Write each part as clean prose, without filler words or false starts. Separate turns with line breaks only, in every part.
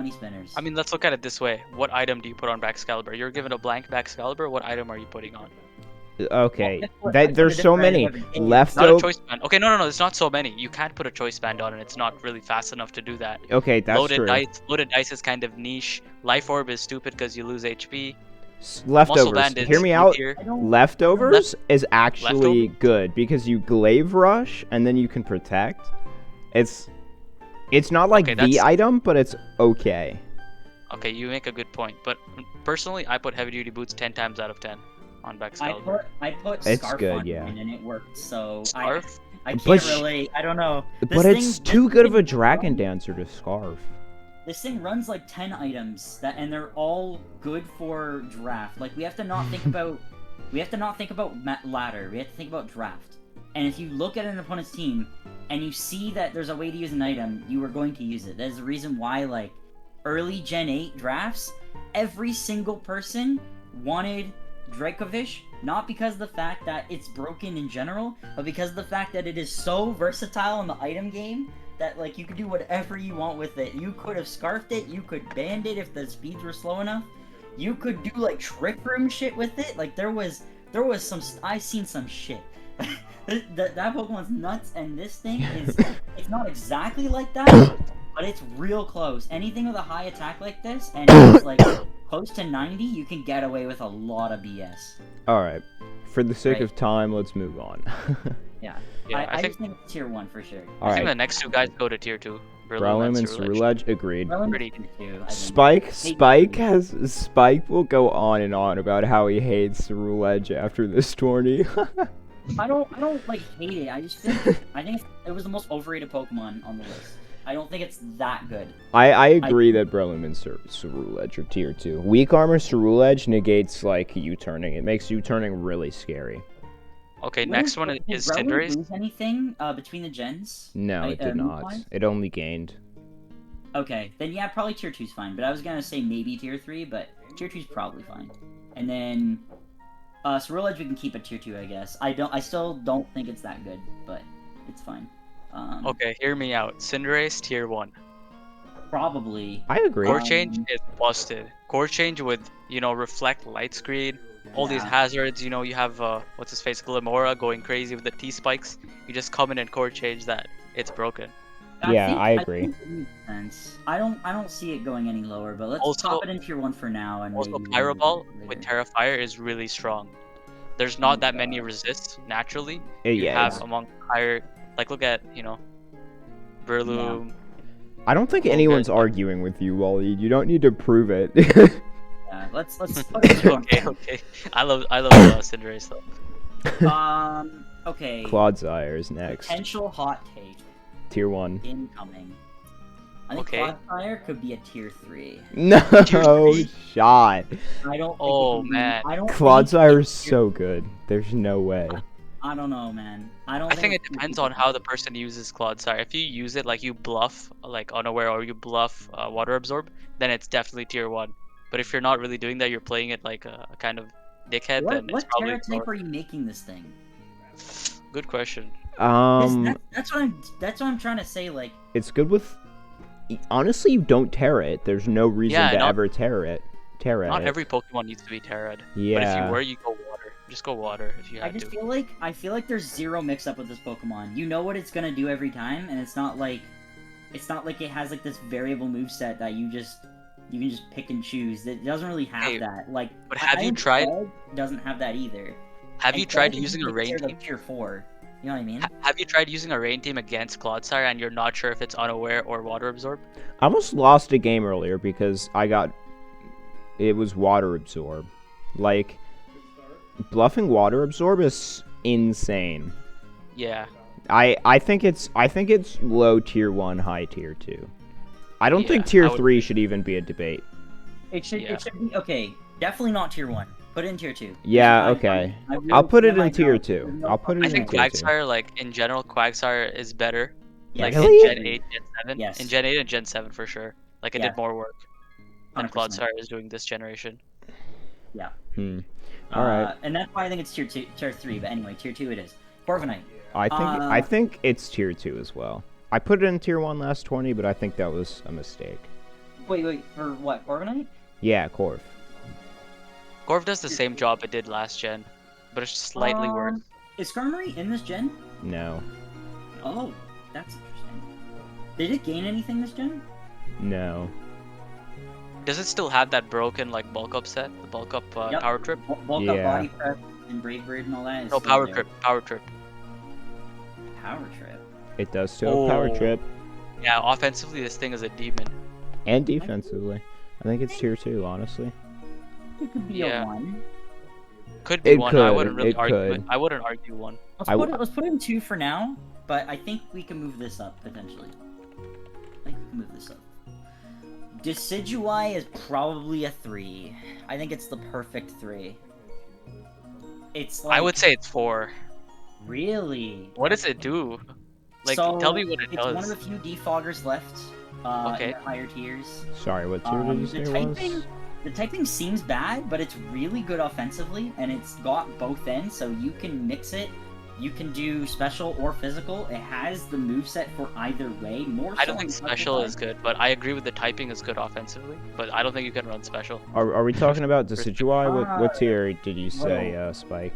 money spinners.
I mean, let's look at it this way. What item do you put on Baxcalibur? You're given a blank Baxcalibur. What item are you putting on?
Okay,
Well, I put a
there's so
different item
many.
every day.
It's not a
Leftover.
choice band. Okay, no. It's not so many. You can't put a choice band on, and it's not really fast enough to do that.
Okay, that's
Loaded
true.
dice. Loaded dice is kind of niche. Life orb is stupid because you lose HP. Muscle
Leftovers.
band is
Hear me out.
tier.
Leftovers is actually
Leftovers?
good because you glaive rush and then you can protect. It's not like
Okay,
the
that's-
item, but it's okay.
Okay, you make a good point. But personally, I put heavy duty boots 10 times out of 10 on Baxcalibur.
I put
It's
scarf
good,
on
yeah.
mine and it worked. So
Scarf?
I
But
can't
sh-
really. I don't know.
But it's too good of a dragon dancer to scarf.
This thing runs like 10 items and they're all good for draft. Like we have to not think about ladder. We have to think about draft. And if you look at an opponent's team and you see that there's a way to use an item, you are going to use it. That is the reason why like early Gen 8 drafts, every single person wanted Dracovish, not because of the fact that it's broken in general, but because of the fact that it is so versatile in the item game that like you could do whatever you want with it. You could have scarfed it, you could band it if the speeds were slow enough. You could do like trick room shit with it. Like there was some I've seen some shit. that Pokemon's nuts, and this thing is it's not exactly like that, but it's real close. Anything with a high attack like this and it's like close to 90, you can get away with a lot of BS.
Alright. For the sake
Right.
of time, let's move on.
Yeah.
Yeah,
I just think it's tier 1 for sure.
I think
Alright.
the next two guys go to tier 2.
Breloom and Cerulege, agreed.
Breloom
Pretty-
is tier 2, I think.
Spike will go on and on about how he hates Cerulege after this tourney.
I don't like hate it. I just think it was the most overrated Pokemon on the list. I don't think it's that good.
I agree that Breloom and Cerulege are tier 2. Weak armor Cerulege negates like U-turning. It makes U-turning really scary.
Okay, next one
Did
is
Breloom
Cinderace.
lose anything between the gens?
No, it did not.
move-wise?
It only gained.
Okay, then yeah, probably tier 2's fine. But I was gonna say maybe tier 3, but tier 2's probably fine. And then Cerulege we can keep at tier 2, I guess. I still don't think it's that good, but it's fine.
Okay, hear me out. Cinderace tier 1.
Probably.
I agree.
Core change is busted. Core change with, reflect light screen. All these
Yeah.
hazards, you have, what's his face, Glimora going crazy with the T-spikes. You just come in and core change that. It's broken.
Yeah, I agree.
think it makes sense. I don't see it going any lower, but let's
Also-
pop it in tier 1 for now. And
Also,
maybe
Pyro Ball
later.
with Terrafire is really strong. There's not that many resists naturally. You
Yeah,
have among higher, like look at, Breloom.
I don't think
Well,
anyone's
good.
arguing with you, Wally. You don't need to prove it.
Yeah, let's put it in tier 1.
Okay. I love Cinderace though.
Okay.
Clodsire is next.
Potential hot take
Tier 1.
incoming. I think
Okay.
Clodsire could be a tier 3.
No
three?
shot.
I don't. Think
Oh,
it can be-
man.
I don't.
Clodsire
think
is so good. There's no way.
I don't know, man. I don't.
I think it
it's-
depends on how the person uses Clodsire. If you use it like you bluff, like unaware, or you bluff Water Absorb, then it's definitely tier 1. But if you're not really doing that, you're playing it like a kind of dickhead, then it's
What
probably
Terra type are you making this thing?
good question.
'Cause that's what I'm trying to say. Like,
It's good with. Honestly, you don't tear it. There's no reason
Yeah,
to
not-
ever tear it.
Not every Pokemon needs to be Terra'd. But if
Yeah.
you were, you go water. Just go water if you
I
have
just
to.
feel like there's zero mix up with this Pokemon. You know what it's gonna do every time, and it's not like it has like this variable moveset that you can just pick and choose. It doesn't really have
Hey,
that. Like,
but have you
Iron
tried-
Fog doesn't have that either.
Have you
And
tried
Fog
using a
takes
rain
care of
team?
Tier 4. You know what I mean?
Have you tried using a rain team against Clodsire and you're not sure if it's unaware or water absorb?
I almost lost a game earlier because it was water absorb. Like, bluffing water absorb is insane.
Yeah.
I think it's low tier 1, high tier 2. I don't think
Yeah,
tier
I would
3 should even be a debate.
It should
Yeah.
be okay. Definitely not tier 1. Put it in tier 2.
Yeah,
I-
okay.
I really
I'll put it
feel
in
like
tier
that.
2.
There's no
I'll put it
I
in
think
tier 2.
Quagsire, like, in general, Quagsire is better. Like,
Yes.
in
Really?
Gen 8, Gen 7.
Yes.
In Gen 8 and Gen 7 for sure. Like, it
Yeah.
did more work than
100%.
Clodsire is doing this generation.
Alright.
And that's why I think it's tier 3. But anyway, tier 2 it is. Corviknight.
I think it's tier 2 as well. I put it in tier 1 last 20, but I think that was a mistake.
Wait, for what? Corviknight?
Yeah, Corv.
Corv does the same job it did last gen, but it's slightly worse.
Is Skarmory in this gen?
No.
Oh, that's interesting. Did it gain anything this gen?
No.
Does it still have that broken like bulk up set, the bulk up
Yep.
power trip?
Bulk
Yeah.
up body prep and Brave Bird and all that is
No,
still
power
there.
trip, power trip.
Power trip.
It does still have Power
Oh.
Trip.
Yeah, offensively this thing is a demon.
And defensively. I think it's tier 2, honestly.
It could be
Yeah.
a 1.
Could be
It
one.
could,
I wouldn't really
it
argue
could.
it. I wouldn't argue one.
Let's put it in 2 for now, but I think we can move this up potentially. I think we can move this up. Decidueye is probably a 3. I think it's the perfect 3. It's like
I would say it's 4.
really.
What does it do? Like,
So,
tell me what it
it's
does.
one of the few defoggers left
Okay.
in the higher tiers.
Sorry, what tier did you say it was?
The typing seems bad, but it's really good offensively, and it's got both ends, so you can mix it. You can do special or physical. It has the moveset for either way. More.
I
so
don't think
on
special
Pokemon.
is good, but I agree with the typing is good offensively. But I don't think you can run special.
Are we talking about Decidueye? What tier did you say, Spike?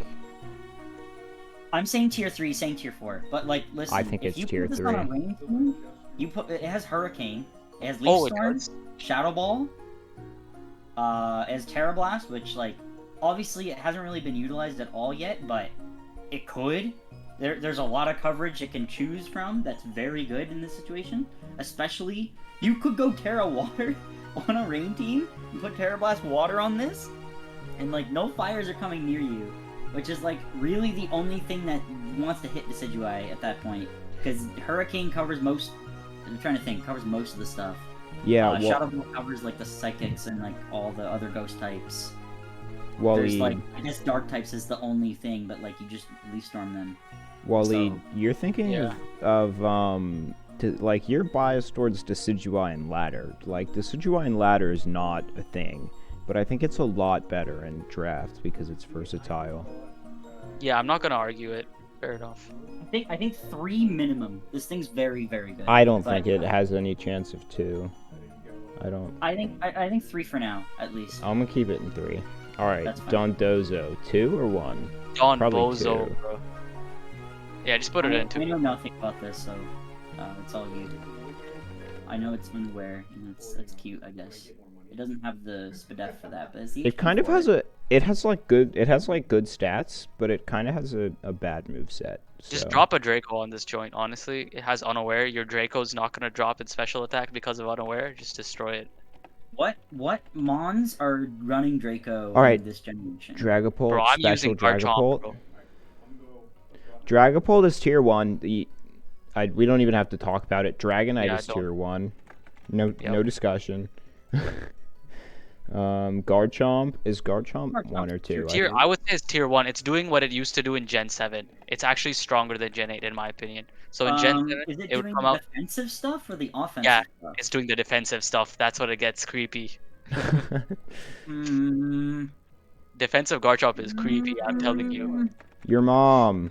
I'm saying tier 3, saying tier 4. But like, listen,
I think
if
it's
you
tier
put this on a
3.
rain team, you put it has Hurricane, it has Leaf
Oh, it
Storm,
does.
Shadow Ball, it has Terra Blast, which like obviously it hasn't really been utilized at all yet, but it could. There's a lot of coverage it can choose from that's very good in this situation. Especially, you could go Terra Water on a rain team and put Terra Blast Water on this, and like no fires are coming near you, which is like really the only thing that wants to hit Decidueye at that point, because Hurricane covers most. I'm trying to think, covers most of the stuff.
Yeah, well,
Shadow Ball covers like the psychics and like all the other ghost types.
Wally,
There's like, I guess dark types is the only thing, but like you just Leaf Storm them.
Wally,
so-
you're thinking
Yeah.
of like you're biased towards Decidueye and Ladder. Like Decidueye and Ladder is not a thing, but I think it's a lot better in draft because it's versatile.
Yeah, I'm not gonna argue it. Fair enough.
I think 3 minimum. This thing's very, very good.
I don't
But
think it has any chance of 2. I don't.
I think 3 for now, at least.
I'm gonna keep it in 3. All right,
That's fine.
Dondozo, 2 or 1?
Don
Probably
Bozo,
2.
bro. Yeah, just put it in
I
two.
know nothing about this, so it's all you. I know it's unaware, and that's cute, I guess. It doesn't have the Spadef for that, but it's the
It kind of has it has like good stats, but it kind of has a bad move set.
Just
so-
drop a Draco on this joint, honestly. It has unaware. Your Draco's not gonna drop its special attack because of unaware. Just destroy it.
What Mons are running Draco
Alright,
in this generation?
Dragapult,
Bro, I'm
special
using Garchomp,
Dragapult.
bro.
Dragapult is tier 1. We don't even have to talk about it. Dragonite
Yeah,
is
don't.
tier 1. No
Yep.
discussion. Garchomp is Garchomp 1 or 2?
Tier, I would say it's tier 1. It's doing what it used to do in Gen 7. It's actually stronger than Gen 8 in my opinion. So in Gen 7,
is it
it would
doing
come
the
out.
defensive stuff or the offensive
Yeah,
stuff?
it's doing the defensive stuff. That's what it gets creepy.
Mm,
Defensive Garchomp is creepy, I'm telling you.
Your mom.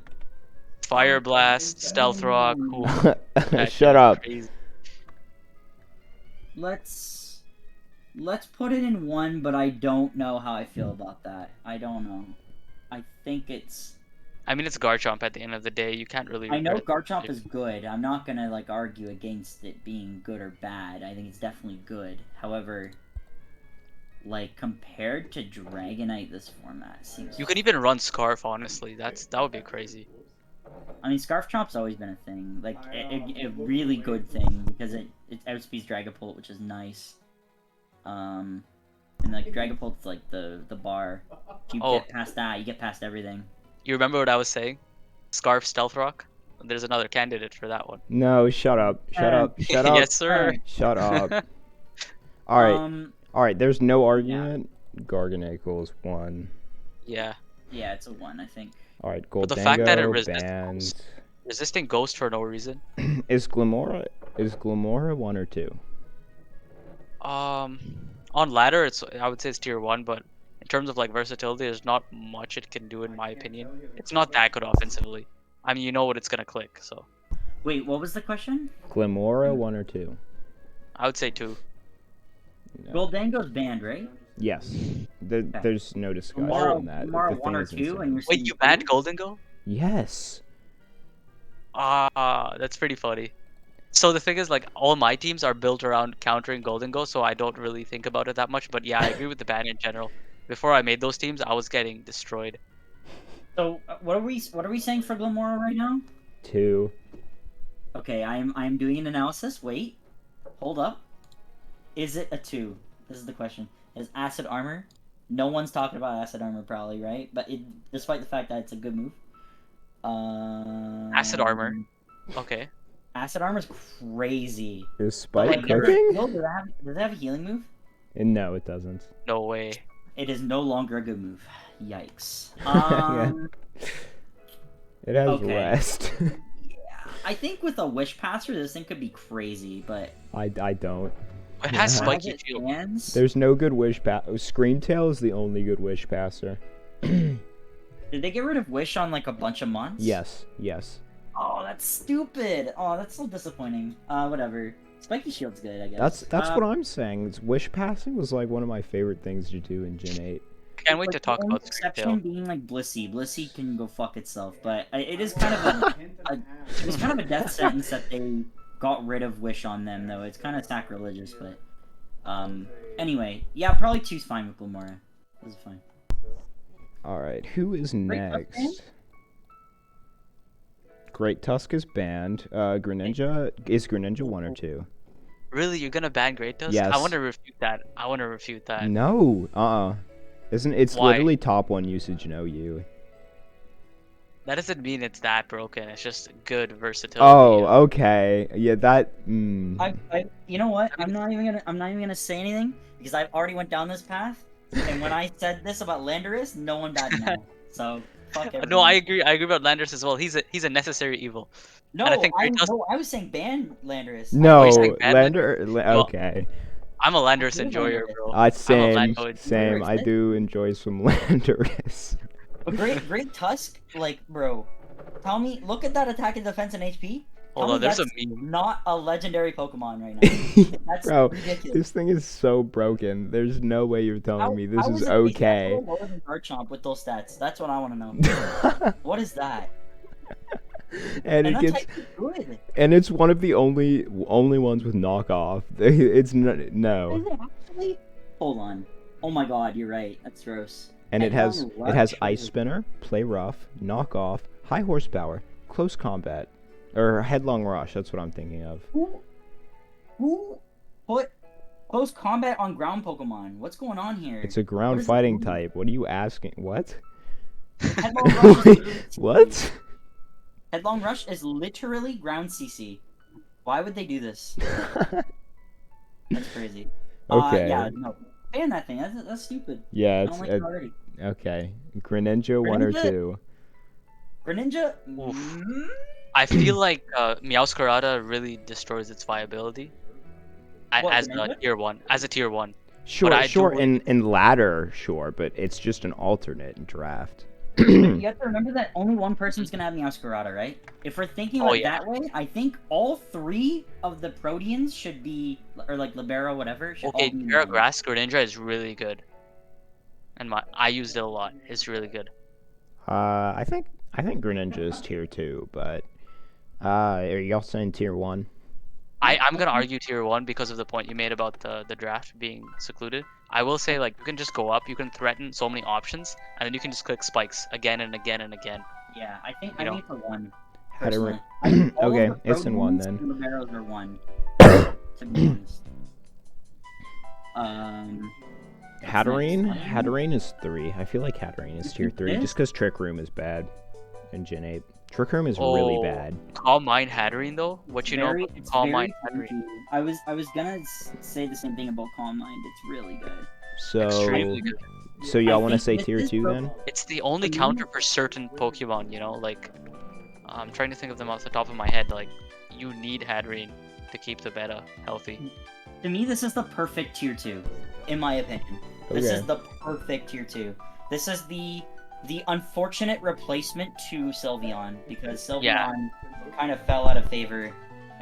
Fire Blast, Stealth Rock. Ooh, that shit
Shut
is
up.
crazy.
Let's put it in 1, but I don't know how I feel about that. I don't know. I think it's.
I mean, it's Garchomp at the end of the day. You can't really.
I know
regret
Garchomp
it.
is good. I'm not gonna like argue against it being good or bad. I think it's definitely good. However, like compared to Dragonite, this format seems.
You can even run Scarf, honestly. That would be crazy.
I mean, Scarf Chomp's always been a thing. Like a really good thing because it outspeeds Dragapult, which is nice. And like Dragapult's like the bar. If you
Oh.
get past that, you get past everything.
You remember what I was saying? Scarf, Stealth Rock. There's another candidate for that one.
No, shut up. Shut up. Shut up.
Yes, sir.
Shut up. All right. All right. There's no argument. Garganacl is 1.
Yeah.
Yeah, it's a 1, I think.
All right.
But the fact that it
Goldango
resists
banned.
Ghost. Resisting Ghost for no reason.
Is Glamora 1 or 2?
On ladder, I would say it's tier 1, but in terms of like versatility, there's not much it can do in my opinion. It's not that good offensively. I mean, you know what it's gonna click, so
Wait, what was the question?
Glamora 1 or 2?
I would say 2.
Goldango's banned, right?
Yes. There's no discussion
Lamara,
on that.
Lamara
The
1
thing
or
is
2,
insane.
and you're
Wait,
saying
you banned
2?
Golden Go?
Yes.
That's pretty funny. So the thing is, like, all my teams are built around countering Golden Go, so I don't really think about it that much. But yeah, I agree with the ban in general. Before I made those teams, I was getting destroyed.
So what are we saying for Glamora right now?
2.
Okay, I'm doing an analysis. Wait, hold up. Is it a 2? This is the question. Is acid armor? No one's talking about acid armor, probably, right? But despite the fact that it's a good move.
Acid armor. Okay.
Acid armor's crazy.
Is
But
Spike
like,
cooking?
does it have a healing move?
No, it doesn't.
No way.
It is no longer a good move. Yikes.
Yeah. It has
okay.
rest.
Yeah, I think with a Wish Passer, this thing could be crazy, but
I don't.
It has
Yeah.
spiky
as it
shield.
stands,
There's no good wish pass. Screamtail is the only good wish passer.
did they get rid of Wish on like a bunch of months?
Yes.
Oh, that's stupid. Oh, that's so disappointing. Whatever. Spiky Shield's good, I guess.
That's what I'm saying. Wish passing was like one of my favorite things to do in Gen 8.
Can't wait to talk
the only
about
exception
Screamtail.
being like Blissey. Blissey can go fuck itself, but it is kind of it was kind of a death sentence that they got rid of Wish on them, though. It's kind of sacrilegious, but anyway, yeah, probably 2's fine with Glamora. This is fine.
All right, who is
Great Tusk
next?
banned?
Great Tusk is banned. Greninja is Greninja 1 or 2?
Really, you're gonna ban Great Tusk?
Yes.
I want to refute that.
No. Isn't it's
Why?
literally top 1 usage in OU.
That doesn't mean it's that broken. It's just good versatility.
Oh, okay. Yeah, that.
You know what? I'm not even gonna say anything because I already went down this path, and when I said this about Landorus, no one batted an eye. So fuck everyone.
No, I agree. I agree about Landorus as well. He's a necessary evil.
No,
and I think Great Tusk.
no, I was saying ban Landorus.
No,
you're saying ban
Lander.
Well,
Okay.
I'm a Landorus
I do
enjoyer,
Landorus.
bro.
Same.
Landorus.
Same. I do enjoy some Landorus.
But Great Tusk, like, bro, tell me, look at that attack and defense and HP.
Hold
Tell
on,
me
there's a
that's
meme.
not a legendary Pokemon right now. That's
Bro,
ridiculous.
this thing is so broken. There's no way you're telling me this
How
is
it
okay.
lower than Garchomp with those stats? That's what I want to know. What is that?
and it
that
gets
type is good.
and it's one of the only ones with knockoff. It's no.
Is it actually? Hold on. Oh my god, you're right. That's gross.
And it
Headlong
has
Rush?
Ice Spinner, Play Rough, Knock Off, High Horsepower, Close Combat, or Headlong Rush. That's what I'm thinking of.
Who put close combat on ground Pokemon? What's going on here?
It's a
What
ground
is
fighting
this?
type. What are you asking? What?
Headlong Rush is
What?
Headlong Rush is literally ground CC. Why would they do this? That's crazy.
Okay.
Yeah, no. Ban that thing. That's stupid.
Yeah,
I
it's
don't like it already.
okay. Greninja 1 or
Greninja?
2.
Greninja?
I feel like Meowscarada really destroys its viability
What,
as a
Greninja?
tier 1. As a tier 1.
Sure,
I
sure.
do-
In ladder, sure, but it's just an alternate in draft.
You have to remember that only one person's gonna have Meowscarada, right? If we're thinking
Oh,
like
yeah.
that way, I think all 3 of the Proteans should be, or like Libero, whatever, should
Okay,
all be
Terra
mine.
Grass Greninja is really good. And I used it a lot. It's really good.
I think Greninja is tier 2, but are y'all saying tier 1?
I'm gonna argue tier 1 because of the point you made about the draft being secluded. I will say, like, you can just go up, you can threaten so many options, and then you can just click spikes again and again and again.
Yeah, I think
You know.
I think for 1.
How to
Personally. I think all
Okay,
of the
it's in 1
Proteans
then.
and Liberos are 1. To be honest.
Hatterene?
That's nice.
Hatterene is 3. I feel like Hatterene is tier 3
It is?
just because Trick Room is bad in Gen 8. Trick Room is really
Oh,
bad.
Calm Mind Hatterene, though? What you know about
It's
Calm
very
Mind Hatterene?
funky. I was gonna say the same thing about Calm Mind. It's really good.
So
Extremely good.
so y'all want to
think
say tier
this is
2
the-
then?
It's the only
For me-
counter for certain Pokemon, you know? Like, I'm trying to think of them off the top of my head. Like, you need Hatterene to keep the beta healthy.
To me, this is the perfect tier 2, in my opinion. This
Okay.
is the perfect tier 2. This is the unfortunate replacement to Sylveon, because Sylveon kind of fell out of favor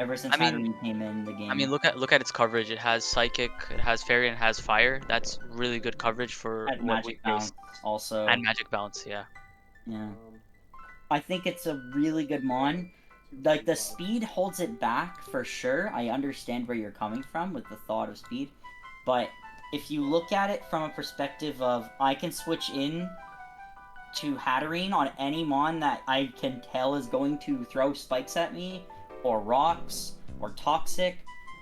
ever since
I mean-
Hatterene came in the game.
I mean, look at its coverage. It has Psychic, it has Fairy, and it has Fire. That's really good coverage for
Had
what we
Magic
face.
Bounce also.
And Magic Bounce, yeah.
Yeah. I think it's a really good mon. Like, the speed holds it back for sure. I understand where you're coming from with the thought of speed. But if you look at it from a perspective of, I can switch in to Hatterene on any mon that I can tell is going to throw spikes at me, or rocks, or Toxic,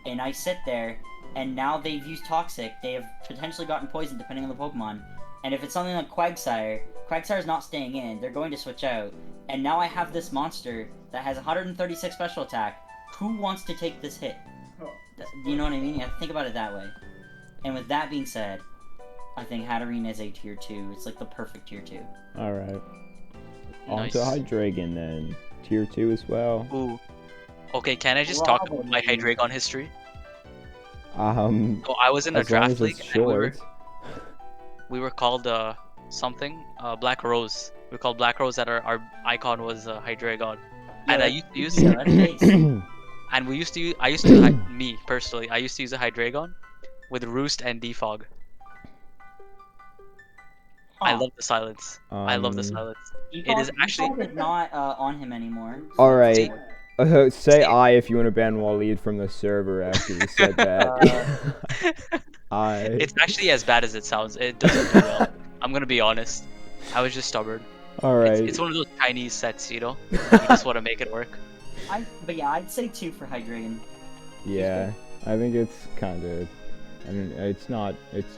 and I sit there, and now they've used Toxic, they have potentially gotten poisoned depending on the Pokemon. And if it's something like Quagsire's not staying in, they're going to switch out. And now I have this monster that has 136 special attack. Who wants to take this hit? You know what I mean? You have to think about it that way. And with that being said, I think Hatterene is a tier 2. It's like the perfect tier 2.
Alright. On
Nice.
to Hydreigon then. Tier 2 as well.
Ooh. Okay, can I just talk about my Hydreigon history? So I was in a
As long
draft
as
league,
it's
and
short.
we were called Black Rose. We were called Black Rose. That our icon was Hydreigon, and I used to use and we used to I used to me personally I used to use a Hydreigon with Roost and Defog. I love the silence. I love the silence. It is actually
Defog is not on him anymore.
Alright. Say
See-
I if you want to ban Waleed from the server after you said that. I.
It's actually as bad as it sounds. It doesn't do well. I'm gonna be honest. I was just stubborn.
Alright.
It's one of those Chinese sets, you know. You just want to make it work.
But yeah, I'd say 2 for Hydreigon.
Yeah, I think it's kind of. I mean, it's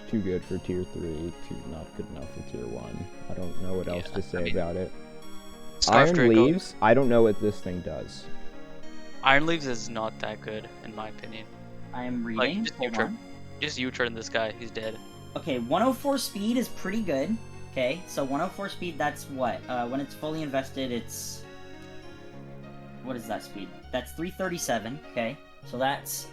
too good for tier 3, not good enough for tier 1. I don't know what else
Yeah,
to say
I mean,
about it.
Scarf
Iron
Draco.
Leaves, I don't know what this thing does.
Iron Leaves is not that good, in my opinion.
I am
Like,
reading.
just
Hold
U-turn.
on.
Just U-turn this guy. He's dead.
Okay, 104 speed is pretty good. Okay, so 104 speed, that's what? When it's fully invested, it's... What is that speed? That's 337, okay? So that's...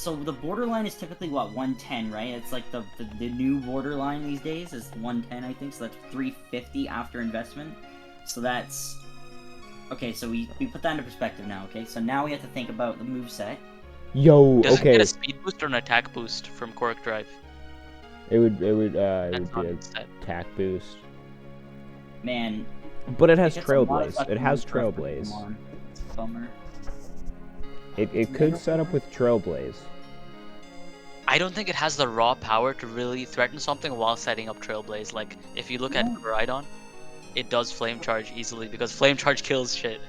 so the borderline is typically, what, 110, right? It's like the new borderline these days is 110, I think, so that's 350 after investment. So that's... Okay, so we put that into perspective now, okay? So now we have to think about the moveset.
Yo,
Does it
okay.
get a speed boost or an attack boost from Cork Drive?
It would
That's
be
not
a
set.
attack boost.
Man,
But it has
gets a lot of
Trailblaze. It
fucking
has
moves for a
Trailblaze.
Pokemon. It's a bummer.
It could set up with Trailblaze.
I don't think it has the raw power to really threaten something while setting up Trailblaze. Like, if you look at
Yeah.
Koraidon, it does Flame Charge easily because Flame Charge kills shit.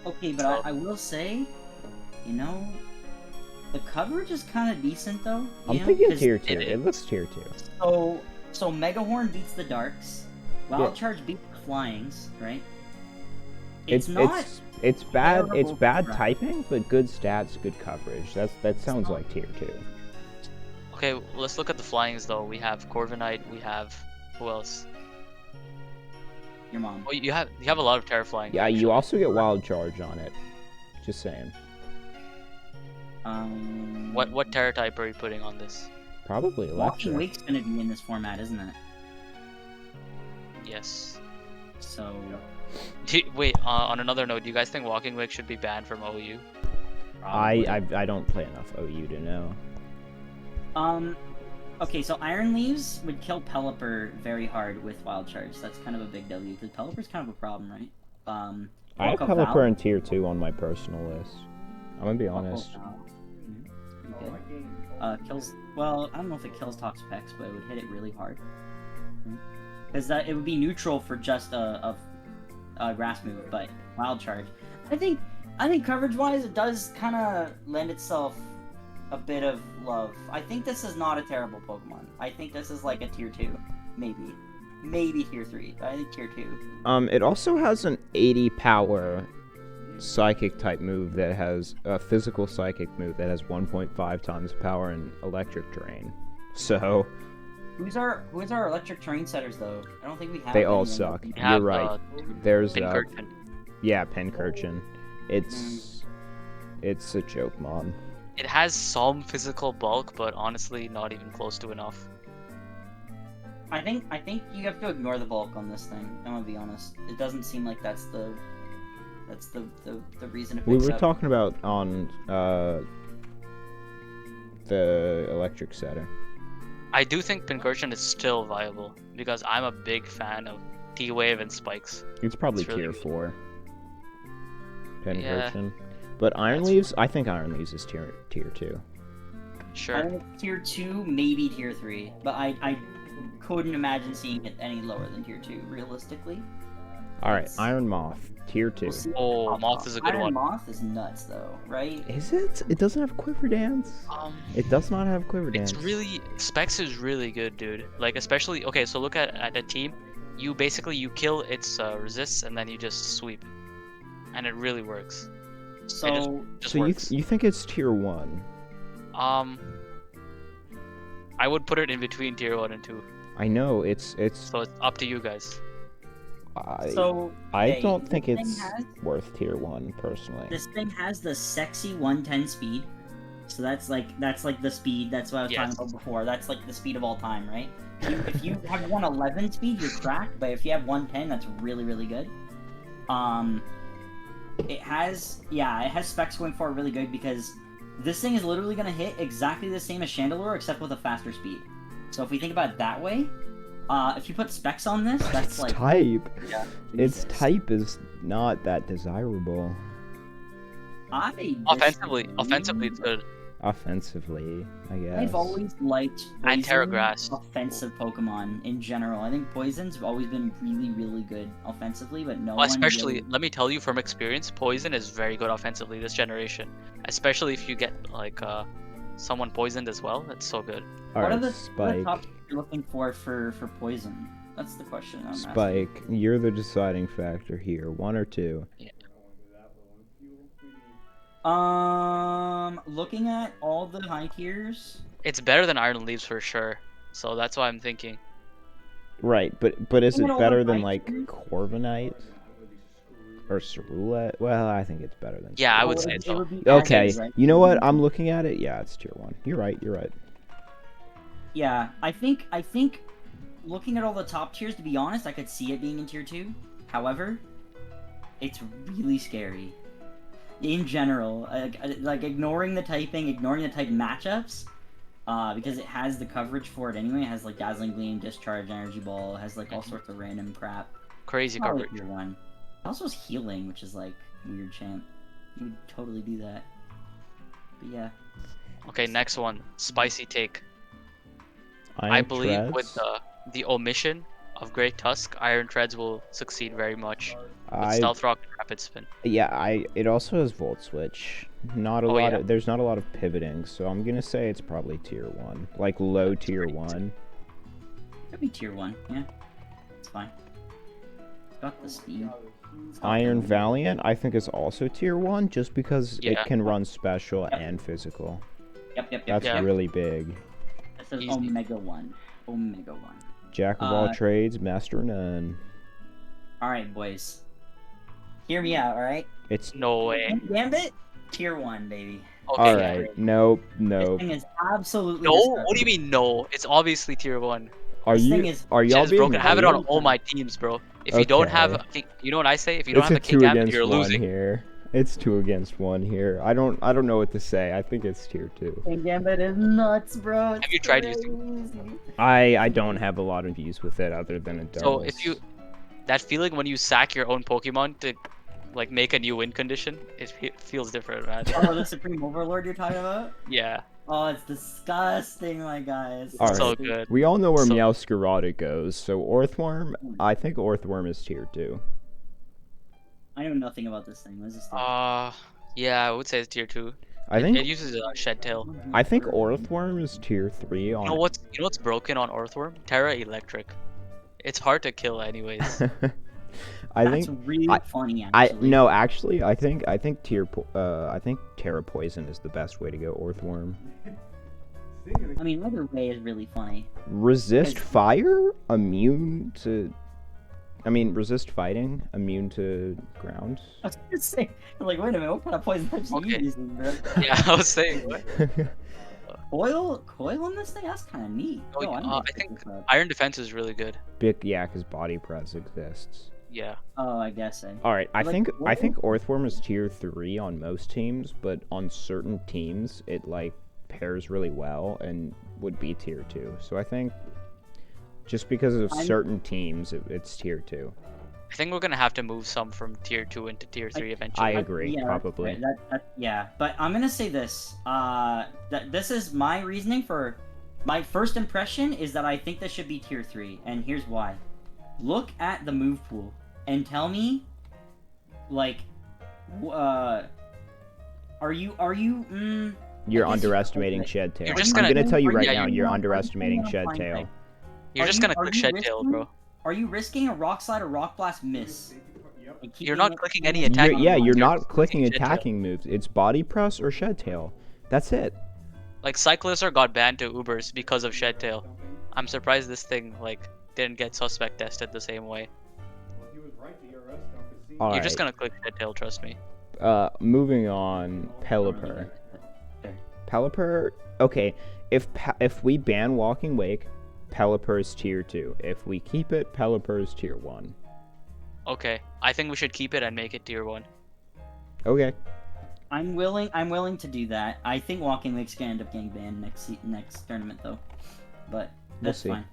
Okay, but
So-
I will say, you know, the coverage is kind of decent though.
I'm
you know,
thinking
'cause
tier 2.
it
It looks tier 2.
So Megahorn beats the Darks. Wild
Yeah.
Charge beats the Flyings, right?
It's
not.
it's bad. It's
terrible
bad
crap.
typing, but good stats, good coverage. That sounds like tier 2.
Okay, let's look at the flyings though. We have Corviknight. We have who else?
Your mom.
Oh, you have a lot of Terra Flying.
Yeah, you
actually.
also get Wild Charge on it. Just saying.
What Terra type are you putting on this?
Probably
Walking
Electric.
Wake's gonna be in this format, isn't it?
Yes.
So
Wait, on another note, do you guys think Walking Wake should be banned from OU?
probably.
I don't play enough OU to know.
Okay, so Iron Leaves would kill Pelipper very hard with Wild Charge. That's kind of a big W because Pelipper's kind of a problem, right?
I have
Orco
Pelipper
Val-
in tier 2 on my personal list. I'm gonna be
Orco
honest.
Val. Mhm. Okay. Kills. Well, I don't know if it kills Toxapex, but it would hit it really hard. Because it would be neutral for just a grass move, but Wild Charge. I think coverage-wise, it does kind of lend itself a bit of love. I think this is not a terrible Pokemon. I think this is like a tier 2, maybe tier 3. But I think tier 2.
It also has an 80 power psychic type move that has a physical psychic move that has 1.5 times power and electric drain. So
Who's our electric terrain setters though? I don't think we have.
they
any
all
in the-
suck.
We
You're
have,
right. There's
Pincurchin.
yeah, Pincurchin. It's a joke, Mom.
It has some physical bulk, but honestly, not even close to enough.
I think you have to ignore the bulk on this thing. I'm gonna be honest. It doesn't seem like that's the That's the reason it
We
picks
were
up.
talking about on the electric setter.
I do think Pincursion is still viable because I'm a big fan of T-Wave and Spikes.
It's probably
It's really
tier
good.
4.
Yeah.
Pincursion. But Iron
That's-
Leaves, I think Iron Leaves is tier 2.
I
Sure.
think it's tier 2, maybe tier 3, but I couldn't imagine seeing it any lower than tier 2, realistically.
Alright,
It's-
Iron Moth, tier 2.
We'll see.
Oh, Moth is a good
Iron
one.
Moth is nuts, though, right?
Is it? It doesn't have Quiver Dance. It does not have Quiver Dance.
It's really Specs is really good, dude. Like especially okay, so look at a team. You basically you kill its resists and then you just sweep, and it really works.
So,
Just
So
works.
you think it's tier 1?
I would put it in between tier 1 and 2.
I know, it's
So it's up to you guys.
I
okay,
don't think
this thing
it's
has-
worth tier 1 personally.
This thing has the sexy 110 speed, so that's like the speed. That's what I was
Yes.
talking about before. That's like the speed of all time, right? If you have 111 speed, you're cracked. But if you have 110, that's really really good. It has specs going for it really good because this thing is literally gonna hit exactly the same as Chandelure except with a faster speed. So if we think about it that way, if you put specs on this, that's
Its
like
type.
yeah,
Its
Jesus.
type is not that desirable.
Offensively,
disagree.
it's good.
Offensively, I guess.
I've always liked
And Terra
Poison
Grass.
offensive Pokemon in general. I think Poison's always been really, really good offensively, but no
Well,
one
especially,
really...
let me tell you from experience, Poison is very good offensively this generation. Especially if you get like someone poisoned as well. It's so good.
What are
Alright,
the
Spike.
top you're looking for Poison? That's the question I'm asking.
Spike, you're the deciding factor here. 1 or 2?
Looking at all the high tiers,
It's better than Iron Leaves for sure. So that's why I'm thinking.
Right, but is
Looking
it
at all the
better than
high
like
tiers?
Corviknight? Or Cerulette? Well, I think it's better than
Yeah, I
Cerulette.
would say
it
so.
would be
Okay,
as, right?
you know what? I'm looking at it. Yeah, it's tier 1. You're right.
Yeah, I think looking at all the top tiers, to be honest, I could see it being in tier 2. However, it's really scary. In general, like ignoring the typing, ignoring the type matchups, because it has the coverage for it anyway. It has like Dazzling Gleam, Discharge, Energy Ball, it has like all sorts of random crap.
Crazy
Probably
coverage.
tier 1. It also has healing, which is like weird champ. You would totally do that. But yeah.
Okay, next one. Spicy take.
Iron
I believe
Treads?
with the omission of Great Tusk, Iron Treads will succeed very much. With Stealth Rock and Rapid Spin.
It also has Volt Switch. Not a
Oh,
lot
yeah?
of there's not a lot of pivoting, so I'm gonna say it's probably tier 1. Like low tier 1.
Could be tier 1, yeah. It's fine. It's got the speed. It's got
Iron
the-
Valiant I think is also tier 1 just because it
Yeah.
can run special
Yep.
and physical.
Yep.
That's
Yeah.
really big.
This is
Easy.
Omega 1. Omega 1.
Jack of all trades, master of none.
Alright, boys. Hear me out, alright?
It's
No way.
Gambit? Tier 1, baby.
Okay.
alright. Nope.
This thing is absolutely
No?
disgusting.
What do you mean no? It's obviously tier 1.
Are
This
you
thing is-
are
Shit
y'all
is
being
broken. I have it on
rude?
all my teams, bro. If you don't have,
Okay.
you know what I say? If you don't
It's
have
a
a King
2
Gambit,
against
you're
1
losing.
here. It's 2 against 1 here. I don't know what to say. I think it's tier 2.
King Gambit is nuts, bro. It's
Have you tried using
crazy.
I don't have a lot of use with it other than a doubles.
So if you, that feeling when you sack your own Pokemon to, like, make a new win condition, it feels different, man.
Oh, the Supreme Overlord you're talking about?
Yeah.
Oh, it's disgusting, my guys.
Alright.
So good.
We all know where
So-
Meowscarada goes, so Orthworm, I think Orthworm is tier 2.
I know nothing about this thing. What is this thing?
Yeah, I would say it's tier 2.
I
It
think
uses Shed Tail.
I think Orthworm is tier 3 on
You know what's broken on Earthworm? Terra Electric. It's hard to kill anyways.
I
That's
think
really
I-
funny,
I
actually.
no, actually I think I think Terra Poison is the best way to go Orthworm.
I mean, either way is really funny.
Resist fire, immune to resist fighting, immune to ground.
I was gonna say, like, wait a minute, what kind of poison types are you
Okay.
using, bro?
Yeah, I was saying. What?
Coil on this thing? That's kind of neat.
Oh,
Oh,
yeah,
I'm gonna
I
pick
think
this up.
Iron Defense is really good.
Big yeah, because body press exists.
Yeah.
Oh, I guess so.
All right, I
Like,
think
what-
Orthworm is tier 3 on most teams, but on certain teams it like pairs really well and would be tier 2. So I think just because of
I'm-
certain teams, it's tier 2.
I think we're gonna have to move some from tier 2 into tier 3 eventually.
I agree,
Yeah,
probably.
yeah, but I'm gonna say this. That this is my reasoning for my first impression is that I think this should be tier 3, and here's why. Look at the move pool and tell me, like, are you
You're
I guess
underestimating
like-
Shed Tail.
You're just
I'm
gonna-
gonna tell you
are
right
you-
now,
are you
you're
not-
underestimating
are you
Shed
not
Tail.
flying
You're
Are
just
you-
gonna
are
click
you
Shed
risking-
Tail, bro.
Are you risking a Rock Slide or Rock Blast miss? and
You're
keeping
not
it-
clicking any
keeping it
attacking
on
Yeah,
line?
you're
You're
not
just
clicking
clicking Shed Tail.
attacking moves. It's Body Press or Shed Tail. That's it.
Like Cyclister got banned to Ubers because of Shed Tail. I'm surprised this thing like didn't get suspect tested the same way.
All
You're just
right.
gonna click Shed Tail, trust me.
Moving on, Pelipper. Pelipper, okay, if we ban Walking Wake, Pelipper is tier 2. If we keep it, Pelipper is tier 1.
Okay, I think we should keep it and make it tier 1.
Okay.
I'm willing to do that. I think Walking Wake's gonna end up getting banned next tournament though, but that's
see.
fine.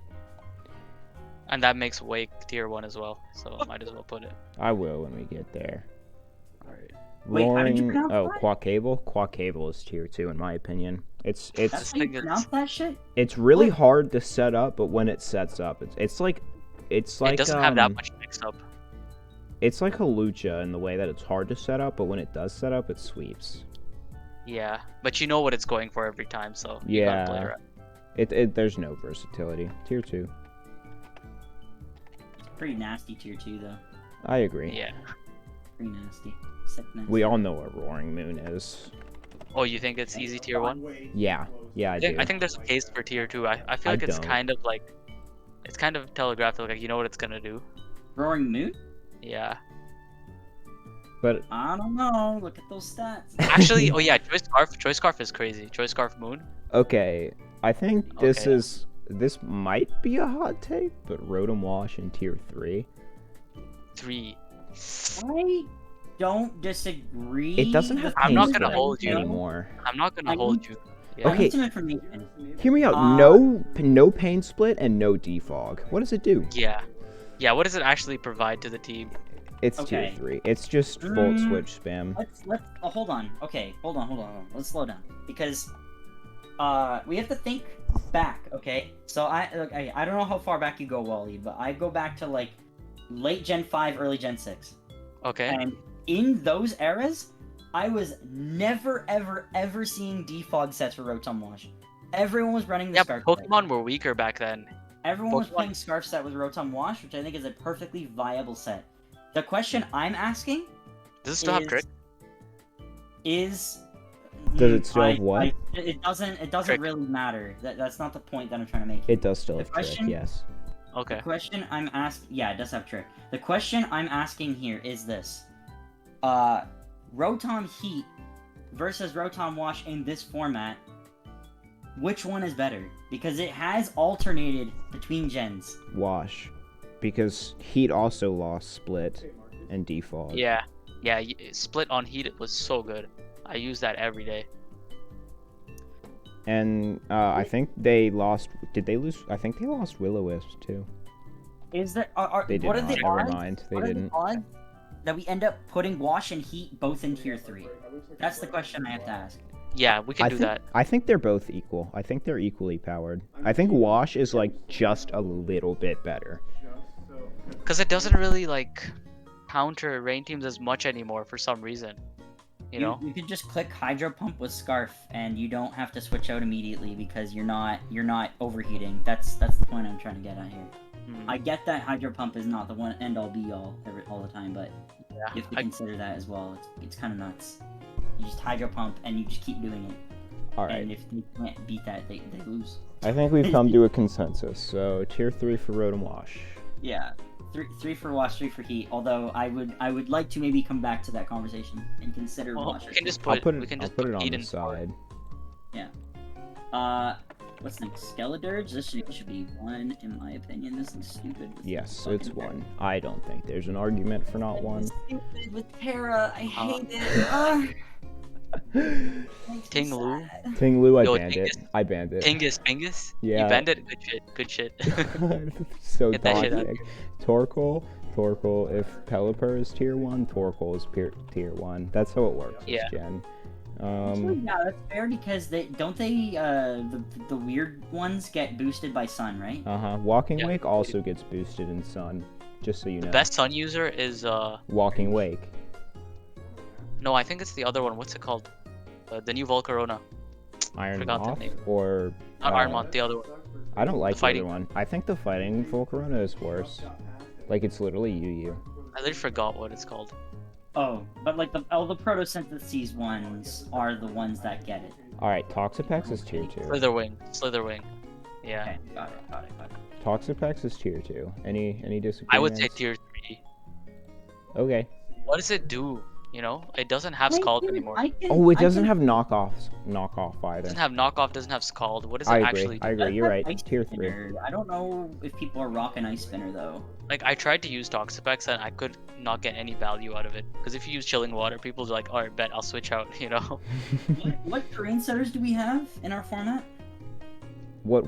And that makes Wake tier 1 as well, so might as well put it.
I will when we get there.
Alright.
Wait, how did you
Roaring,
pronounce that?
Quackable? Quackable is tier 2 in my opinion. It's
That's
This
how you
thing is-
pronounce that shit?
it's really
What?
hard to set up, but when it sets up, it's like
It doesn't have that much mix up.
It's like a lucha in the way that it's hard to set up, but when it does set up, it sweeps.
Yeah, but you know what it's going for every time, so you gotta play
Yeah.
right.
There's no versatility. Tier 2.
Pretty nasty tier 2 though.
I agree.
Yeah.
Pretty nasty. Sick nasty.
We all know what Roaring Moon is.
Oh, you think it's easy tier 1?
Yeah. Yeah, I do.
I think there's a case for tier 2. I feel
I
like it's
don't.
kind of like it's kind of telegraphed, like you know what it's gonna do.
Roaring Moon?
Yeah.
But
I don't know. Look at those stats.
Actually, oh yeah, Choice Scarf is crazy. Choice Scarf Moon.
okay, I think this
Okay.
this might be a hot take, but Rotom Wash in tier 3.
3.
I don't disagree.
It doesn't have
I'm not
pain
gonna
split
hold you.
anymore.
I'm not gonna
I
hold
need-
you.
I
Yeah.
Okay.
need some information.
Hear me out. No pain split and no defog. What does it do?
Yeah. Yeah, what does it actually provide to the team?
It's
Okay.
tier 3. It's just Volt Switch spam.
Let's hold on. Okay, hold on. Let's slow down because we have to think back. Okay, so I don't know how far back you go, Wally, but I go back to like late Gen 5, early Gen 6,
Okay.
and in those eras, I was never ever seeing defog sets for Rotom Wash. Everyone was running the
Yeah,
Scarf
but
set.
Pokemon were weaker back then.
Everyone was
Pokemon-
playing Scarf set with Rotom Wash, which I think is a perfectly viable set. The question I'm asking
Does it still have
is-
Trick?
is
Does it still have what?
it doesn't
Trick.
really matter. That's not the point that I'm trying to make.
It does still
The
have trick,
question-
yes.
Okay.
The question I'm asking, yeah, it does have trick. The question I'm asking here is this: Rotom Heat versus Rotom Wash in this format. Which one is better? Because it has alternated between gens.
Wash. Because Heat also lost Split and Defog.
Yeah. Yeah, Split on Heat it was so good. I use that every day.
And I think they lost. Did they lose? I think they lost Will-O-Wisp too.
Is there?
They did
what are
not.
the
Never
odds?
mind. They
What are
didn't.
the odds that we end up putting Wash and Heat both in tier 3? That's the question I have to ask.
Yeah, we can do that.
I think they're both equal. I think they're equally powered. I think Wash is like just a little bit better.
Because it doesn't really like counter rain teams as much anymore for some reason. You know?
You can just click Hydro Pump with Scarf, and you don't have to switch out immediately because you're not overheating. That's the point I'm trying to get at here.
Hmm.
I get that Hydro Pump is not the one end all be all all the time, but
Yeah,
you have to
I-
consider that as well. It's kind of nuts. You just Hydro Pump and you just keep doing it.
All
And
right.
if they can't beat that, they lose.
I think we've come to a consensus. So tier 3 for Rotom Wash.
Yeah. Three for Wash, 3 for Heat. Although I would like to maybe come back to that conversation and consider
Well,
Wash.
we can just
I'll
put,
put
we
it.
can
I'll
just
put it on
Heat
the
in
side.
What's next? Skeledirge? This should be 1, in my opinion. This is stupid. with
Yes,
fucking
it's
Terra.
1. I don't think there's an argument for not 1.
This is stupid with Terra. I hate it. Makes me
Ting Lu?
sad.
Ting Lu, I
Yo,
banned it. I banned it.
Pingus?
Yeah.
You banned it? Good shit.
So
Get that shit out of
toxic. Torkoal, if Pelipper is tier 1, Torkoal is tier 1. That's how it works this
Yeah.
gen.
Actually, yeah, that's fair because the weird ones get boosted by sun, right?
Walking
Yeah.
Wake also gets boosted in Sun, just so you know.
The best Sun user is
Walking Wake.
no, I think it's the other one. What's it called? The new Volcarona.
Iron
Forgot the
Moth,
name.
or
Not Ironmont, the other one.
I don't like
The
the
fighting
other one. I think the fighting Volcarona is worse. Like, it's literally Yu.
I literally forgot what it's called.
Oh, but like all the photosynthesis ones are the ones that get it.
Alright, Toxapex is tier 2.
Slitherwing. Yeah.
Okay, got it.
Toxapex is tier 2. Any disagreements?
I would say tier 3.
Okay.
What does it do? You know, it doesn't have Scald anymore.
Oh, it doesn't have knockoff either.
Doesn't have knockoff, doesn't have Scald. What does it
I
actually do?
agree. You're right. Tier 3.
I don't know if people are rocking Ice Spinner though.
Like, I tried to use Toxapex and I could not get any value out of it. Because if you use Chilling Water, people's like, alright, bet, I'll switch out, you know?
What terrain setters do we have in our format?
What?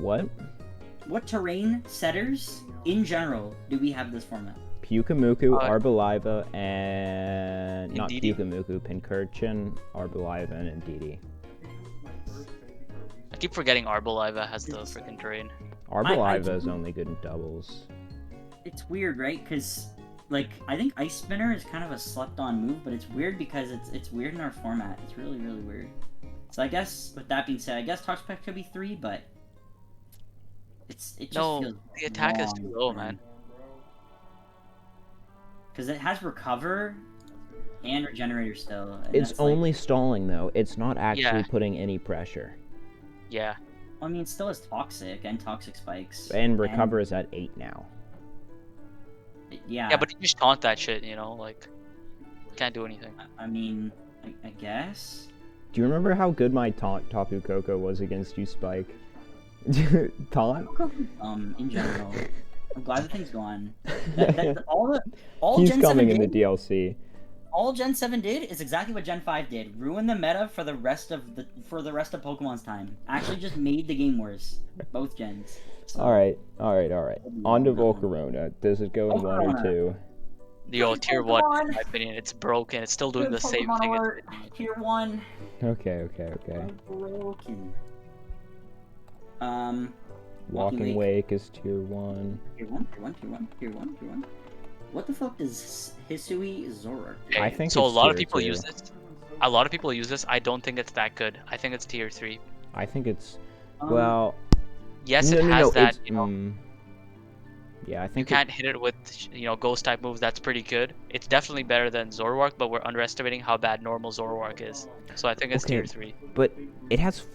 What terrain setters in general do we have this format?
Pyukumuku, Arbaliva, and not
Indeedee.
Pyukumuku, Pincurchin, Arbaliva, and Indeedee.
I keep forgetting Arboliva has the freaking terrain.
Arbaliva is only good in doubles.
It's weird, right? Because like I think Ice Spinner is kind of a slept-on move, but it's weird because it's weird in our format. It's really weird. So I guess with that being said, I guess Toxapex could be 3, but it just
No,
feels
the attack is
wrong,
too low, man.
Because it has Recover and Regenerator still. And
It's
that's, like,
only stalling though. It's not actually
Yeah.
putting any pressure.
Yeah.
I mean, it still has Toxic and Toxic Spikes.
And Recover is at 8 now.
Yeah.
Yeah, but you just taunt that shit, you know? Like, can't do anything.
I mean, I guess.
Do you remember how good my Tapu Koko was against you, Spike? Taunt?
In general. I'm glad the thing's gone. All
He's
Gen 7
coming in
did,
the DLC.
all Gen 7 did is exactly what Gen 5 did. Ruin the meta for the rest of Pokemon's time. Actually just made the game worse. Both gens. So,
Alright. On to Volcarona. Does it go in 1 or 2?
Yo, tier 1,
Pokemon.
in my opinion, it's broken. It's still doing the same
Pokemon
thing.
alert, Tier 1.
Okay.
Broken.
Walking Wake is tier 1.
Tier 1. What the fuck does Hisui Zoroark do?
Okay,
I think
so. A
it's
lot of
tier
people
2.
use this. A lot of people use this. I don't think it's that good. I think it's tier 3.
I think it's...
Um,
Well...
Yes, it has that.
it's,
You know,
yeah, I
you
think
can't hit it with ghost type moves. That's pretty good. It's definitely better than Zoroark, but we're underestimating how bad normal Zoroark is. So I think it's
Okay.
tier 3.
But it has...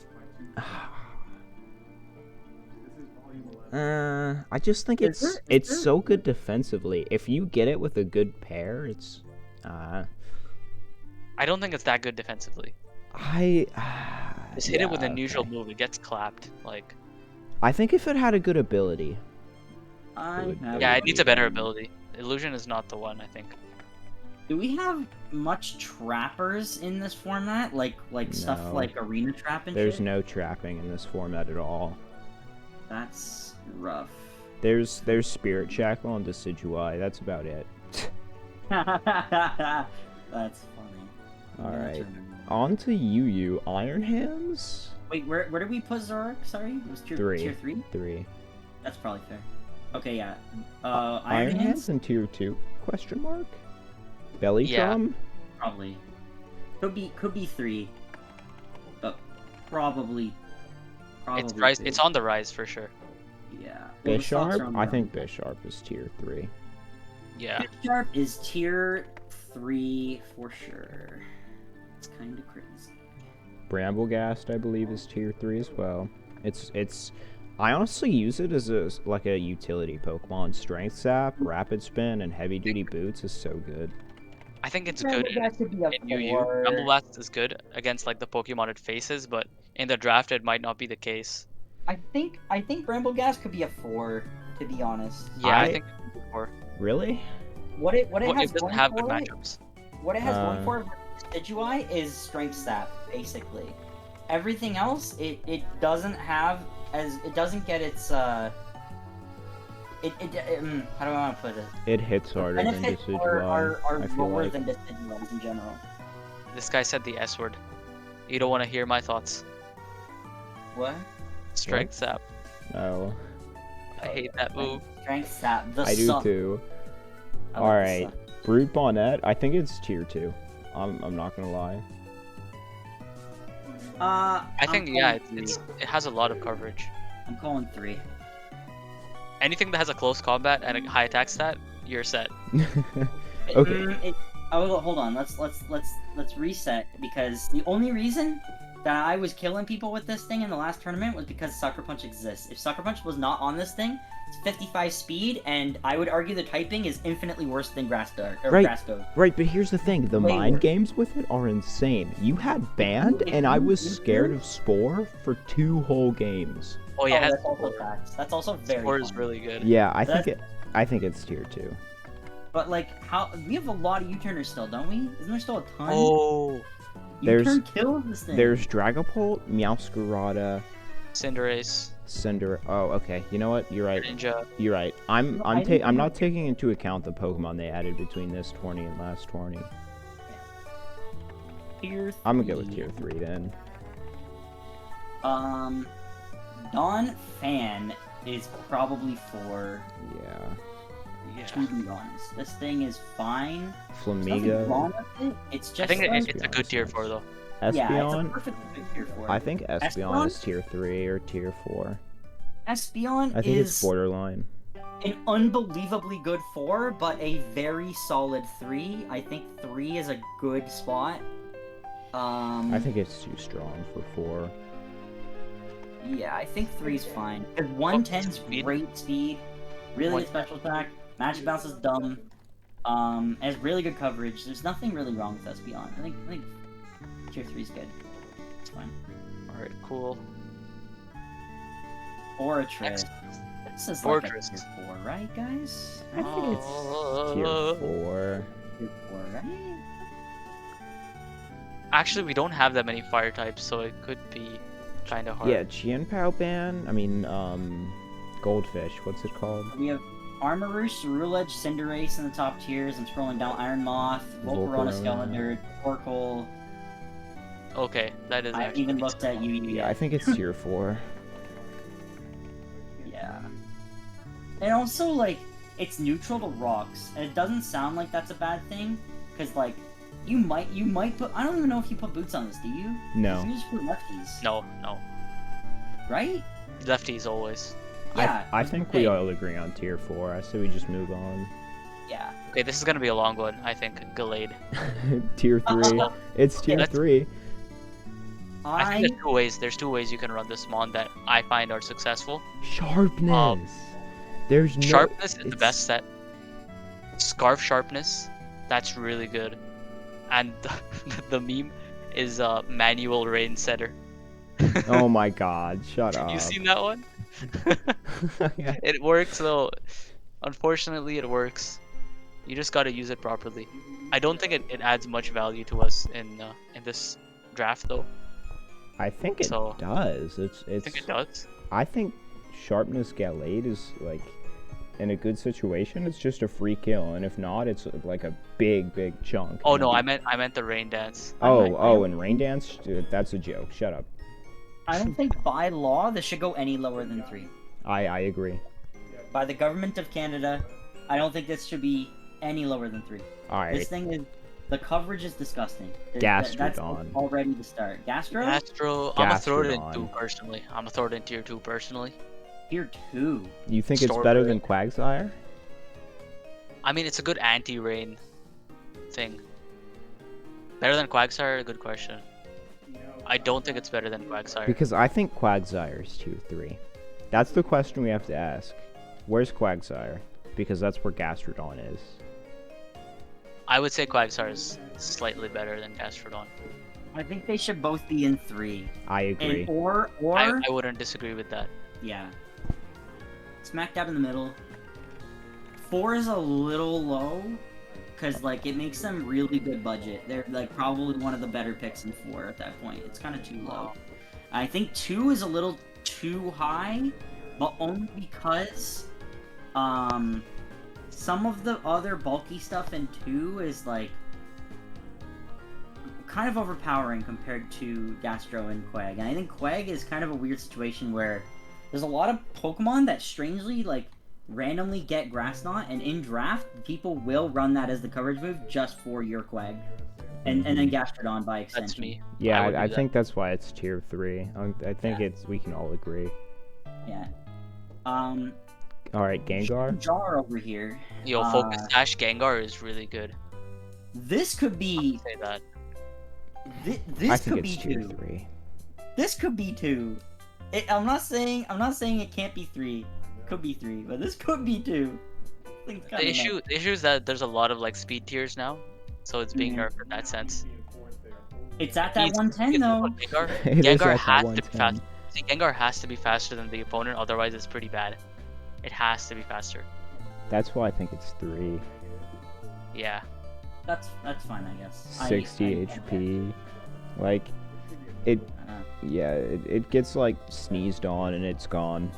I just think
Is
it's
there-
so good defensively. If you get it with a good pair, it's...
I don't think it's that good defensively.
I...
Just hit it with a
yeah,
neutral
okay.
move. It gets clapped. Like,
I think if it had a good ability...
I have
yeah, it needs a better ability. Illusion is not the one, I think.
Do we have much trappers in this format? Like stuff
No.
like arena trap and
There's
shit?
no trapping in this format at all.
That's rough.
There's Spirit Shackle and Decidueye. That's about it.
That's funny.
Alright. On to Yu Iron Hands?
Wait, where did we put Zoroark? Sorry? It was tier 3?
3.
That's probably fair. Okay, yeah.
Iron Hands in tier 2? Question mark? Belly
Yeah.
Drum?
Probably. Could be 3. But probably
It's
3.
rise. It's on the rise for sure.
Yeah. Well, the stocks are
Bisharp?
on
I
the
think
rise.
Bisharp is tier 3.
Yeah.
Bisharp is tier 3 for sure. It's kind of crazy.
Bramblegast, I believe, is tier 3 as well. It's I honestly use it as a utility Pokemon. Strength Sap, Rapid Spin, and Heavy Duty Boots is so good.
I think it's good in Yu-Yu. Rumbleblast is good against like the Pokemon it faces, but in the draft it might not be the case.
I think Brambleghast could be a 4, to be honest.
Yeah, I
I-
think before.
Really?
What it
Well,
has
it doesn't
going
have
for
good
it,
matchups.
what it has going
Uh,
for it Decidueye is strength stat, basically. Everything else, it doesn't have it doesn't get its how do I want to put it?
It hits harder than
Benefits
Decidueye.
are
I feel
lower
like.
than Decidueyes in general.
This guy said the S word. You don't want to hear my thoughts.
What?
Strength sap.
Oh,
I hate that move.
Strength stat. The
I do
suck.
too.
I like the
Alright,
suck.
Brute Bonnet. I think it's tier 2. I'm not gonna lie.
I think
I'm
yeah,
calling
it has a lot of coverage.
I'm calling 3.
Anything that has a close combat and a high attack stat, you're set.
Okay.
Oh, hold on. Let's reset, because the only reason that I was killing people with this thing in the last tournament was because Sucker Punch exists. If Sucker Punch was not on this thing, it's 55 speed, and I would argue the typing is infinitely worse than Grass Dart or
Right.
Grass Dog.
Right, but here's the thing: the
Way
mind
worse.
games with it are insane. You had banned, and I was scared of Spore for 2 whole games.
Oh yeah, it has
that's also facts. That's also very
Spore is
fun.
really good.
Yeah, I
That's-
think it's tier 2.
But like, how we have a lot of U-turners still, don't we? Isn't there still a ton?
Oh,
U-turn kills this thing.
There's Dragapult, Meowscarada,
Cinderace,
Cinder. Oh, okay. You know what? You're right.
Ninja.
You're right.
I didn't
I'm
know-
not taking into account the Pokemon they added between this tourney and last tourney.
Tier
I'm gonna go with
3.
tier 3 then.
Dawn Fan is probably 4.
Yeah.
Yeah.
2 runs. This thing is fine. There's nothing
Flamiga,
wrong with it. It's
I
just
think
like,
it's a good tier 4 though.
yeah, it's a
Espeon.
perfect good tier 4.
I think Espeon
Espeon?
is tier 3 or tier 4.
Espeon
I think
is
it's borderline.
an unbelievably good 4, but a very solid 3. I think 3 is a good spot.
I think it's too strong for 4.
Yeah, I think 3's fine. Because 110's
speed?
great speed, really good special attack, magic bounce is dumb, has really good coverage. There's nothing really wrong with Espeon. I think tier 3's good. It's fine.
Alright, cool.
Or a Tray.
Next.
This is
Fortress.
like a tier 4, right, guys?
I think it's tier 4.
Tier 4, right?
Actually, we don't have that many fire types, so it could be kind of hard.
Yeah, Qianpao ban. I mean, Goldfish. What's it called?
We have Armoroost, Ceruledge, Cinderace in the top tiers. I'm scrolling down. Iron Moth, Volcarona,
Volcarona.
Skeletor, Torkoal.
Okay, that is.
I
actually
even looked at you.
Yeah, I think it's tier 4.
Yeah. And also, like, it's neutral to rocks, and it doesn't sound like that's a bad thing, because, like, you might put. I don't even know if you put boots on this. Do you?
No.
You just put lefties.
No.
Right?
Lefties always.
Yeah.
I think we all agree on tier 4. I say we just move on.
Yeah.
Okay, this is gonna be a long one. I think Gallade.
Tier 3. It's tier
let's-
3.
I think there's two ways you can run this mon that I find are successful.
Sharpness. There's no
Sharpness is the
it's-
best set. Scarf sharpness, that's really good. And the meme is manual rain setter.
Oh my god, shut up.
You seen that one?
Yeah.
It works though. Unfortunately, it works. You just gotta use it properly. I don't think it adds much value to us in this draft though.
I think it
So-
does.
I think it does.
I think Sharpness Gallade is like in a good situation. It's just a free kill, and if not, it's like a big chunk.
Oh no, I meant the rain dance.
And Rain Dance, dude, that's a joke. Shut up.
I don't think by law this should go any lower than 3.
I agree.
By the government of Canada, I don't think this should be any lower than 3.
All right.
This thing is. The coverage is disgusting. That's
Gastrodon.
already the start. Gastro?
Astro, I'm gonna throw it in
Gastrodon.
2 personally. I'm gonna throw it in tier 2 personally.
Tier 2.
You think it's
Storm
better
Rain.
than Quagsire?
I mean, it's a good anti-rain thing. Better than Quagsire? Good question. I don't think it's better than Quagsire.
Because I think Quagsire is tier 3. That's the question we have to ask. Where's Quagsire? Because that's where Gastrodon is.
I would say Quagsire is slightly better than Gastrodon.
I think they should both be in 3.
I agree.
And or
I wouldn't disagree with that.
yeah. Smack dab in the middle. 4 is a little low, because, like, it makes them really good budget. They're, like, probably one of the better picks in 4 at that point. It's kind of too low. I think 2 is a little too high, but only because, some of the other bulky stuff in 2 is, like, kind of overpowering compared to Gastro and Quag. And I think Quag is kind of a weird situation where there's a lot of Pokemon that strangely, like, randomly get Grass Knot, and in draft, people will run that as the coverage move just for your Quag. And then Gastrodon by extension.
That's me.
Yeah,
would do
I
that.
think that's why it's tier 3. I think
Yeah.
we can all agree.
Yeah.
Alright, Gengar?
Jar over here.
Yo, Focus Sash Gengar is really good.
This could be.
Say that.
This
I think
could be
it's tier
2.
3.
This could be 2. I'm not saying it can't be 3. Could be 3, but this could be 2. I think it's
The
kinda
issue is that there's a lot of like speed tiers now, so it's being nerfed in that sense.
It's at that
Needs-
110 though.
Gengar,
It is
Gengar
at
has
that
to be
110.
fast. See, Gengar has to be faster than the opponent, otherwise it's pretty bad. It has to be faster.
That's why I think it's 3.
Yeah.
That's fine, I guess.
60 HP. Like, it, yeah, it gets like sneezed on and it's gone.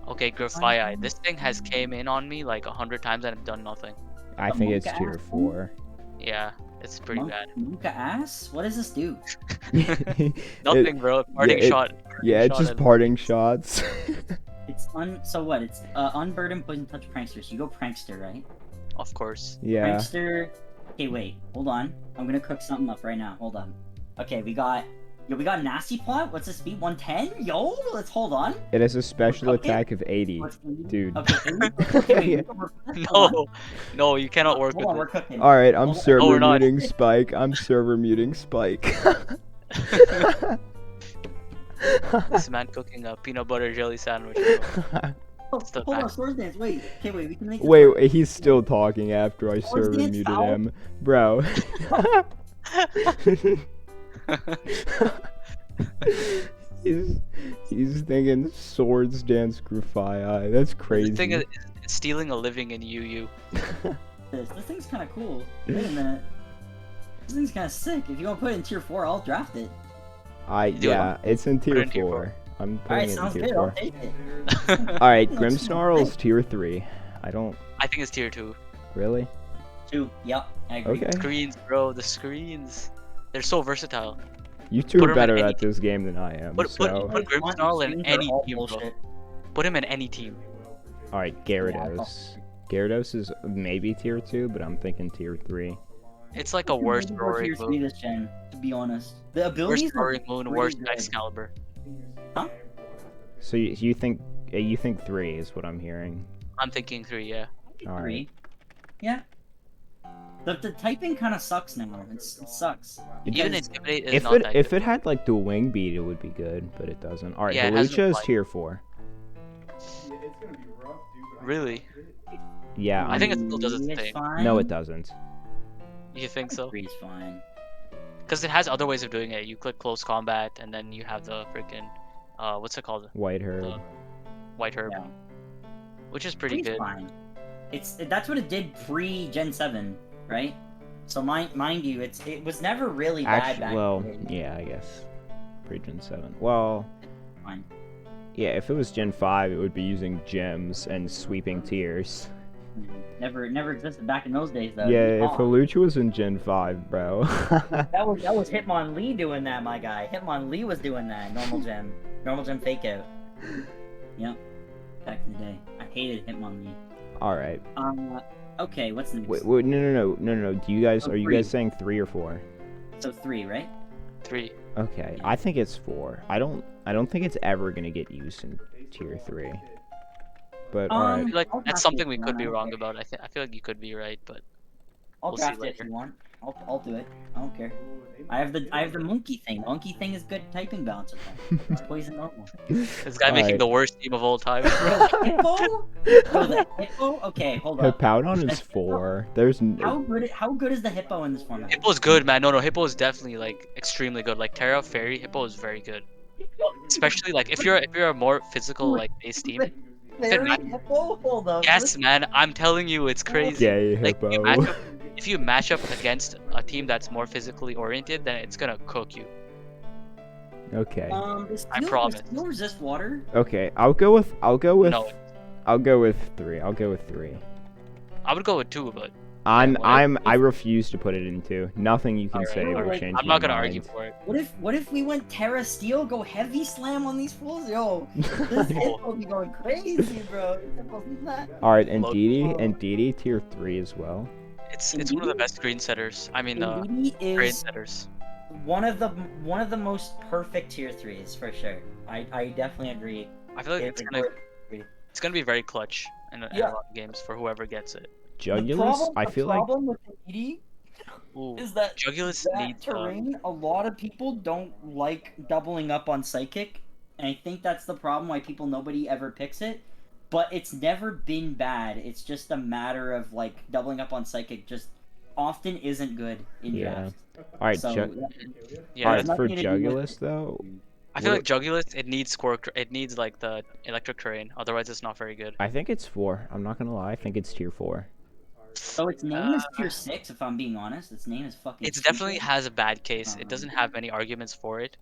Okay, Grafii. This thing has came in on me like 100 times and I've done nothing.
I think it's tier 4.
Yeah, it's pretty bad.
Monka ass? What does this do?
Nothing, bro. Parting shot.
Yeah, it's
shot
just
at-
parting shots.
It's so what? It's unburdened poison touch prankster. So you go prankster, right?
Of course.
Yeah.
Prankster. Okay, wait. Hold on. I'm gonna cook something up right now. Hold on. Okay, we got Nasty Plot. What's the speed? 110? Yo, let's hold on.
It has a special
Okay.
attack of 80.
What's 80?
Dude.
Okay, 80? Okay,
Yeah.
No, you cannot work
Hold on, we're
with
cooking.
Alright, I'm
Hold on.
server
No, we're not.
muting Spike. I'm server muting Spike.
it. This man cooking a peanut butter jelly sandwich. Bro. Still
Hold on,
back.
Swords Dance. Wait. Okay, wait. We can make. This
Wait,
work.
he's still talking after I server
dance
muted
foul?
him. Bro. he's thinking Swords Dance Grafii. That's crazy.
The thing is stealing a living in UU.
This thing's kind of cool. Wait a minute. This thing's kind of sick. If you want to put it in tier 4, I'll draft it.
Do it.
It's in
it
tier
in tier
4.
four.
I'm
All right,
putting it in
sounds
tier
good. I'll
4.
take it.
Alright,
That's
Grimmsnarl's tier 3. I don't
I think it's tier 2.
really.
2. Yep, I agree.
Okay.
Screens, bro. The screens. They're so versatile.
You two
Put
are
him in
better
any
at this game than I am.
Put
So
Grimmsnarl in
Screens are
any
all
team, bro.
bullshit.
Put him in any team.
alright, Gyarados. Gyarados is maybe tier 2, but I'm thinking tier 3.
It's like a worst
Maybe go
roaring
tier 3
moon.
this gen, to be honest. The
Worst
abilities are
roaring moon,
pretty
worst
good.
Excalibur.
Huh?
So you think 3 is what I'm hearing.
I'm thinking 3, yeah.
All right.
3. Yeah. The typing kind of sucks now. It sucks.
Even
Because-
Intimidate is
If
not that
it
good.
had like dual wing beat, it would be good, but it doesn't. All right,
Yeah, it hasn't
Hawlucha is
applied.
tier 4.
Really?
Yeah,
I think it still does its
It's
thing.
fine.
no, it doesn't.
You think so?
3 is fine.
Because it has other ways of doing it. You click close combat, and then you have the freaking, what's it called?
White herb.
The White Herb,
Yeah.
which is pretty
3's
good.
fine. That's what it did pre Gen 7, right? So mind you, it was never really bad
Actually,
back
well,
then.
yeah, I guess. Pre-Gen 7. Well,
Fine.
yeah, if it was Gen 5, it would be using gems and sweeping tiers.
Never existed back in those days though.
Yeah, if
Oh,
Hawlucha was in Gen 5, bro.
that was Hitmonlee doing that, my guy. Hitmonlee was doing that. Normal gem fake out. Yep. Back in the day, I hated Hitmonlee.
Alright.
Okay, what's next?
Wait, no. Do you guys,
Oh,
are you
3.
guys saying 3 or 4?
So 3, right?
3.
Okay, I think it's 4. I don't think it's ever gonna get used in tier 3. But
I
alright.
feel like
I'll
that's
draft
something
it
we
if
could be
you
wrong
want.
about. I feel like you could be right, but
I'll
We'll see
draft it if
later.
you want. I'll do it. I don't care. I have the monkey thing. Monkey thing is good typing balance with that. It's poison normal.
This guy making the worst team of all time.
Hippo? Bro, the hippo? Okay, hold up.
Hippowdon is 4. There's
How good is the hippo in this format?
Hippo's good, man. No, Hippo is definitely like extremely good. Like Terra Fairy, Hippo is very good. Especially like if you're a more physical like base team.
Fairy hippo? Hold up.
Yes, man. I'm telling you, it's crazy.
gay
Like
hippo.
if you match up against a team that's more physically oriented, then it's gonna cook you.
Okay.
Does
I
steel,
promise.
Does steel resist water?
Okay, I'll go with
No,
I'll go with 3. I'll go with 3.
I would go with 2, but
I refuse to put it in 2. Nothing you can
Alright,
say will
alright.
change
I'm
my
not gonna
mind.
argue for it.
What if we went Terra Steel, go heavy slam on these fools? Yo, this hippo be going crazy, bro. This hippo's not-
Alright, and
Low-
Didi tier 3 as well.
It's one of the best screen setters. I mean,
Indeedee
grade
is
setters.
one of the most perfect tier 3s for sure. I definitely agree.
I feel like
It's
it's gonna be very clutch in a
Yeah.
lot of games for whoever gets it.
Jugulus, I feel like
the problem with Indeedee
Ooh,
is that
Jugulus
that
needs
terrain, a lot of people don't like doubling up on Psychic, and I think that's the problem why nobody ever picks it. But it's never been bad. It's just a matter of like doubling up on Psychic just often isn't good in
Yeah.
draft.
Alright,
So,
yeah.
alright,
nothing
for
to do with-
Jugulus though,
I feel like Jugulus it needs it needs like the electric terrain. Otherwise, it's not very good.
I think it's 4. I'm not gonna lie, I think it's tier 4.
So its name is tier 6. If I'm being honest, its name is fucking.
It definitely
stupid.
has a bad case. It doesn't have many arguments for it.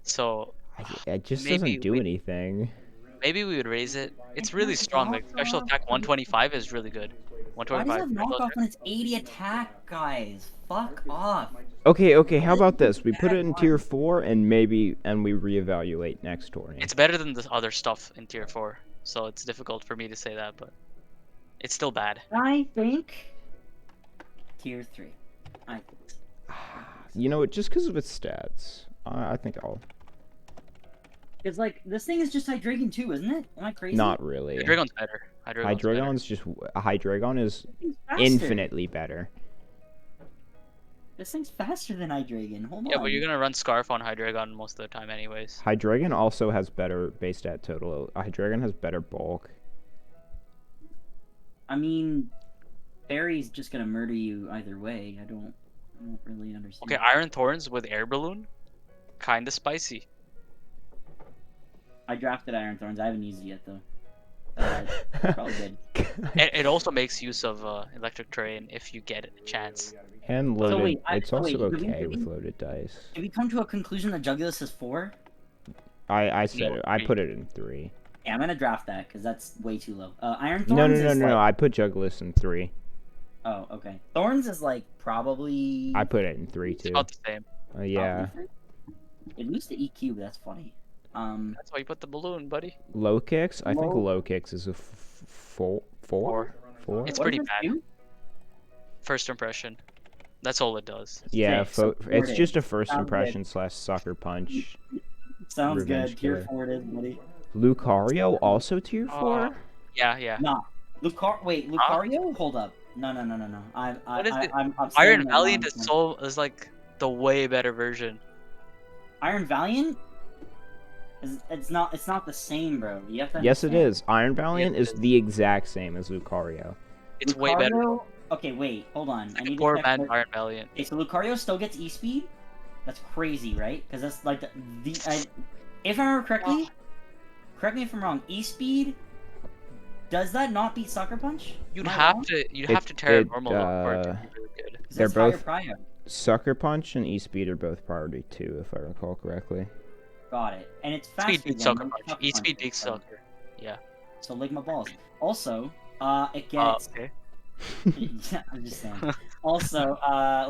So
It just
Maybe
doesn't do
we-
anything.
maybe we would raise it. It's really strong. Like special attack 125 is really good.
Why does it
125.
have
special
knockoff
attack.
when it's 80 attack, guys? Fuck off.
Okay, how about this? We put it in tier 4 and we reevaluate next tourney.
It's better than the other stuff in tier 4. So it's difficult for me to say that, but it's still bad.
I think tier 3. I think.
You know, just because of its stats, I think I'll.
It's like this thing is just Hydreigon 2, isn't it? Am I crazy?
Not really.
Hydreigon's better.
Hydreigon is
This thing's faster.
infinitely better.
This thing's faster than Hydreigon. Hold
Yeah,
on.
but you're gonna run Scarf on Hydreigon most of the time anyways.
Hydreigon also has better base stat total. Hydreigon has better bulk.
I mean, Fairy's just gonna murder you either way. I don't really understand.
Okay, Iron Thorns with Air Balloon? Kinda spicy.
I drafted Iron Thorns. I haven't used it yet though. Probably good.
It also makes use of Electric Terrain if you get a chance.
And loaded.
wait,
it's also
do we-
okay
do we-
with loaded dice.
Did we come to a conclusion that Jugulus is 4?
I said
No,
it. I
3.
put it in 3.
Yeah, I'm gonna draft that because that's way too low. Iron Thorns
No.
is like...
I put Jugulus in 3.
Oh, okay. Thorns is like probably...
I put it in 3
It's
too.
about the same.
Yeah.
It loses the EQ, but that's funny.
That's why you put the balloon, buddy.
Low kicks. I think
Low-
low kicks is a 4. 4.
It's
What
pretty
does it
bad.
do?
First impression. That's all it does.
Yeah,
Okay, so
it's
Ford
just a
it.
first
Sounds
impression / sucker punch.
Sounds
Revenge
good. Tier
killer.
4 it is, buddy.
Lucario also tier 4.
Yeah.
Nah. Lucario? Hold up. No.
What is it?
I'm saying
Iron
that
Valiant
wrong.
is like the way better version.
Iron Valiant? It's not the same, bro. You have to
Yes, it
understand.
is. Iron Valiant
it
is
is.
the exact same as Lucario.
It's way better.
Lucario- Okay, wait, hold on.
It's
I
like
need
a
to
poor
check
man
what-
Iron Valiant.
Okay, so Lucario still gets E-Speed? That's crazy, right? Because that's like if I remember correctly, correct me if I'm wrong, E-Speed, does that not beat Sucker Punch?
You'd
Am I
have
wrong?
to tear it normal for it to be really good.
'Cause
they're
that's higher
both-
prio.
Sucker Punch and E-Speed are both priority 2, if I recall correctly.
Got it. And it's faster
Speed beats
than
Sucker Punch.
Sucker
E-Speed
Punch.
beats Sucker. Yeah.
So lick my balls. Also, it gets...
Okay.
Yeah, I'm just saying. Also,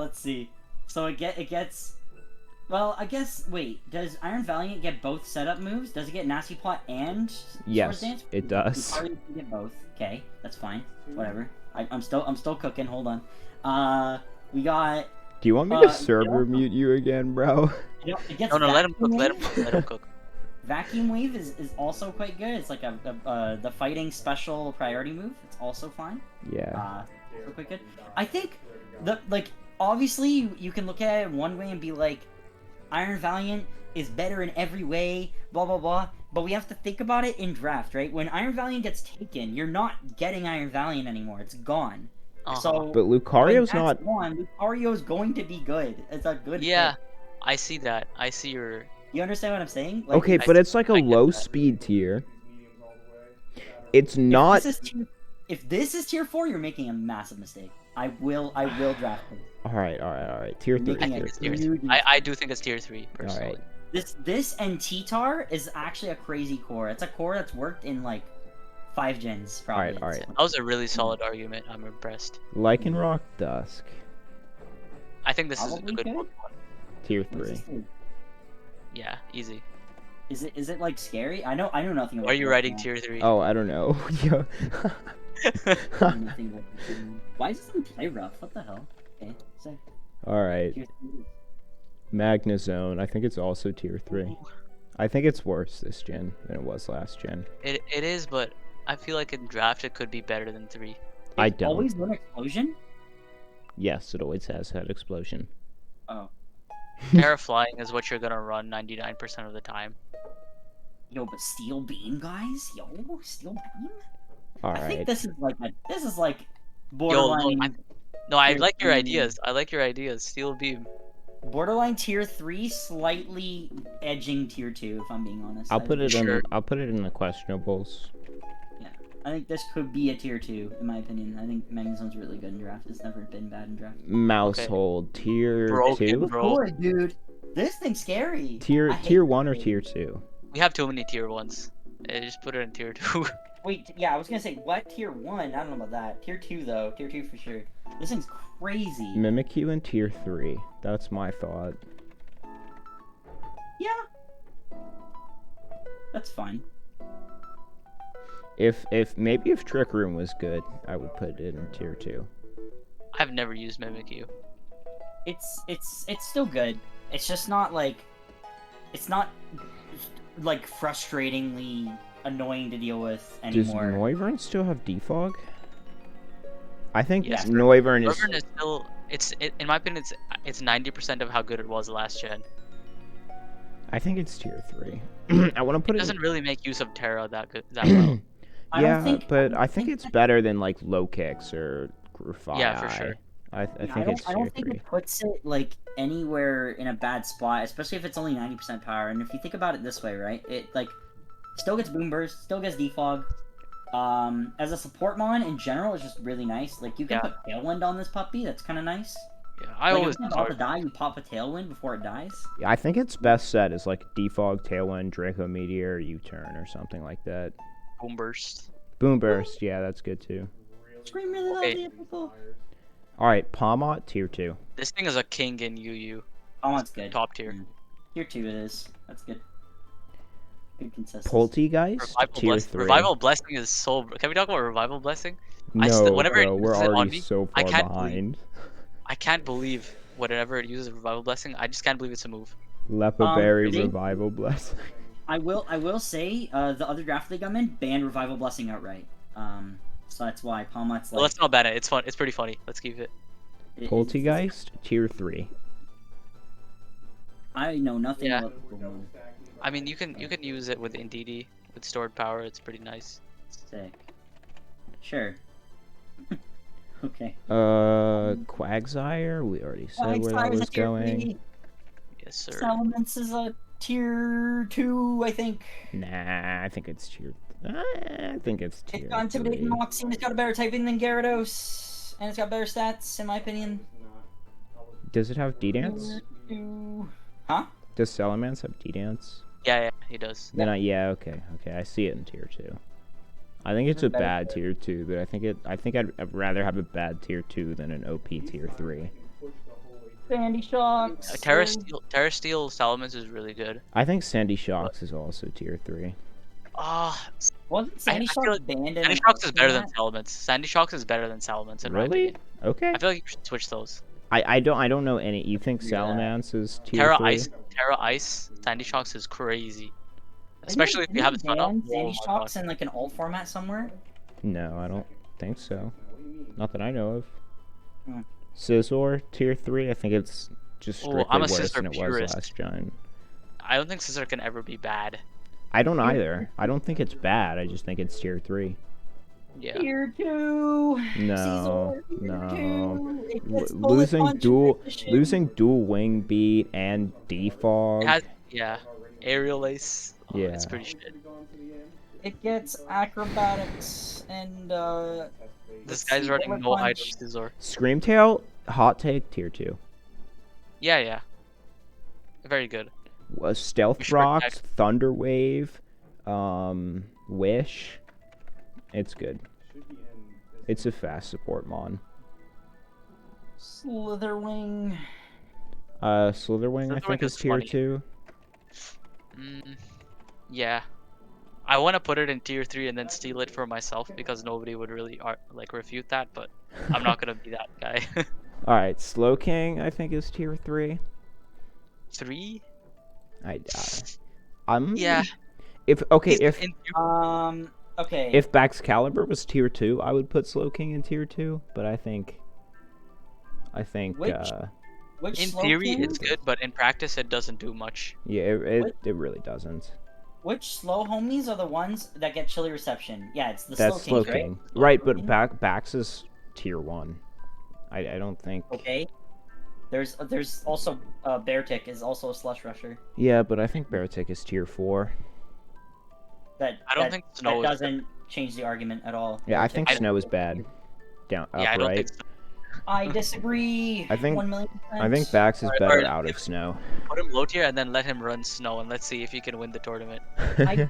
let's see. So it gets... Well, I guess... Wait, does Iron Valiant get both setup moves? Does it get Nasty Plot and
Yes,
Swords Dance?
it does.
Lucario can get both. Okay, that's fine. Whatever. I'm still cooking. Hold on. We got...
Do you want me to server mute you again, bro?
It gets
No, let him cook.
Vacuum
Let him
Wave.
cook. Let him cook.
Vacuum Wave is also quite good. It's like the fighting special priority move. It's also fine.
Yeah.
Quite good. I think obviously you can look at it one way and be like, Iron Valiant is better in every way, blah blah blah. But we have to think about it in draft, right? When Iron Valiant gets taken, you're not getting Iron Valiant anymore. It's gone. So
But
when
Lucario's
that's
not.
gone, Lucario's going to be good. It's a good
Yeah,
pick.
I see that. I see your.
You understand what I'm saying? Like,
Okay,
it's-
but it's like a
I get
low
that.
speed tier. It's
if
not.
if this is tier 4, you're making a massive mistake. I will draft it.
All right. Tier
You're
3.
making
I
a
think it's tier
huge
3. I do think it's tier 3 personally.
Alright.
This and T-Tar is actually a crazy core. It's a core that's worked in like 5 gens probably.
Alright.
That was a really solid argument. I'm impressed.
Lycanroc Dusk.
I think this is a
Probably
good
good.
one.
Tier
What's
3.
this do?
Yeah, easy.
Is it like scary? I know nothing about.
Why are you
Pokemon.
writing tier 3?
Oh, I don't know. Yo.
I know nothing about Pokemon. Why does this play rough? What the hell? Okay, so
Alright.
tier 3.
Magnezone. I think it's also tier 3. I think it's worse this gen than it was last gen.
It is, but I feel like in draft it could be better than 3.
I
It's
don't.
always one explosion.
Yes, it always has had explosion.
Oh,
Terra Flying is what you're gonna run 99% of the time.
yo, but Steel Beam, guys, yo, Steel Beam. I think
Alright.
this is like
Yo,
borderline.
no, I
Tier
like your
3.
ideas. I like your ideas. Steel Beam.
Borderline tier 3, slightly edging tier 2. If I'm being honest,
I'll put it
Sure.
in. I'll put it in the questionables.
I think this could be a tier 2, in my opinion. I think Magnezone's really good in draft. It's never been bad in draft.
Mousehold tier
Broken,
2.
bro.
Boy, dude, this thing's scary.
Tier
I hate
tier
this
1 or
thing.
tier 2.
We have too many tier 1s. Just put it in tier 2.
Wait, yeah, I was gonna say what tier 1? I don't know about that. Tier 2 though. Tier 2 for sure. This thing's crazy.
Mimikyu in tier 3. That's my thought.
Yeah. That's fine.
If Trick Room was good, I would put it in tier 2.
I've never used Mimikyu.
It's still good. It's just not like it's not like frustratingly annoying to deal with
Does
anymore.
Noivern still have defog? I think
Yes.
Noivern is.
Urban is still. In my opinion, it's 90% of how good it was last gen.
I think it's tier 3. I want to put
It
it.
doesn't really make use of Terra that well.
I don't
Yeah,
think-
but I think it's better than like low kicks or Grufai.
Yeah, for sure.
I think it's
I
tier
don't think
3.
it puts it like anywhere in a bad spot, especially if it's only 90% power. And if you think about it this way, right? It like still gets boom burst, still gets defog. As a support mon in general, it's just really nice. Like you can
Yeah.
put Tailwind on this puppy. That's kind of nice.
Yeah, I
Like,
always
if it's about to die, you pop a Tailwind before it dies.
Yeah, I think its best set is like defog, Tailwind, Draco Meteor, U-turn, or something like that.
Boom Burst.
Boom burst, yeah, that's good too.
Scream really
Okay.
loudly at people.
All right, Palmot tier 2.
This thing is a king in UU.
Oh, that's good.
Top tier.
Tier 2 it is. That's good. Good consistency.
Poltegeist tier 3.
Revival Blessing is so. Can we talk about Revival Blessing?
No,
whenever it
bro, we're
uses it on
already
me,
so
I
far
can't
behind.
I can't believe whenever it uses Revival Blessing, I just can't believe it's a move.
Lepaberry
they-
revival blessing.
I will say, the other draft league I'm in banned Revival Blessing outright. So that's why Palmot's
Well,
like.
let's not ban it. It's fun. It's pretty funny. Let's keep it.
Poltegeist tier 3.
I know nothing
Yeah.
about Pokemon.
I mean, you can use it with Indeedee with stored power. It's pretty nice.
Sick. Sure. Okay.
Quagsire, we already said where that
Quagsire's a
was
tier
going.
3.
Yes, sir.
Salamence is a tier 2, I think.
Nah, I think it's tier. I think it's tier.
It's got Intimidating
3.
Moxie, and it's got a better typing than Gyarados. And it's got better stats, in my opinion.
Does it have D-Dance?
Huh?
Does Salamence have D-Dance?
Yeah, he does.
Then yeah, okay, I see it in tier 2. I think it's a
Better.
bad tier 2, but I think I'd rather have a bad tier 2 than an OP tier 3.
Sandy Shocks.
Terra Steel Salamence is really good.
I think Sandy Shocks is also tier 3.
Ah,
Wasn't Sandy
I feel
Shocks
like
banned in
Sandy
an
Shocks is better than
format?
Salamence. Sandy Shocks is better than Salamence in my
Really?
opinion.
Okay.
I feel like you should switch those.
I don't know any. You think
Yeah.
Salamence is tier
Terra
3?
Ice, Sandy Shocks is crazy.
Didn't
Especially if you
they
have it spun up.
ban
Oh
Sandy
my
Shocks
God.
in like an alt format somewhere.
No, I don't think so. Not that I know of. Scizor tier 3. I think it's just
Oh,
strictly
I'm a
worse
Scizor
than it was
purist.
last gen.
I don't think Scissor can ever be bad.
I don't either. I don't think it's bad. I just think it's tier 3.
Yeah.
Tier 2.
No,
Scizor, tier
no.
2. It gets bullet punch
Losing dual wing beat and
It
defog.
has, yeah. Aerial Ace. Oh,
Yeah.
It's pretty shit.
It gets acrobatics and
This
let's
guy's
see,
running
bullet
no
punch.
item Scizor.
Screamtail, hot take, tier 2.
Yeah. Very good.
Stealth
Wish
Rocks, Thunder Wave, Wish. It's good. It's a fast support mon.
Slitherwing.
Slitherwing, I think,
Slitherwing
is
is
tier
funny.
2.
Yeah. I want to put it in tier 3 and then steal it for myself because nobody would really like refute that, but I'm not gonna be that guy.
Alright, Slowking, I think, is tier 3.
3?
Yeah. If
in tier-
Okay.
if Baxcalibur was tier 2, I would put Slowking in tier 2, but I think
Which
in
Slow
theory
King?
it's good, but in practice it doesn't do much.
yeah, it really doesn't.
Which slow homies are the ones that get chilly reception? Yeah, it's the
That's
slow kings,
Slowking. Right, but Bax is tier 1. I don't think.
Okay. There's also Beartick is also a slush rusher.
Yeah, but I think Beartick is tier 4.
I
don't think Snow
that
is
doesn't change the argument at all.
Yeah, I
Beartick
think
is-
Snow is bad. Down
Yeah, I don't
upright.
think so.
I disagree.
I think-
1,000,000%.
I think Bax is
Alright,
better
alright.
out of Snow.
Put him low tier and then let him run Snow and let's see if he can win the tournament.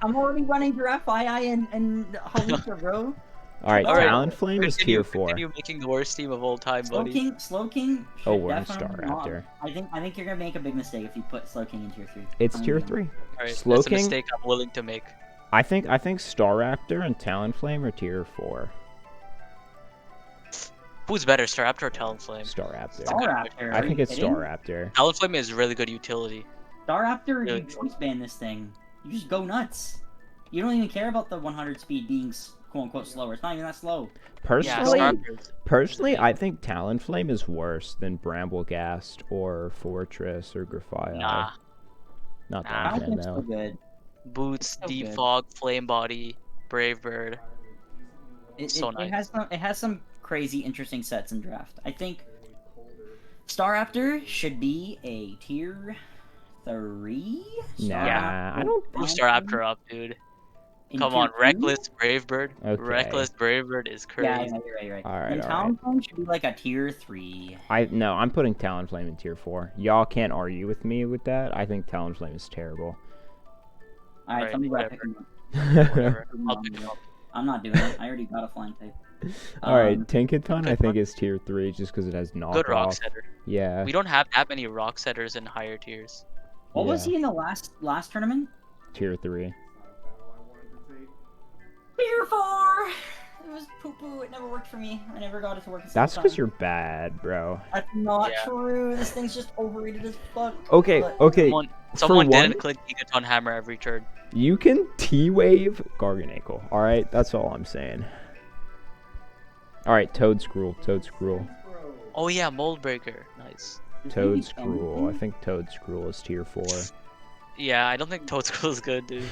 I'm already running Giraffe II and Halika, bro.
Alright,
Alright,
Talonflame is tier 4.
Continue making the worst team of all time, buddy.
Slow King.
Oh,
should
we're in
definitely
Staraptor.
not- I think you're gonna make a big mistake if you put Slow King in tier 3.
It's tier
gonna-
3.
Alright,
Slow
that's a
King-
mistake I'm willing to make.
I think Staraptor and Talonflame are tier 4.
Who's better, Staraptor or Talonflame?
Staraptor.
Staraptor.
I
are
think
you
it's
kidding?
Staraptor.
Talonflame is really good utility.
Staraptor,
Really?
you choice ban this thing. You just go nuts. You don't even care about the 100 speed being quote unquote slower. It's not even that slow.
Personally,
Staraptor.
I think Talonflame is worse than Bramblegast or Fortress or Grafaiai.
Nah.
Not
Nah.
that
Talonflame's
no.
so good.
Boots,
So good.
Defog, Flame Body, Brave Bird.
It
Nice.
it has some crazy interesting sets in draft. I think Staraptor should be a tier 3.
Nah, I don't.
Move Staraptor up, dude. Come on, Reckless Brave Bird.
Okay.
Reckless Brave Bird is crazy.
Yeah, you're right.
Alright,
And Talonflame should be like a tier 3.
I'm putting Talonflame in tier 4. Y'all can't argue with me with that. I think Talonflame is terrible.
Alright,
Right,
tell me what I
whatever.
pick him up.
Whatever. I'll pick him up.
I'm not doing it. I already got a flying type.
Alright,
Um,
Tinkaton I think is tier 3 just because it has knockoff.
Good rock setter.
Yeah.
We don't have that many rock setters in higher tiers.
What was
Yeah.
he in the last tournament?
Tier 3.
Tier 4! It was poo-poo. It never worked for me. I never got it to work.
That's because you're bad, bro.
That's not
Yeah.
true. This thing's just overrated as fuck.
Okay,
But-
okay.
Someone
one-
didn't click Gigaton Hammer every turn.
You can T-Wave Garganacl. Alright, that's all I'm saying. Alright, Toadscruel.
Oh yeah, Mold Breaker. Nice.
Toadscruel. I think Toadscruel is tier 4.
Yeah, I don't think Toadscruel is good, dude.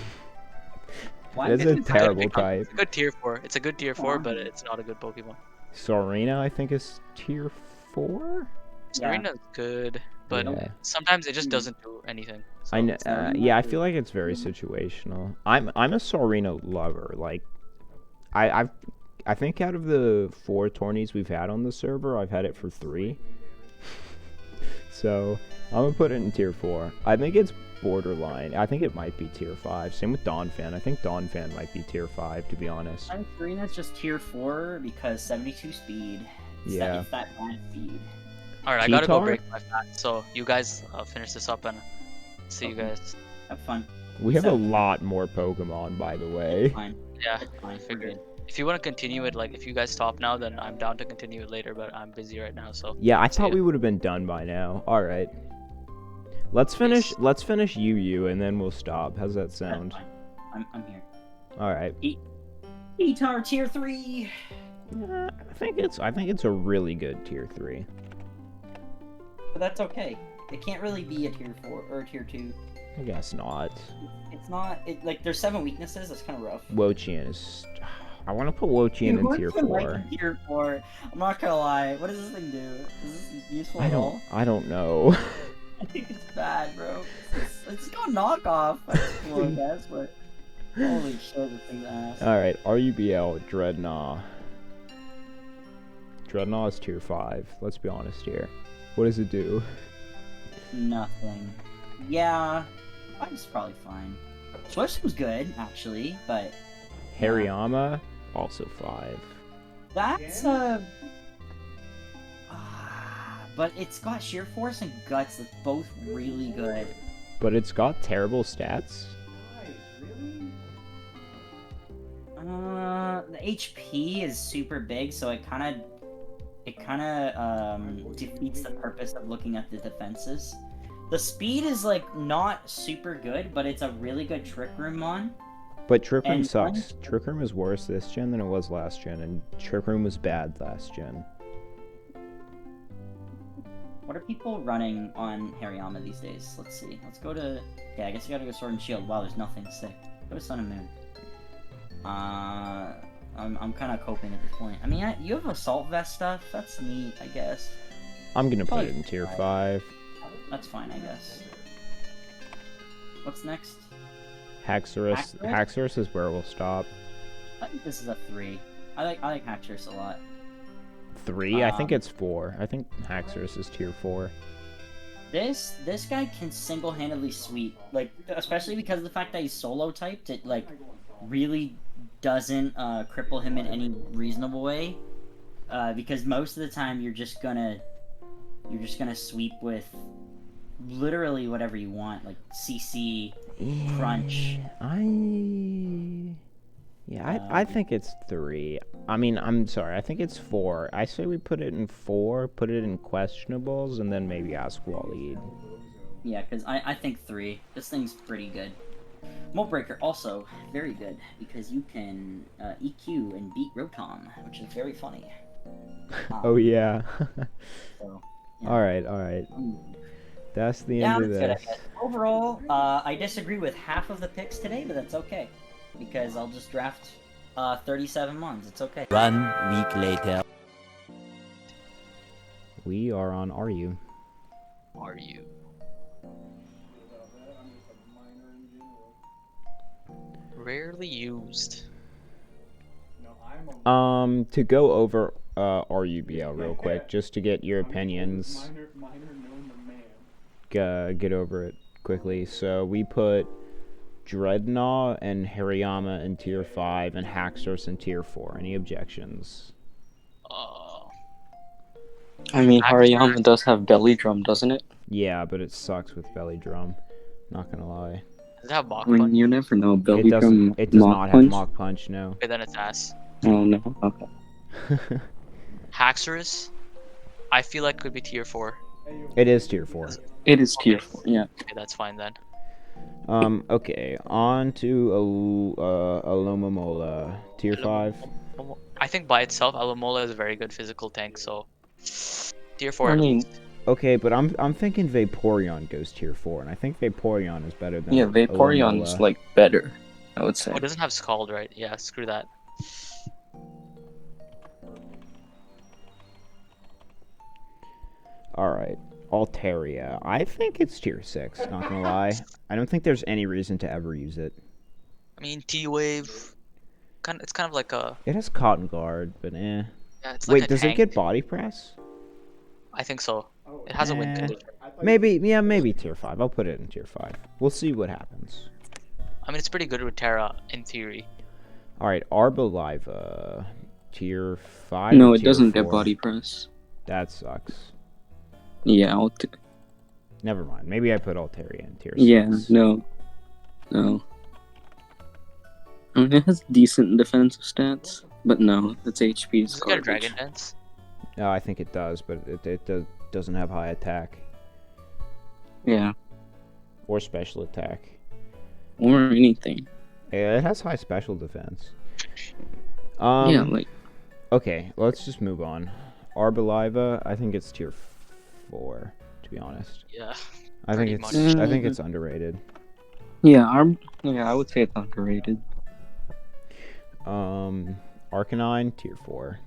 Why
That's
is
a
it
terrible
It's
type.
a good tier 4. It's a good tier 4, but it's not a good Pokemon.
Sarina, I think, is tier 4?
Yeah.
Serena's good, but
Yeah.
sometimes it just doesn't do anything. So.
I know.
Sarina
Yeah, I
is-
feel like it's very situational. I'm a Sarina lover. Like, I think out of the 4 tourneys we've had on the server, I've had it for 3. So I'm gonna put it in tier 4. I think it's borderline. I think it might be tier 5. Same with Donphan. I think Donphan might be tier 5, to be honest.
I think Serena's just tier 4 because 72 speed.
Yeah.
It's that bad speed.
Alright, I gotta go
Cheetar?
break my fast. So you guys finish this up and see you
Okay.
guys.
Have fun.
We have a
So-
lot more Pokemon, by the way.
Fine.
Yeah,
It's fine.
I
We're
figured.
good.
If you want to continue it, like if you guys stop now, then I'm down to continue it later. But I'm busy right now, so.
Yeah, I
See
thought
ya.
we would have been done by now. All right. Let's finish.
Peace.
Let's finish UU and then we'll stop. How's that
That's
sound?
fine. I'm here.
All right.
Etar tier 3.
I think it's a really good tier 3.
that's okay. It can't really be a tier 4 or a tier 2.
I guess not.
It's not. Like there's 7 weaknesses. That's kind of rough.
Wochian is. I want to put Wochian in tier 4.
Like tier 4. I'm not gonna lie. What does this thing do? Is this useful at all?
I don't know.
I think it's bad, bro. It's got knockoff. That's cool, I guess, but holy shit, this thing's ass.
Alright, RUBL, Dreadnought. Dreadnought is tier 5. Let's be honest here. What does it do?
Nothing. Yeah, it's probably fine. Swift was good, actually, but
Hariyama, also 5.
that's but it's got sheer force and guts that's both really good.
But it's got terrible stats.
The HP is super big, so it kind of defeats the purpose of looking at the defenses. The speed is like not super good, but it's a really good Trick Room mon.
But Trick Room
And
sucks. Trick Room is worse this gen than it was last gen, and Trick Room was bad last gen.
What are people running on Hariyama these days? Let's see. Let's go to... Okay, I guess you gotta go Sword and Shield. Wow, there's nothing sick. Go to Sun and Moon. I'm kind of coping at this point. I mean, you have Assault Vest stuff. That's neat, I guess.
I'm gonna put
Probably
it in tier 5.
That's fine, I guess. What's next?
Haxorus. Haxorus is where we'll stop.
I think this is a 3. I like Haxorus a lot.
3? I think it's 4. I think Haxorus is tier 4.
This guy can single-handedly sweep, like, especially because of the fact that he's solo typed. It like really doesn't cripple him in any reasonable way, because most of the time you're just gonna sweep with literally whatever you want, like CC, crunch.
I think it's 3. I mean, I'm sorry, I think it's 4. I say we put it in 4, put it in questionables, and then maybe ask Waleed.
Yeah, because I think 3. This thing's pretty good. Mold Breaker also very good, because you can EQ and beat Rotom, which is very funny.
Oh yeah.
So, yeah.
Alright. That's the end of
that's good, I
this.
guess. Overall, I disagree with half of the picks today, but that's okay. Because I'll just draft 37 mons. It's okay.
1 week later.
We are on RU.
Are you? Rarely used.
To go over RUBL real quick, just to get your opinions. Get over it quickly. So we put Dreadnought and Hariyama in tier 5 and Haxorus in tier 4. Any objections?
I mean, Hariyama does have belly drum, doesn't it?
Yeah, but it sucks with belly drum. Not gonna lie.
Does it have Mach
I mean,
Punch?
you never know. Belly
It
drum.
doesn't. It does
Mach
not
punch?
have Mach Punch. No.
Okay, then it's ass.
Oh no. Okay.
Haxorus, I feel like could be tier 4.
It is tier 4.
It is tier 4. Yeah.
Okay, that's fine then.
Okay. On to Alomomola. Tier 5.
I think by itself, Alamola is a very good physical tank, so tier 4.
I mean,
Okay, but I'm thinking Vaporeon goes tier 4, and I think Vaporeon is better than
yeah, Vaporeon's
Alomomola.
like better, I would say.
Oh, it doesn't have Scald, right? Yeah, screw that.
Alright. Altaria. I think it's tier 6, not gonna lie. I don't think there's any reason to ever use it.
I mean, T-Wave, it's kind of like a...
It has Cotton Guard, but eh.
Yeah, it's like
Wait,
a
does it
tank.
get Body Press?
I think so. It has a win condition.
Maybe tier 5. I'll put it in tier 5. We'll see what happens.
I mean, it's pretty good with Terra, in theory.
Alright, Arboliva. Tier 5?
No,
or
it
tier
doesn't
4?
get body press.
That sucks.
Yeah,
Never mind. Maybe I put Altaria in tier 6.
yeah, no. I mean, it has decent defensive stats, but no, its HP is
Does it get a
garbage.
Dragon Dance?
No, I think it does, but it doesn't have high attack.
Yeah,
Or special attack.
or anything.
Yeah, it has high special defense.
Yeah, like,
Okay, let's just move on. Arboliva, I think it's tier 4, to be honest.
Yeah.
I think
Pretty
it's
much.
I think it's underrated.
Yeah, I would say it's underrated.
Arcanine tier 4.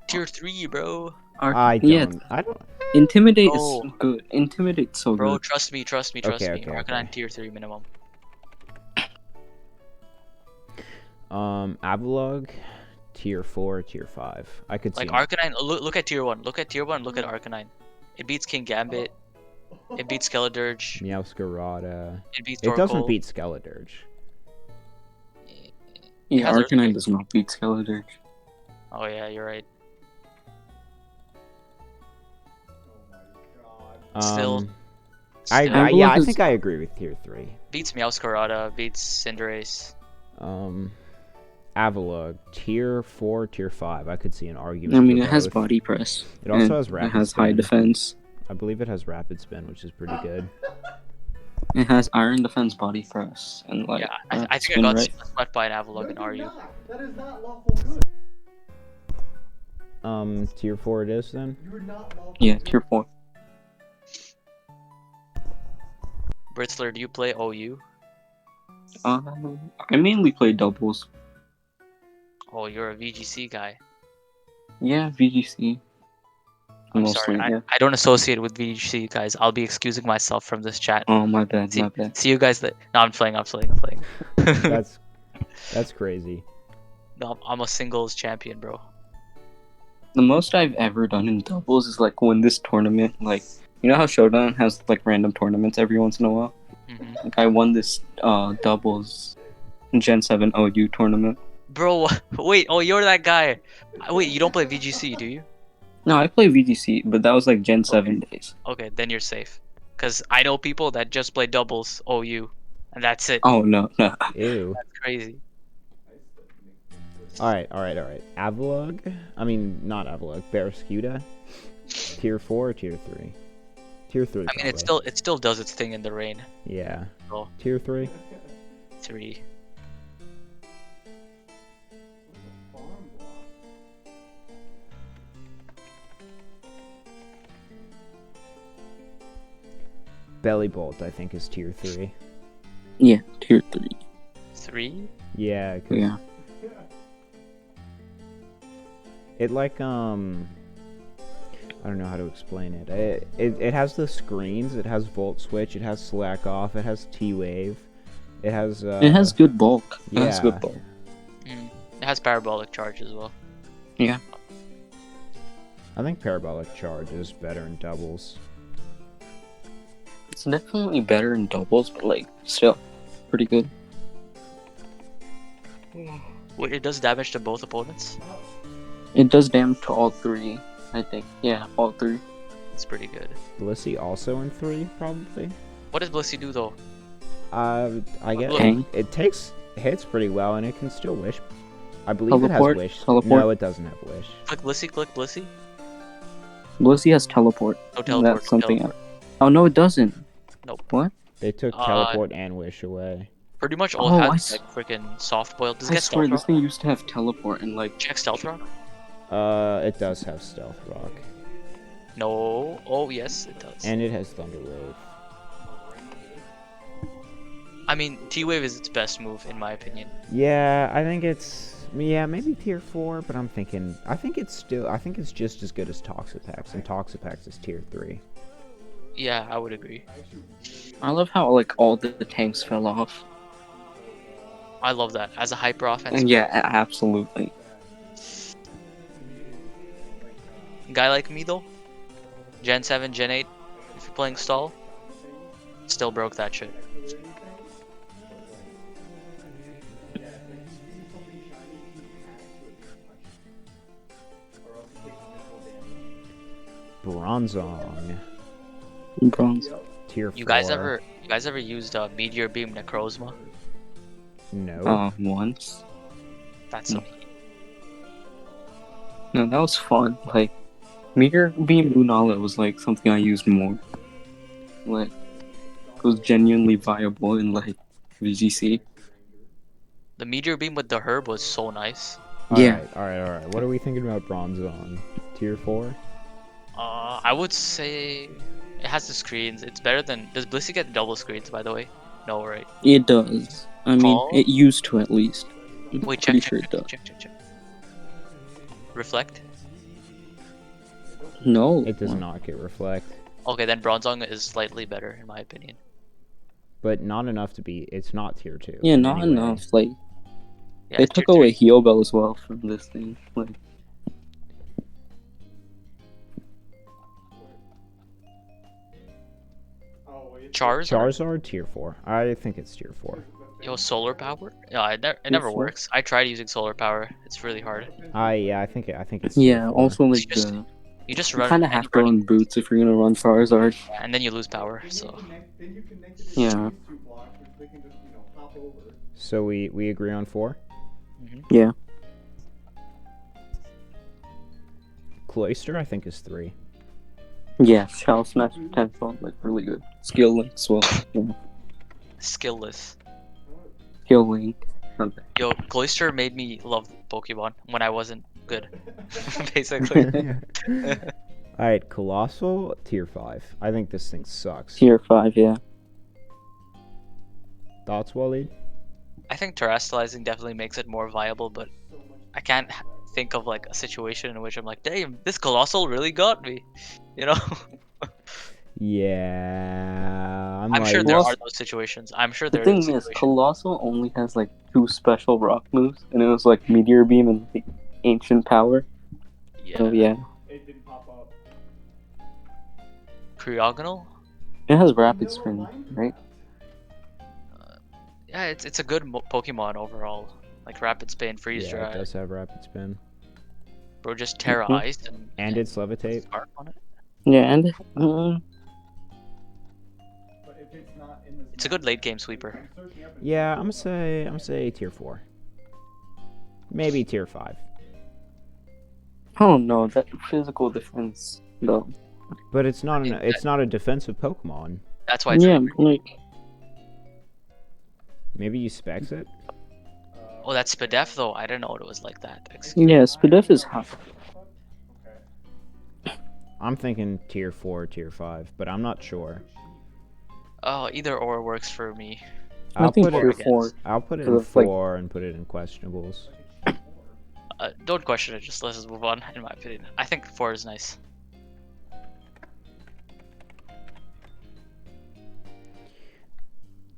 Tier 3, bro.
I
Yeah,
don't.
Intimidate is
Bro.
good. Intimidate's so
Bro,
good.
trust me.
Okay,
Arcanine
okay.
tier 3 minimum.
Avalugg tier 4, tier 5. I could see.
Like Arcanine, look at tier 1. Look at tier 1, look at Arcanine. It beats King Gambit. It beats Skeledirge.
Meowscarada.
It beats
It doesn't
Torkoal.
beat Skeledirge.
Yeah,
has
Arcanine
Earthquake.
does not beat Skeledirge.
Oh yeah, you're right. Still,
I
still
agree. Yeah, I
Avalugg is-
think I agree with tier 3.
beats Meowscarada, beats Cinderace.
Avalugg tier 4, tier 5. I could see an argument.
I mean,
for
it has
both.
body press.
It also
and
has rapid
It has high
spin.
defense.
I believe it has rapid spin, which is pretty good.
It has iron defense, body press, and like.
Yeah, I
rapid
think I
spin,
got
right?
swept by an Avalugg in RU.
That is not lawful good.
Tier 4 it is then.
You are not lawful
Yeah,
good.
tier 4.
Britzler, do you play OU?
I mainly play doubles.
Oh, you're a VGC guy.
Yeah, VGC.
I'm
Mostly,
sorry,
yeah.
I don't associate with VGC guys. I'll be excusing myself from this chat.
Oh, my bad,
See,
my bad.
see you guys. No, I'm playing.
That's crazy.
No, I'm a singles champion, bro.
The most I've ever done in doubles is like win this tournament. Like, you know how Showdown has like random tournaments every once in a while?
Hmm.
Like, I won this doubles Gen 7 OU tournament.
Bro, wait. Oh, you're that guy. Wait, you don't play VGC, do you?
No, I play VGC, but that was like Gen 7 days.
Okay, then you're safe. Cause I know people that just play doubles OU, and that's it.
Oh, no.
Ew.
That's crazy.
Alright. Avalugg? I mean, not Avalugg. Barraskewda? Tier 4 or tier 3? Tier 3.
I mean, it still does its thing in the rain.
Yeah.
Oh.
Tier 3?
3.
Belly Bolt, I think, is tier 3.
Yeah, tier 3.
3?
Yeah, 'cause
Yeah.
it like I don't know how to explain it. It has the screens, it has Volt Switch, it has Slack Off, it has T-Wave, it has
It has good bulk. It has
yeah.
good bulk.
It has parabolic charge as well.
Yeah.
I think Parabolic Charge is better in doubles.
It's definitely better in doubles, but like, still, pretty good.
Wait, it does damage to both opponents?
It does damage to all 3, I think. Yeah, all 3.
It's pretty good.
Blissey also in 3, probably.
What does Blissey do though?
I guess
Hang.
it hits pretty well, and it can still wish. I believe
Teleport?
it has wish.
Teleport?
No, it doesn't have wish.
Click Blissey?
Blissey has teleport.
No teleport.
That's something else. Oh, no, it doesn't.
Nope.
What?
They took teleport and wish away.
Pretty much all
Oh,
has
I s-
like freaking soft boil. Does it
I
get
swear,
stealth
this
rock?
thing used to have teleport and like.
Check stealth rock?
It does have Stealth Rock.
No. Oh yes, it does.
And it has Thunder Wave.
I mean, T-Wave is its best move in my opinion.
Yeah, I think it's maybe tier 4, but I think it's just as good as Toxapex, and Toxapex is tier 3.
Yeah, I would agree.
I love how like all the tanks fell off.
I love that as a hyper offense.
Yeah, absolutely.
Guy like me though, Gen 7, Gen 8, if you're playing stall, still broke that shit.
Bronzong,
Bronze.
tier 4.
You guys ever used Meteor Beam Necrozma?
No.
Once.
That's
No. No, that was fun. Like, Meteor Beam Lunala was like something I used more. Like, it was genuinely viable in like VGC.
the Meteor Beam with the herb was so nice.
Yeah.
Alright. What are we thinking about Bronzong? Tier 4?
I would say It has the screens. It's better than. Does Blissey get double screens, by the way? No, right?
It does. I mean,
Tall?
it used to at least. I'm
Wait,
pretty
check,
sure
check,
it does.
check, check, check, check. Reflect?
No.
It does not get reflect,
Okay, then Bronzong is slightly better, in my opinion.
but not enough to be. It's not tier 2.
Yeah,
in
not
any way.
enough. Like,
Yeah,
they
it's tier
took away
3.
Heal Bell as well from this thing. Like,
Charizard?
Charizard tier 4. I think it's tier 4.
Yo, solar power? No, it never
four?
works. I tried using solar power. It's really hard.
I think it's
yeah.
tier 4.
Also, like
It's just- You just run
kind of
and
have to run boots if you're gonna run Charizard.
and then you lose power. So
Yeah.
So we agree on 4.
Yeah.
Cloyster I think is 3.
Yeah. Shell Smash potential, like really good. Skill Link as well. Yeah.
skillless.
Skill Link. Okay.
Yo, Cloyster made me love Pokemon when I wasn't good. Basically.
Alright, Colossal tier 5. I think this thing sucks.
Tier 5. Yeah.
Thoughts, Waleed?
I think terrestrializing definitely makes it more viable, but I can't think of like a situation in which I'm like, damn, this Colossal really got me. You know?
Yeah,
I'm sure there
Colossal-
are those situations. I'm sure
The
there are
thing
those
is,
situations.
Colossal only has like 2 special rock moves, and it was like Meteor Beam and like, Ancient Power.
Yeah.
Oh yeah.
Cryogonal?
It has Rapid Spin, right?
Yeah, it's a good Pokemon overall. Like Rapid Spin, Freeze
Yeah,
Dry.
it does have Rapid Spin.
Bro, just Terra
Mhm.
Ice
And it's Levitate.
Scarf on it.
Yeah, and
It's a good late game sweeper.
Yeah, I'm gonna say tier 4. Maybe tier 5.
oh no, that physical defense though.
But it's not
mean,
it's not a defensive Pokemon.
That's why it's
Yeah,
really
like
Maybe you specs it?
Oh, that's Spadef though. I didn't know it was like that. Excuse
yeah, Spadef is high.
I'm thinking tier 4, tier 5, but I'm not sure.
Oh, either or works for me.
I
I'll
think
put
tier
it
4.
I'll put it
So
in
it's like-
4 and put it in questionables.
Don't question it. Just let's move on. In my opinion, I think 4 is nice.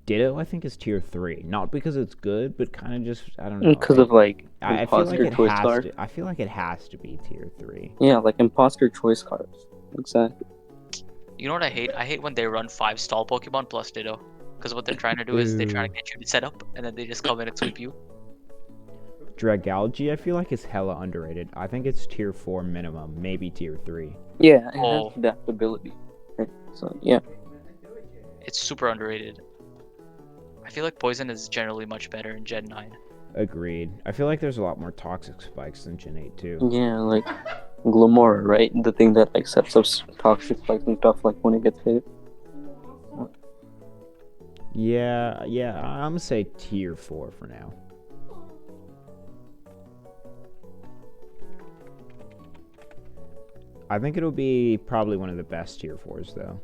Ditto I think is tier 3. Not because it's good, but kind of just I don't know.
Because of like
I feel like
imposter
it
choice
has
card.
to. I feel like it has to be tier 3.
Yeah, like imposter choice cards. Exactly.
You know what I hate? I hate when they run 5 stall Pokemon plus Ditto. Because what they're trying to do is they try to get you to set up, and then they just come in and sweep you.
Dragalge I feel like is hella underrated. I think it's tier 4 minimum, maybe tier 3.
Yeah, it
Oh.
has adaptability. Right, so yeah.
It's super underrated. I feel like Poison is generally much better in Gen 9.
Agreed. I feel like there's a lot more toxic spikes than Gen 8 too.
Yeah, like Glamora, right? The thing that like sets up toxic spikes and stuff like when it gets hit.
Yeah, I'm gonna say tier 4 for now. I think it'll be probably one of the best tier 4s though.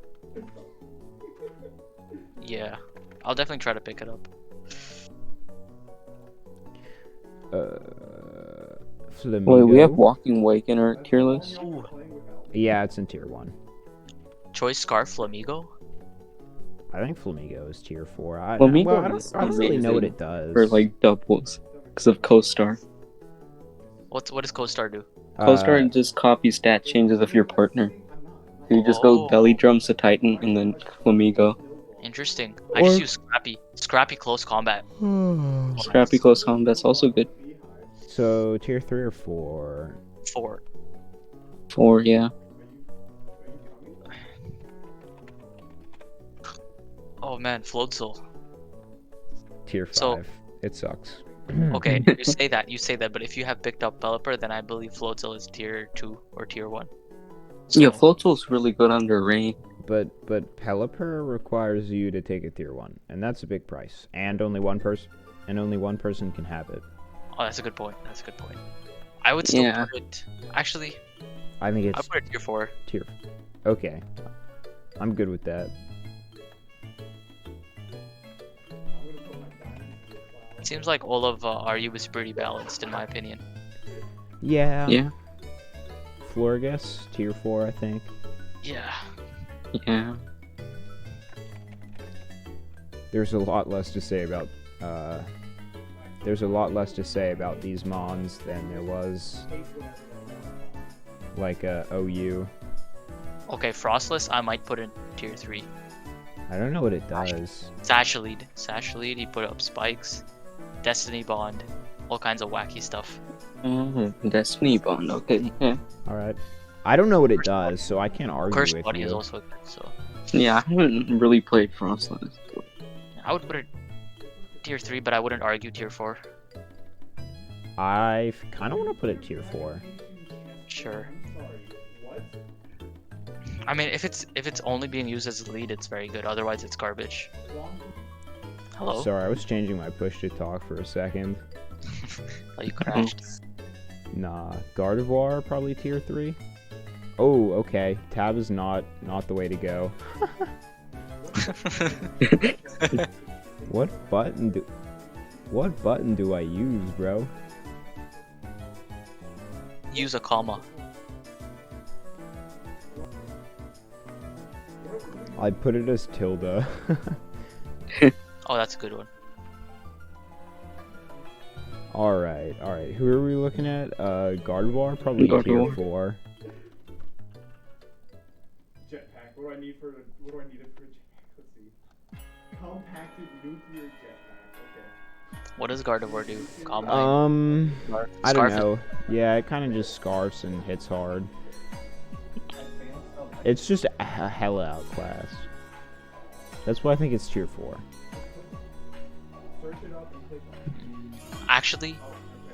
Yeah. I'll definitely try to pick it up.
Flamingo.
Wait, we have Walking Wake in our tier list?
Yeah, it's in tier 1.
Choice Scarf Flamigo?
I think Flamingo is tier 4. I
Flamingo is
don't really know what
amazing
it does.
For like doubles. Because of Co-Star.
What does Co-Star do?
Co-Star just copy stat changes of your partner. So you just go
Oh.
Belly Drums to Titan and then Flamigo.
Interesting. I just
Or-
use Scrappy. Scrappy Close Combat.
Scrappy Close Combat's also good.
So tier 3 or 4?
4.
4, yeah.
Oh man, Floatzel.
Tier 5.
So-
It sucks.
Okay, you say that, but if you have picked up Pelipper, then I believe Floatzel is tier 2 or tier 1.
Yeah, Floatzel's really good under rain.
But Pelipper requires you to take a tier 1, and that's a big price. And only one person can have it.
Oh, that's a good point. That's a good point. I would still
Yeah.
put it. Actually,
I think
I
it's
put it tier 4.
tier. Okay. I'm good with that.
It seems like all of RU is pretty balanced in my opinion.
Yeah.
Yeah.
Florgus, tier 4, I think.
Yeah.
Yeah.
There's a lot less to say about these mons than there was like OU.
Okay, Frostless, I might put in tier 3.
I don't know what it does.
Sashlead, he put up spikes, Destiny Bond, all kinds of wacky stuff.
Oh, Destiny Bond. Okay. Yeah.
All right. I don't know what it does, so I can't argue
Cursed
with
Body is
you.
also good, so
Yeah, I haven't really played Frostless.
I would put it tier 3, but I wouldn't argue tier 4.
I kind of want to put it tier 4.
Sure. I mean, if it's only being used as a lead, it's very good. Otherwise, it's garbage. Hello?
Sorry, I was changing my push to talk for a second.
Oh, you crashed.
Nah, Gardevoir probably tier 3. Oh, okay. Tab is not the way to go. What button do I use, bro?
Use a comma.
I put it as tilde.
Oh, that's a good one.
Alright. Who are we looking at? Gardevoir? Probably tier
Gardevoir.
4.
Jetpack. What do I need it for a jetpack? Let's see. Compacted nuclear jetpack. Okay.
What does Gardevoir do? Calm
I don't know. Yeah, it kind of just scarfs and hits hard. It's just a hella outclassed. That's why I think it's tier 4.
Search it up and click on it.
Actually,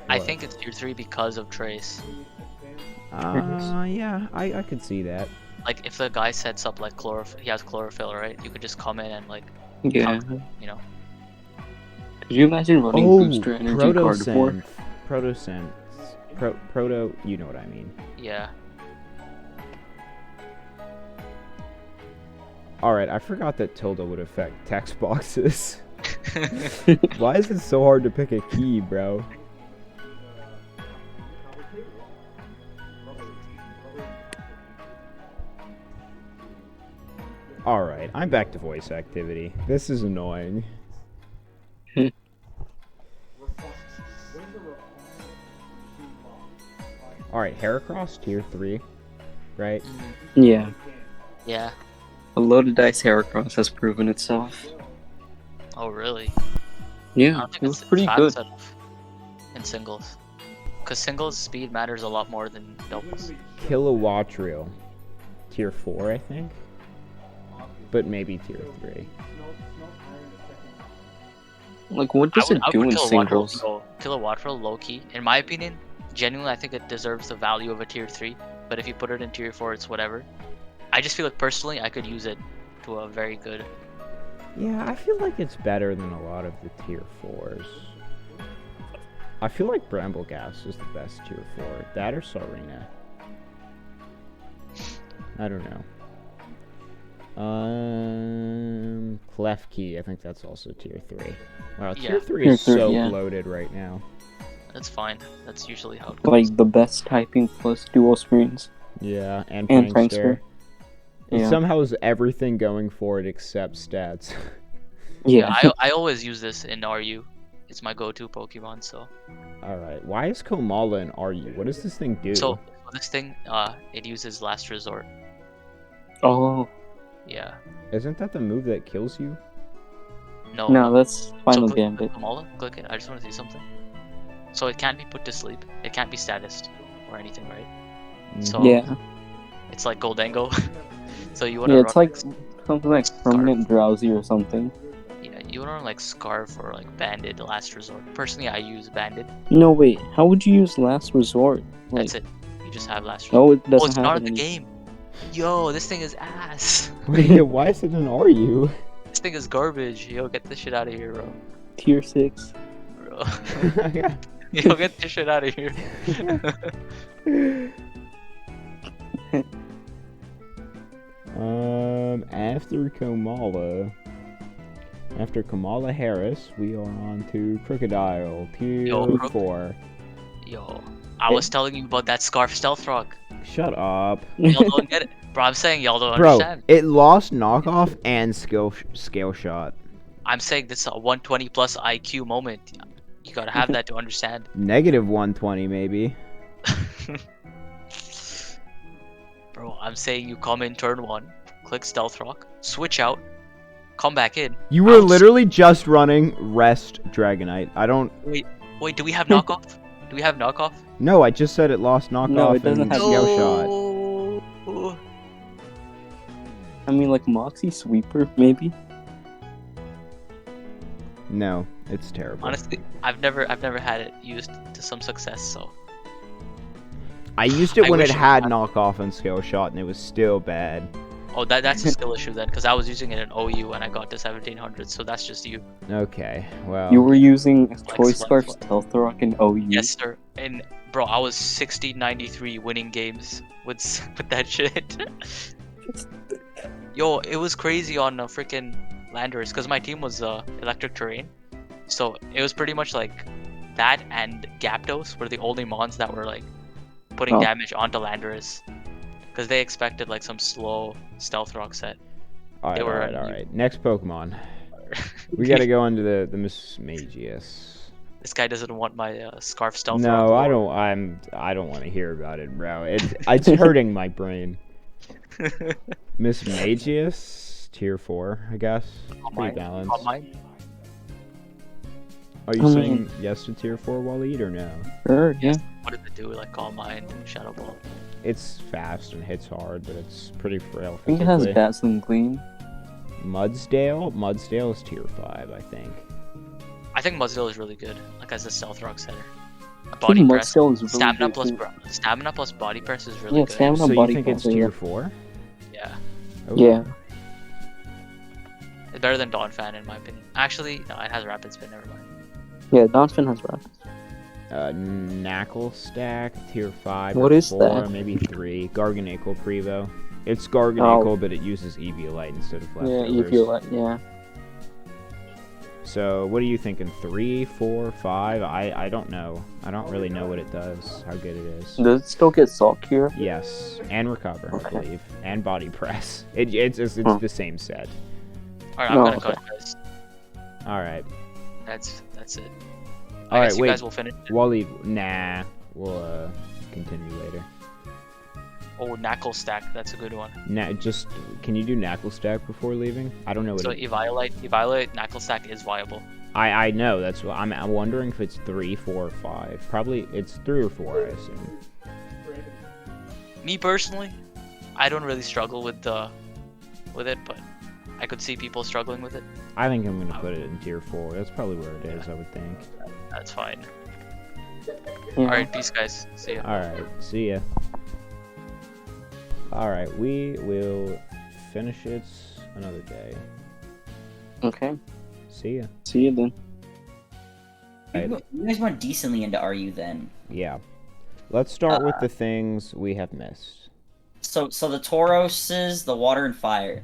I
What?
think it's tier 3 because of Trace.
Yeah, I could see that.
Like, if the guy sets up, like, he has chlorophyll, right? You could just come in and, like,
Yeah.
you know.
Could you imagine running booster energy Gardevoir?
Proto, you know what I mean.
Yeah.
Alright, I forgot that tilde would affect text boxes. Why is it so hard to pick a key, bro? Alright, I'm back to voice activity. This is annoying. Alright, Heracross, tier 3, right?
Yeah.
Yeah.
A loaded dice Heracross has proven itself.
Oh, really? I
Yeah,
don't think
it was
it's
pretty
fast
good.
enough in singles. Because singles speed matters a lot more than doubles.
Kilowattrel, tier 4, I think? But maybe tier 3.
Like, what does it
I
do
would
in
put
singles?
Kilowattrel low key. In my opinion, genuinely, I think it deserves the value of a tier 3. But if you put it in tier 4, it's whatever. I just feel like personally, I could use it to a very good.
Yeah, I feel like it's better than a lot of the tier 4s. I feel like Brambleghast is the best tier 4. That or Sarina. I don't know. Klefki, I think that's also tier 3. Wow, tier
Yeah.
3 is
Tier 3,
so
yeah.
bloated right now.
That's fine. That's usually how it goes.
Like, the best typing plus dual screens.
Yeah, and
And
Prankster.
Prankster.
It
Yeah.
somehow has everything going for it except stats.
Yeah,
Yeah.
I always use this in RU. It's my go-to Pokemon. So
Alright, why is Komala in RU? What does this thing do?
so this thing, it uses Last Resort.
Oh,
Yeah.
Isn't that the move that kills you?
No.
no, that's Final
click
Gambit.
Kamala, click it. I just want to see something. So it can't be put to sleep. It can't be statused or anything, right? So
Yeah.
it's like Goldango. So you want to
Yeah,
run
it's like something like permanent drowsy or something.
yeah, you want to run like Scarf or like Banded Last Resort. Personally, I use Banded.
No, wait. How would you use Last Resort? Like,
That's it. You just have Last Resort.
oh, it
Oh,
doesn't
it's
have
not
it
in the
any-
game. Yo, this thing is ass.
Wait, why is it in RU?
This thing is garbage. Yo, get this shit out of here, bro.
Tier 6.
Bro. Yo, get this shit out of here.
After Kamala Harris, we are on to Crocodile, tier
Yo,
4.
Yo, I was telling you about that Scarf Stealth Rock.
Shut up.
Y'all don't get it. Bro, I'm saying y'all don't
Bro,
understand.
it lost knockoff and scale shot.
I'm saying this is a 120 plus IQ moment. You gotta have that to understand.
Negative 120 maybe.
Bro, I'm saying you come in turn 1, click Stealth Rock, switch out, come back in.
You were
Ouch.
literally just running Rest Dragonite. I don't...
Wait, do we have knockoff? Do we have knockoff?
No, I just said it lost knockoff
No, it doesn't
and
have
scale shot.
No.
I mean, like Moxie Sweeper, maybe.
No, it's terrible.
Honestly, I've never had it used to some success, so
I used it
I
when it
wish it
had
had-
knockoff and scale shot, and it was still bad.
oh that's a skill issue then, because I was using it in OU when I got to 1700, so that's just you.
Okay, well...
You were using Choice
flex,
Scarf
flex.
Stealth Rock in OU.
Yes, sir. And bro, I was 60-93 winning games with that shit. Yo, it was crazy on freaking Landers because my team was electric terrain, so it was pretty much like that and Gyapdos were the only mons that were like putting
Oh.
damage onto Landers because they expected like some slow stealth rock set.
Alright,
they were-
alright. Next Pokemon. We gotta go into the Miss Magius.
This guy doesn't want my scarf stealth
No,
rock.
I don't want to hear about it, bro. It's hurting my brain. Miss Magius, tier 4, I guess. Pretty
Mine.
balanced.
On mine.
Are you
I
saying
mean-
yes to tier 4 Waleed or no?
Sure, yeah.
What did it do? Like Calm Mind and Shadow Ball.
It's fast and hits hard, but it's pretty frail
I think it has
physically.
Dazzling Gleam.
Mudsdale is tier 5, I think.
I think Mudsdale is really good, like as a stealth rock setter.
I
Body
think
press,
Mudsdale is really
stamina
good,
plus
too.
stamina plus body press is really
Yeah,
good.
stamina
So you
body
think it's
press,
tier
yeah.
4?
Yeah,
Oh.
Yeah.
it's better than Dawn Fan in my opinion. Actually, no, it has Rapid Spin. Never mind.
Yeah, Donphin has Rapid.
Knuckle Stack, tier 5
What
or
is
4,
that?
maybe 3. Garganacl Prevo. It's Garganacl,
Oh.
but it uses Eviolite instead of
Yeah,
leftovers.
you feel like, yeah.
So, what are you thinking? 3, 4, 5? I don't know. I don't really know what it does, how good it is.
Does it still get Salt Cure?
Yes, and Recover, I
Okay.
believe. And Body Press. It's
Huh.
the same set.
All right, I'm
No,
gonna
okay.
cut guys.
Alright.
That's it.
All
I
right,
guess you
wait.
guys will finish.
Waleed, nah. We'll continue later.
Oh, Knuckle Stack. That's a good one.
Can you do Knuckle Stack before leaving? I don't know what
So
it,
Evaluate Knuckle Stack is viable.
I know, that's what I'm wondering if it's 3, 4, or 5. Probably it's 3 or 4, I assume.
Me personally, I don't really struggle with it, but I could see people struggling with it.
I think I'm gonna put it in tier 4. That's probably where it is, I would think.
That's fine.
Yeah.
All right, peace, guys. See ya.
Alright, see ya. Alright, we will finish it another day.
Okay.
See ya.
See you then.
You guys went decently into RU then.
Yeah. Let's start with the things we have missed.
So the Tauroses, the water and fire.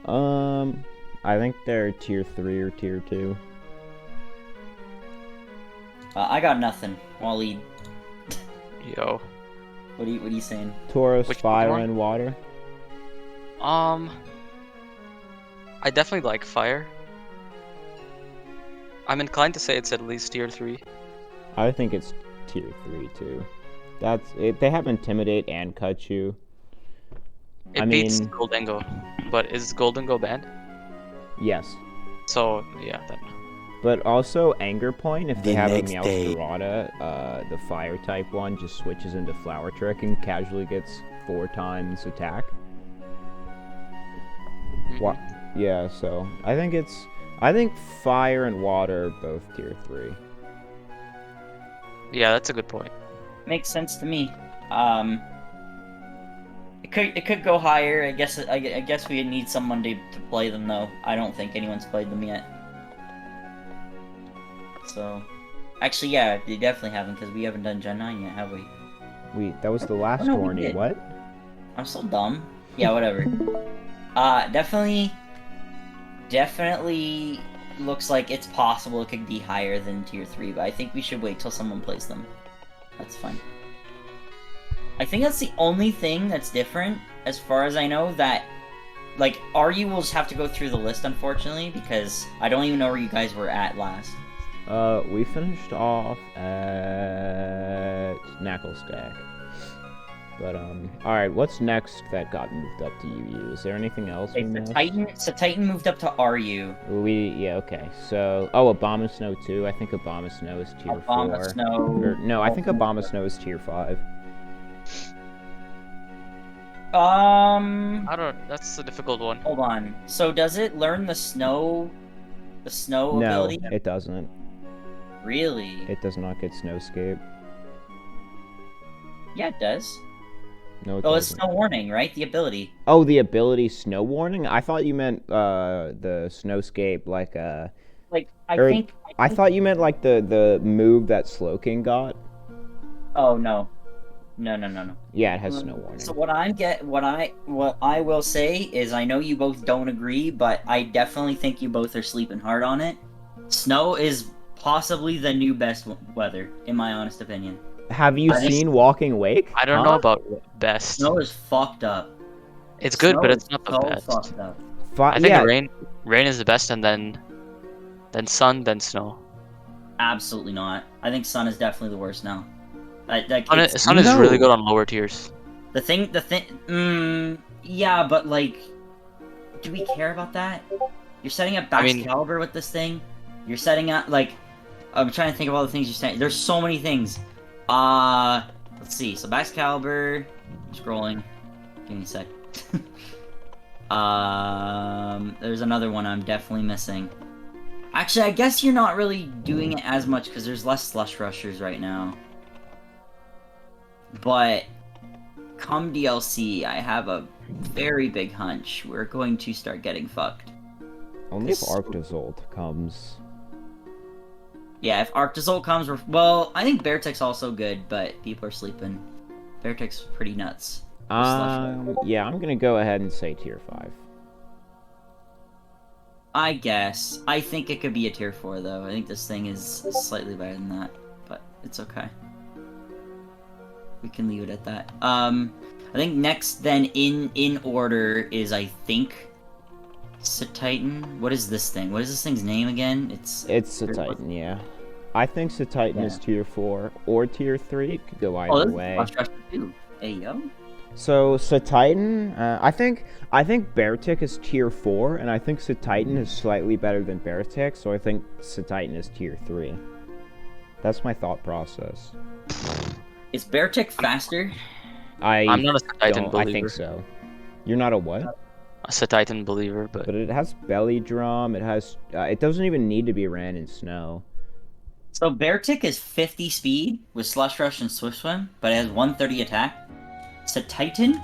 I think they're tier 3 or tier 2.
I got nothing. Waleed,
Yo.
what are you saying?
Tauros,
Which
fire,
Pokemon?
and water.
I definitely like fire. I'm inclined to say it's at least tier 3.
I think it's tier 3 too. That's it. They have Intimidate and Cut You.
It
I
beats
mean-
Goldengo, but is Goldengo banned?
Yes.
So yeah, then.
But also Anger Point, if they
The
have a
next day.
Meowscarada, the fire type one just switches into Flower Trick and casually gets 4 times attack. What? Yeah, so I think fire and water are both tier 3.
Yeah, that's a good point.
Makes sense to me. It could go higher. I guess we need someone to play them though. I don't think anyone's played them yet. So, actually, yeah, they definitely haven't because we haven't done Gen 9 yet, have we?
That was the last
no, we
tourney.
did.
What?
I'm so dumb. Yeah, whatever. Definitely looks like it's possible it could be higher than tier 3, but I think we should wait till someone plays them. That's fine. I think that's the only thing that's different, as far as I know, that... Like, RU will just have to go through the list, unfortunately, because I don't even know where you guys were at last.
We finished off at Knucklestack. But, alright, what's next that got moved up to UU? Is there anything else we missed?
Titan moved up to RU.
Yeah, okay. So, oh, Obama Snow too. I think Obama Snow is tier 4.
Obama Snow...
Or, no, I think Obama Snow is tier 5.
I don't. That's a difficult one.
Hold on. So does it learn the snow
No,
ability?
it doesn't.
Really?
It does not get Snowscape.
Yeah, it does.
No, it
Oh, it's
doesn't.
Snow Warning, right? The ability.
Oh, the ability Snow Warning? I thought you meant the Snowscape, like
Like,
I thought you meant like the move that Slowking got.
Oh no. No.
Yeah, it has Snow Warning.
So what I will say is, I know you both don't agree, but I definitely think you both are sleeping hard on it. Snow is possibly the new best weather, in my honest opinion.
Have you seen Walking Wake?
I don't know about best.
Snow is fucked up.
It's good,
Snow
but
is
it's not the
so
best.
fucked up.
I think
yeah,
rain is the best, and then sun, then snow.
Absolutely not. I think Sun is definitely the worst now.
Sun is really good on lower tiers.
Yeah, but like, do we care about that? You're setting up Caliber with this thing. You're setting up, like, I'm trying to think of all the things you're saying. There's so many things. Let's see. So Caliber, scrolling. Give me a sec. There's another one I'm definitely missing. Actually, I guess you're not really doing it as much because there's less Slush Rushers right now. But come DLC, I have a very big hunch we're going to start getting fucked.
only if Arctozolt comes.
Yeah, if Arctozolt comes, well, I think Beartic's also good, but people are sleeping. Beartic's pretty nuts.
Yeah, I'm gonna go ahead and say tier 5.
I guess. I think it could be a tier 4, though. I think this thing is slightly better than that, but it's okay. We can leave it at that. I think next, then, in order is, I think, Satitan. What is this thing? What is this thing's name again? It's
Satitan, yeah. I think Satitan is tier 4 or tier 3. It could go either way.
Hey, yo.
So Satitan, I think Beartic is tier 4, and I think Satitan is slightly better than Beartic, so I think Satitan is tier 3. That's my thought process.
Is Beartic faster?
I'm not a Satitan believer.
I think so. You're not a what?
A Satitan believer, but
it has belly drum. It has. It doesn't even need to be ran in snow.
So Beartic is 50 speed with Slush Rush and Swift Swim, but it has 130 attack. Satitan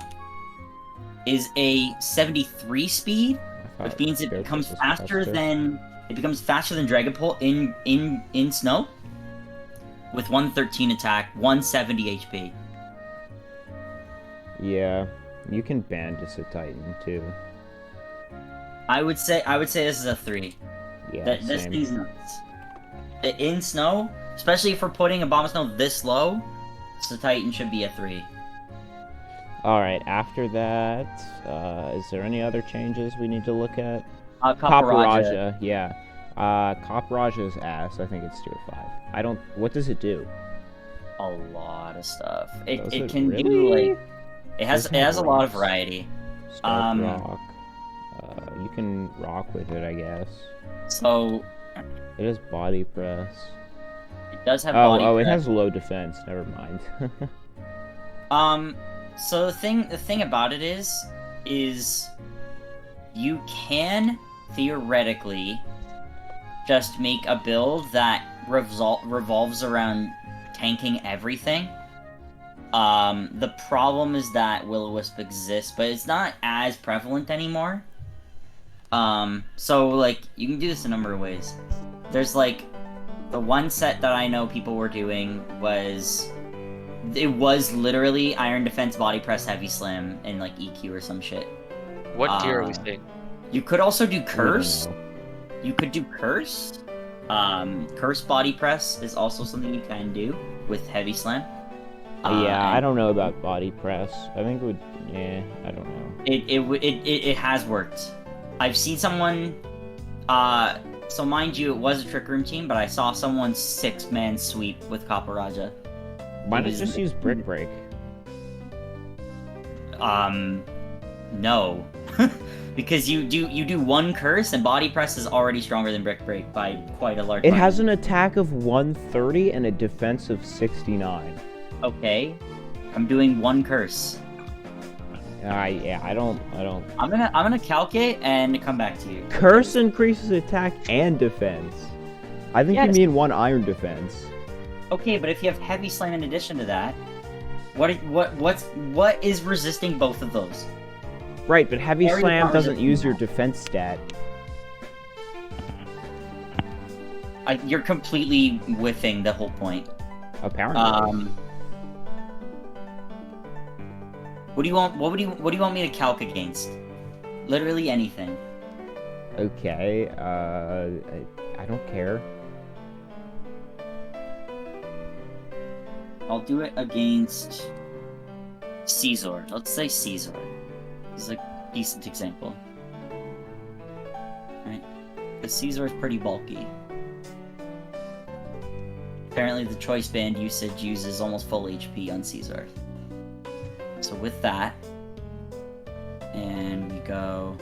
is a 73 speed, which means it becomes faster than Dragapult in snow, with 113 attack, 170 HP.
Yeah, you can ban Satitan too.
I would say this is a 3.
Yeah,
this thing's nuts. In snow, especially if we're putting a Bomb Snow this low, Satitan should be a 3.
Alright, after that, is there any other changes we need to look at?
Copper
yeah. Copperage's ass, I think it's tier 5. What does it do?
A lot of stuff. It
can
really? Do, like... It has a lot of variety.
Start rock. You can rock with it, I guess.
So...
It has body press.
It does have body press.
Oh, it has low defense, never mind.
So the thing about it is you can theoretically just make a build that revolves around tanking everything. The problem is that Will-O-Wisp exists, but it's not as prevalent anymore. So like you can do this a number of ways. There's like the one set that I know people were doing was It was literally Iron Defense, Body Press, Heavy Slam, and like EQ or some shit.
What tier are we saying?
You could also do
We don't
Curse.
know.
You could do Curse. Curse Body Press is also something you can do with Heavy Slam.
Yeah, I
and
don't know about body press. I think it would. Yeah, I don't know.
It has worked. I've seen someone. So mind you, it was a Trick Room team, but I saw someone 6-man sweep with Kaparaja.
Why
It
not
was-
just use Brick Break?
No. Because you do one curse and Body Press is already stronger than Brick Break by quite a large
It
margin.
has an attack of 130 and a defense of 69.
Okay. I'm doing one curse.
Yeah, I don't.
I'm gonna calculate and come back to you.
Curse increases attack and defense. I think
Yes.
you mean one iron defense.
Okay, but if you have Heavy Slam in addition to that, what is resisting both of those?
Right, but heavy
Very
slam
hard
doesn't
to-
use your defense stat.
You're completely whiffing the whole point.
Apparently.
What do you want? What do you want me to calc against? Literally anything.
Okay. I don't care.
I'll do it against Caesar. Let's say Caesar. This is a decent example. Right? Because Caesar is pretty bulky. Apparently the choice band usage uses almost full HP on Caesar. So with that, and we go...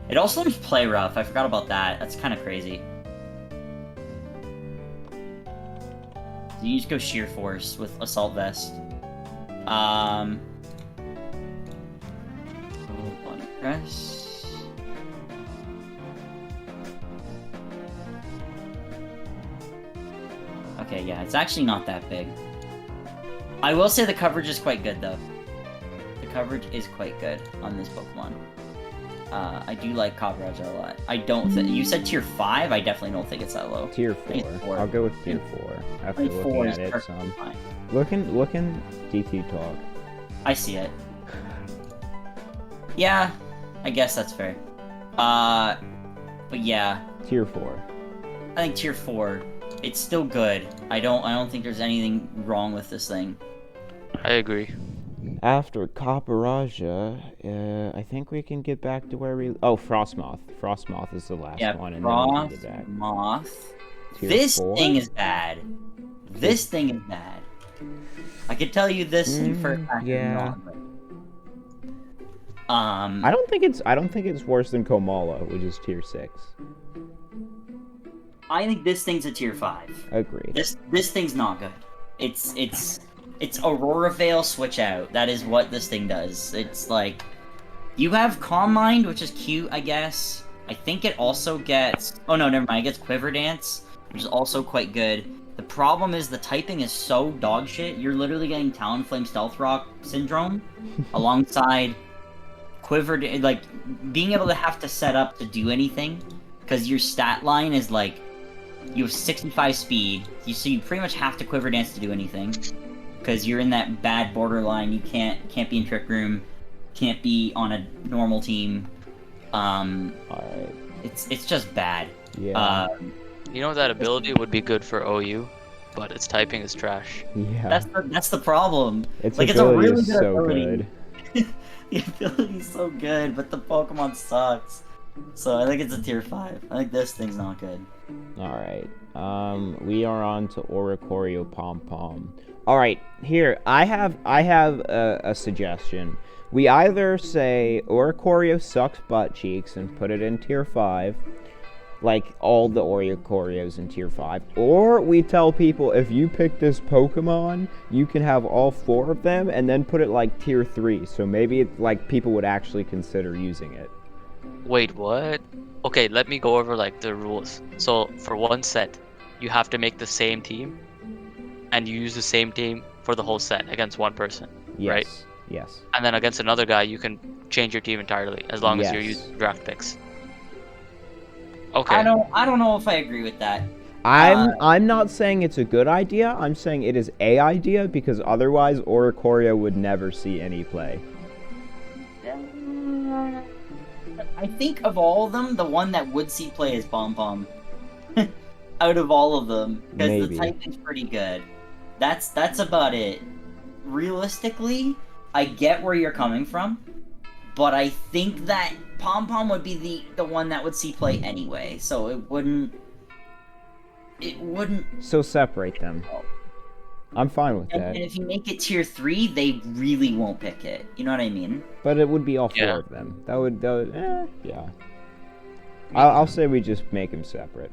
It also lets play rough, I forgot about that. That's kind of crazy. You just go sheer force with assault vest. One press. Okay, yeah, it's actually not that big. I will say the coverage is quite good though. The coverage is quite good on this Pokemon. I do like Kabraja a lot. I don't think you said tier 5. I definitely don't think it's that low.
Tier
I think
4.
it's 4.
I'll go with tier 4 after
I think 4
looking
is
at it
perfectly
some.
fine.
Looking DT talk.
I see it. Yeah, I guess that's fair. But yeah,
Tier 4.
I think tier 4. It's still good. I don't think there's anything wrong with this thing.
I agree.
After Kaparaja, I think we can get back to where we... Oh, Frostmoth. Frostmoth is the last
Yeah,
one, and then we can
Frost,
get back.
Moth.
Tier
This
4?
thing is bad. This thing is bad. I can tell you this for a fact.
yeah.
Not good.
I don't think it's worse than Komala, which is tier 6.
I think this thing's a tier 5.
Agreed.
This thing's not good. It's Aurora Veil switch out. That is what this thing does. It's like you have Calm Mind, which is cute, I guess. I think it also gets oh no, never mind. It gets Quiver Dance, which is also quite good. The problem is the typing is so dog shit. You're literally getting Talonflame Stealth Rock syndrome alongside Quiver, like being able to have to set up to do anything because your stat line is like you have 65 speed. So you pretty much have to Quiver Dance to do anything. Because you're in that bad borderline, you can't be in Trick Room, can't be on a normal team.
Alright.
It's just bad.
Yeah.
You know that ability would be good for OU, but its typing is trash.
Yeah.
That's the problem.
Its
like, it's a
ability
really
is
good
so
ability.
good.
The ability's so good, but the Pokemon sucks. So I think it's a tier 5. I think this thing's not good.
Alright. We are on to Oricorio Pom Pom. Alright, here, I have a suggestion. We either say Oricorio sucks butt cheeks and put it in tier 5, like all the Oricorios in tier 5, or we tell people if you pick this Pokemon, you can have all 4 of them and then put it like tier 3, so maybe it's like people would actually consider using it.
Wait, what? Okay, let me go over like the rules. So for one set, you have to make the same team, and you use the same team for the whole set against one person,
Yes.
right?
Yes.
And then against another guy, you can change your team entirely as long as you're
Yes.
using draft picks. Okay.
I don't know if I agree with that.
I'm not saying it's a good idea. I'm saying it is a idea because otherwise Oricorio would never see any play.
I think of all of them, the one that would see play is Pom Pom. Out of all of them, because the
Maybe.
typing's pretty good. That's about it. Realistically, I get where you're coming from, but I think that Pom Pom would be the one that would see play anyway, so it wouldn't.
So separate them. I'm fine with
And
that.
if you make it tier 3, they really won't pick it. You know what I mean?
But it would be all 4
Yeah.
of them. That would yeah. I'll say we just make them separate.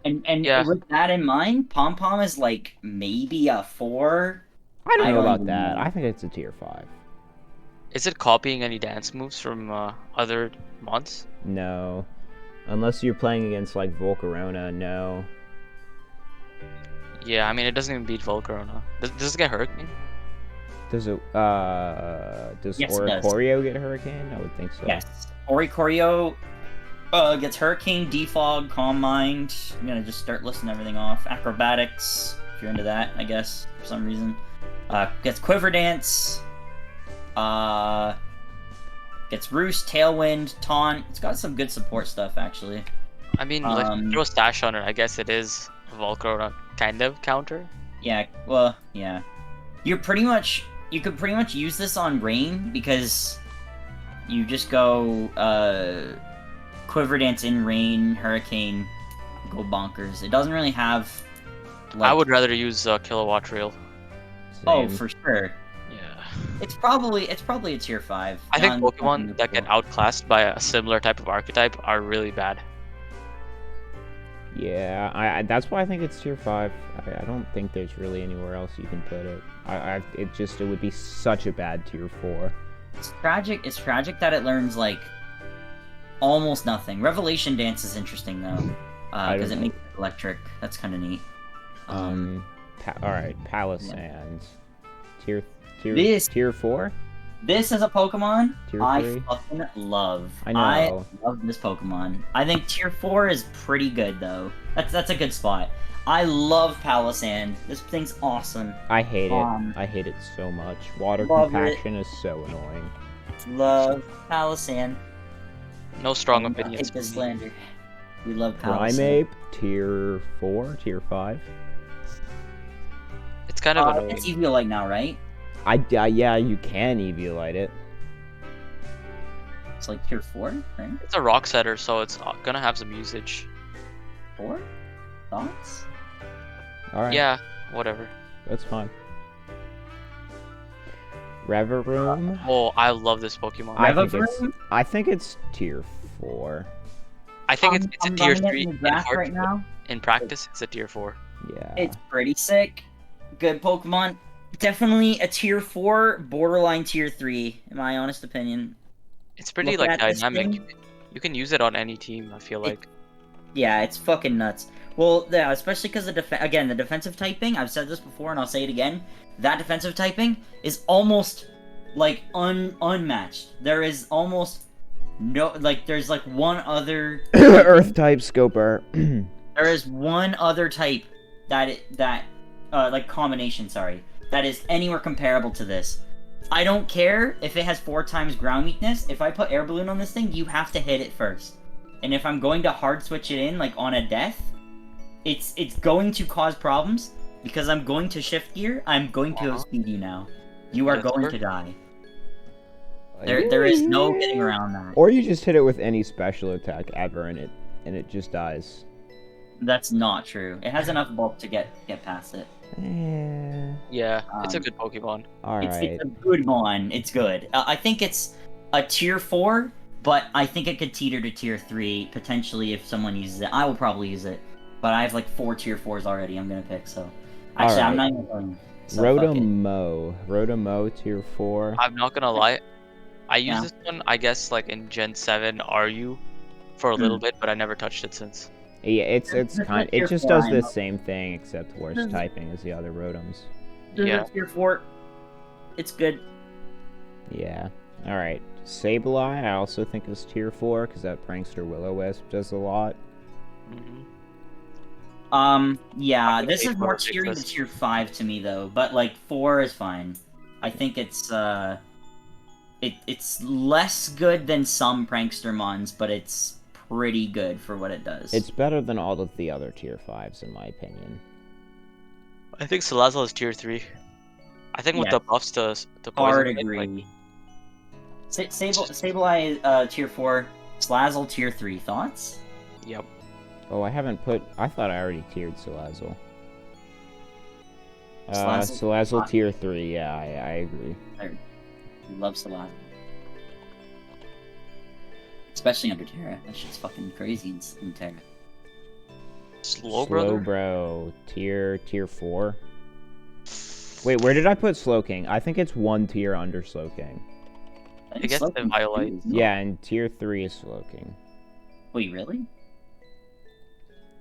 And
Yeah.
with that in mind, Pom Pom is like maybe a 4.
I don't
I
know
don't
about
even
that.
know.
I think it's a tier 5.
Is it copying any dance moves from other months?
No. Unless you're playing against like Volcarona, no.
Yeah, I mean, it doesn't even beat Volcarona. Does it get Hurricane?
Does it does
Yes, it does.
Oricorio get Hurricane? I would think so.
Yes. Oricorio gets Hurricane, Defog, Calm Mind. I'm gonna just start listing everything off. Acrobatics, if you're into that, I guess, for some reason. Gets Quiver Dance. Gets Roost, Tailwind, Taunt. It's got some good support stuff, actually.
I mean, like, throw a stash on it. I guess it is Volcarona kind of counter.
Yeah, well, yeah. You could pretty much use this on Rain because you just go Quiver Dance in Rain, Hurricane, go bonkers. It doesn't really have like,
I would rather use Kilowatt Reel.
oh,
Same.
for sure.
Yeah.
It's probably a tier 5.
I think Pokemon that get outclassed by a similar type of archetype are really bad.
Yeah, I that's why I think it's tier 5. I don't think there's really anywhere else you can put it. It would be such a bad tier 4.
It's tragic. It's tragic that it learns like almost nothing. Revelation Dance is interesting though,
I
because
don't
it
know.
makes it electric. That's kind of neat.
All right, Palisand. Tier
This-
tier 4?
This is a Pokemon
Tier
I
3?
fucking love.
I know.
I love this Pokemon. I think tier 4 is pretty good though. That's a good spot. I love Palisand. This thing's awesome.
I hate
Um,
it. I hate it so much. Water
love
compaction is so annoying.
Love Palisand.
No strong
Take
opinions.
this
from me.
slander. We love Palisand.
Primeape, tier 4, tier 5.
It's kind of annoying.
It's Eviolite now, right?
Yeah, you can Eviolite it.
It's like tier 4, right?
It's a rock setter, so it's gonna have some usage.
4? Thoughts?
Alright,
Yeah, whatever.
that's fine. Reverum.
Oh, I love this Pokemon.
I think it's tier 4.
I think it's a
I'm
tier
running it
3
in
in,
the draft
hard-
right now.
in practice. It's a tier 4.
Yeah.
It's pretty sick. Good Pokemon. Definitely a tier 4, borderline tier 3, in my honest opinion.
It's pretty
Looking
like
at this
dynamic.
thing-
You can use it on any team. I feel like.
Yeah, it's fucking nuts. Well, yeah, especially because the defensive typing, I've said this before and I'll say it again, that defensive typing is almost, like, unmatched. There is almost no, like, there's, like, one other...
Earth type Scoper.
There is one other type like, combination, sorry, that is anywhere comparable to this. I don't care if it has 4 times ground weakness. If I put Air Balloon on this thing, you have to hit it first. And if I'm going to hard switch it in, like, on a death, it's going to cause problems, because I'm going to shift gear, I'm going to outspeed you now. You are
That's
going
fair.
to die. There is no getting around that.
Or you just hit it with any special attack ever and it just dies.
That's not true. It has enough bulk to get past it.
Yeah, it's a
Um,
good Pokemon.
It's
Alright.
a good one. It's good. I think it's a tier 4, but I think it could teeter to tier 3, potentially, if someone uses it. I will probably use it. But I have like 4 tier 4s already I'm gonna pick, so... Actually, I'm not even going. So fuck it.
Rotomo tier 4.
I'm not gonna lie. I used
Yeah.
this one, I guess, like in Gen 7 RU for a little bit, but I never touched it since.
Yeah, it's
This is
kind.
tier
It just
4,
does
I
the
know.
same thing except worse
This is-
typing as the other Rotoms.
This is
Yeah.
tier 4. It's good.
Yeah. All right. Sableye, I also think is tier 4 because that prankster Will-O-Wisp does a lot.
hmm
Yeah,
I'm
this
gonna
is
wait
more
for it to
tiering to
exist.
tier 5 to me though, but like 4 is fine. I think it's it's less good than some prankster mons, but it's pretty good for what it does.
It's better than all of the other tier 5s, in my opinion.
I think Salazzle is tier 3. I think with
Yes.
the buffs to
Hard
poison,
agree.
like,
Sableye tier 4, Slazzle tier 3. Thoughts?
yep.
Oh, I haven't put... I thought I already tiered Salazzle.
Salazzle-
Salazzle tier 3, yeah, I agree.
I love Salazzle. Especially under Terra. That shit's fucking crazy in Terra.
Slow, brother.
Slowbro, tier 4. Wait, where did I put Slowking? I think it's 1 tier under Slowking.
I guess the Violite.
Yeah, and tier 3 is Slowking.
Wait, really?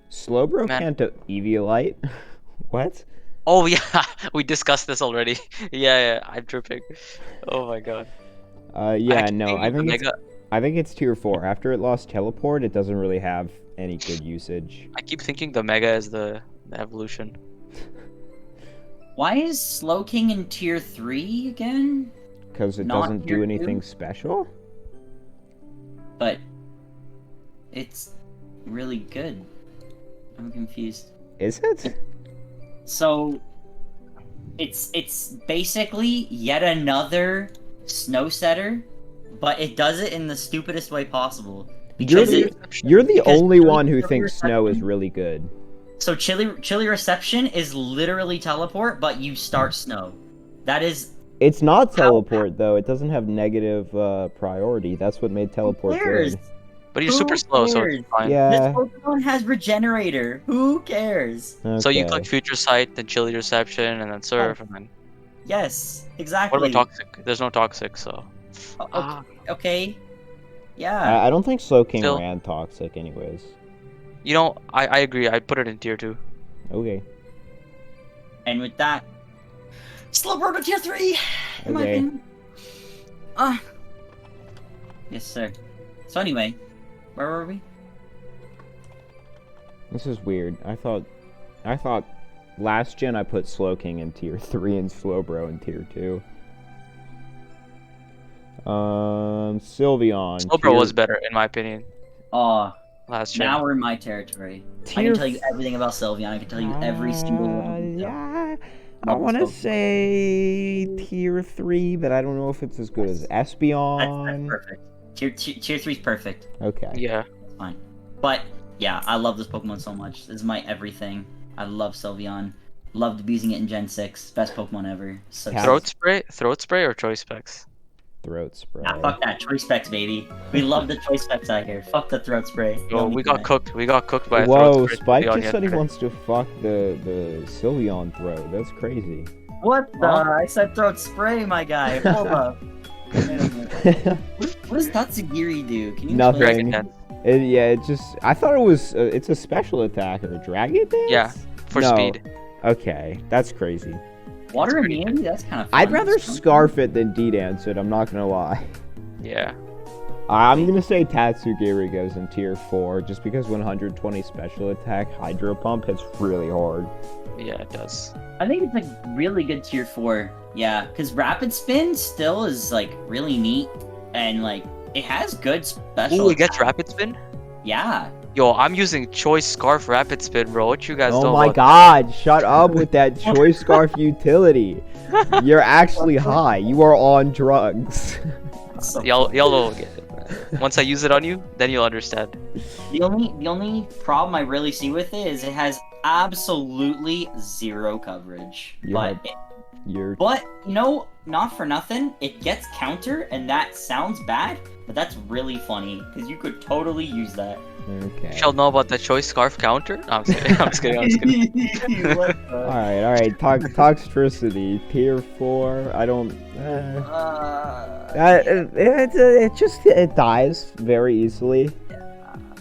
Slowbro
Man.
can't do Eviolite? What?
Oh yeah, we discussed this already. Yeah, I'm tripping. Oh my god.
Yeah,
actually
no,
think
I
the
think
Mega.
I think it's tier 4. After it lost Teleport, it doesn't really have any good usage.
I keep thinking the Mega is the evolution.
Why is Slowking in tier 3 again?
Because it
Not
doesn't
tier
do
2?
anything special?
But it's really good. I'm confused.
Is it?
So it's basically yet another snow setter, but it does it in the stupidest way possible.
You're
Because
You're the
because
only
chili-
one who
chili
thinks snow is
reception-
really good.
So chilly reception is literally teleport, but you start snow. That is
It's not
How-
teleport though. It doesn't have negative priority. That's what made teleport
cares?
good.
But he's
Who
super slow, so
cares?
it's fine.
Yeah.
This Pokemon has regenerator. Who cares?
So you
Okay.
click Future Sight, then Chilly Reception, and then Surf, and then
Yes,
what
exactly.
about Toxic? There's no Toxic, so.
Okay. Yeah.
I don't think Slowking
Still-
ran toxic anyways.
You know, I agree. I'd put it in tier 2.
Okay.
And with that, Slowbro to tier 3! In my
Okay.
opinion. Yes, sir. So anyway, where were we?
This is weird. I thought last gen I put Slowking in tier 3 and Slowbro in tier 2. Sylveon.
Slowbro was better, in my opinion,
Oh,
last gen.
now we're in my territory. I
Tier
can tell you everything about Sylveon. I can tell you every single one.
Yeah. I
About
want to
Slowbro.
say tier 3, but I don't know if it's as good as
That's
Espeon.
perfect. Tier 3 is perfect.
Okay.
Yeah.
Fine. But yeah, I love this Pokemon so much. This is my everything. I love Sylveon. Loved using it in Gen 6. Best Pokemon ever. So
Cat-
Throat spray or choice specs?
Throat spray.
Nah, fuck that. Choice specs, baby. We love the choice specs out here. Fuck the throat spray.
Oh,
Don't
we
need
got
that.
cooked. We got cooked by a
Whoa,
throat spray.
Spike
Leon
just said he
yesterday.
wants to fuck the Sylveon throat. That's crazy.
What the?
Huh?
I said throat spray, my guy. Hold up. Wait a minute. What does Tatsugiri do? Can you
Nothing.
explain?
Dragon Dance.
Yeah, it just... I thought it was... it's a special attack or Dragon Dance?
Yeah, for
No.
speed.
Okay, that's crazy.
Water
pretty
immunity? That's kind of fun.
I'd rather Scarf it than D-Dance it, I'm not gonna lie.
Yeah.
I'm gonna say Tatsugiri goes in tier 4, just because 120 special attack Hydro Pump hits really hard.
Yeah, it does.
I think it's like really good tier 4. Yeah, because Rapid Spin still is like really neat. And like, it has good special
Ooh, it gets
attack.
rapid spin?
Yeah.
Yo, I'm using choice scarf rapid spin, bro. What you guys
Oh
know
my
about
god, shut up with that Choice Scarf utility. You're actually high. You are on drugs.
So
Y'all will get it, man. Once I use it on you, then you'll understand.
the only problem I really see with it is it has absolutely zero coverage.
Yeah.
But
You're...
But, you know, not for nothing, it gets counter, and that sounds bad, but that's really funny, because you could totally use that.
Okay.
Y'all know about the choice scarf counter? No, I'm just kidding. I'm just kidding. I'm just kidding.
What the-
Alright. Toxicity, tier 4. I don't... it dies very easily.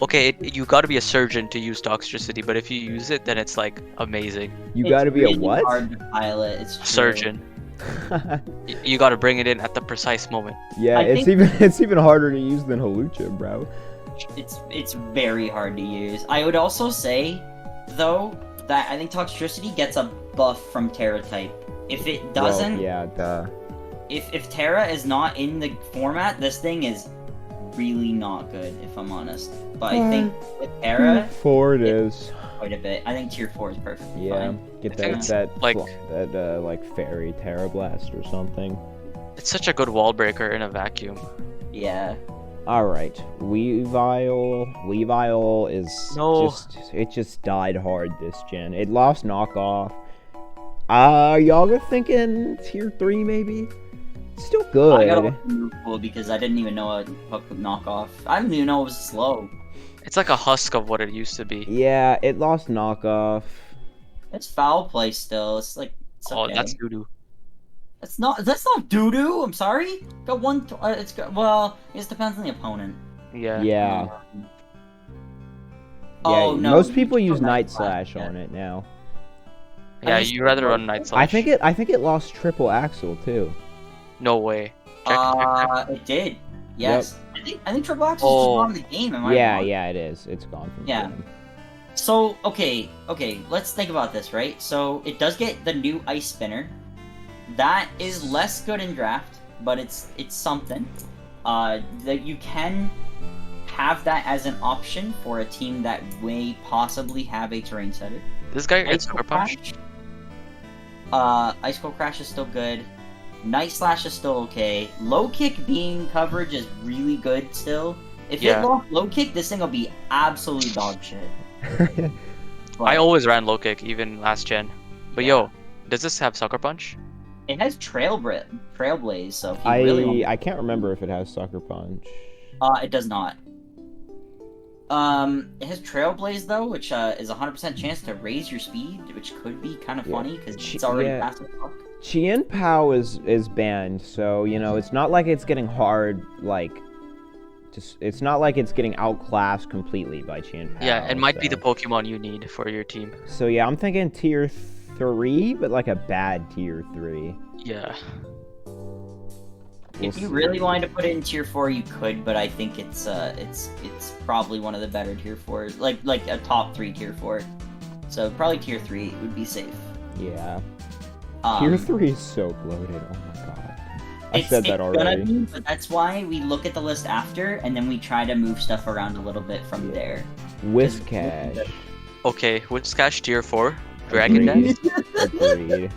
Okay, you gotta be a surgeon to use Toxtricity, but if you use it, then it's like amazing.
You
It's
gotta be
really
a what?
hard to pilot, it's true.
Surgeon. You gotta bring it in at the precise moment.
Yeah,
I
it's
think-
even harder to use than Hawlucha, bro.
It's very hard to use. I would also say though, that I think Toxtricity gets a buff from Terra type. If it doesn't,
Well, yeah, duh.
if Terra is not in the format, this thing is really not good, if I'm honest. But I think with Terra,
4 it is.
quite a bit. I think tier 4 is perfectly
Yeah,
fine.
get
I think
that
it's like-
like fairy Terra Blast or something.
It's such a good wall breaker in a vacuum.
Yeah.
All right, Weavile is
No.
it just died hard this gen. It lost knockoff. Y'all are thinking tier 3 maybe? Still good.
I got a move pool because I didn't even know a hook would knock off. I didn't even know it was slow.
It's like a husk of what it used to be.
Yeah, it lost knockoff.
It's foul play still. It's like it's
Oh,
okay.
that's doo-doo.
That's not doo doo. I'm sorry. Got one. It's got well. It just depends on the opponent.
Yeah.
Yeah.
Um,
Yeah,
oh no.
most people use
Night
Night
Slash,
Slash on it now.
Yeah,
I just-
you rather run Night Slash.
I think it lost triple axle too.
No way. Check.
It did. Yes. I think Triple X is just
Oh.
not in the game. Am I
Yeah,
wrong?
yeah, it is. It's gone from the
Yeah.
game.
So okay, let's think about this, right? So it does get the new Ice Spinner. That is less good in draft, but it's something. That you can have that as an option for a team that may possibly have a terrain setter.
This guy gets
Ice
Sucker
Cold
Punch.
Crash. Ice Cold Crash is still good. Night Slash is still okay. Low Kick being coverage is really good still. If
Yeah.
it lost Low Kick, this thing will be absolute dog shit. But
I always ran low kick, even last gen. But
Yeah.
yo, does this have Sucker Punch?
it has Trailblaze, so if you really want,
I can't remember if it has Sucker Punch.
it does not. It has Trailblaze though, which is a 100% chance to raise your speed, which could be kind of
Yeah.
funny because it's already
Yeah.
fast as fuck.
Chien Pao is banned, so you know it's not like it's getting hard. Like, just it's not like it's getting outclassed completely by Chien Pao.
Yeah, it might be the
so.
Pokemon you need for your team.
So yeah, I'm thinking tier 3, but like a bad tier 3.
Yeah.
If you really wanted to put it in tier 4, you could, but I think it's probably one of the better tier 4s, like a top 3 tier 4. So probably tier 3 would be safe.
Yeah, tier 3 is so bloated. Oh my god, I said that
It's gonna
already.
be, but that's why we look at the list after, and then we try to move stuff around a little bit from
Yeah.
there.
Whiskash.
Okay, Whiscash tier 4. Dragon
Agreed.
Dance.
Agreed.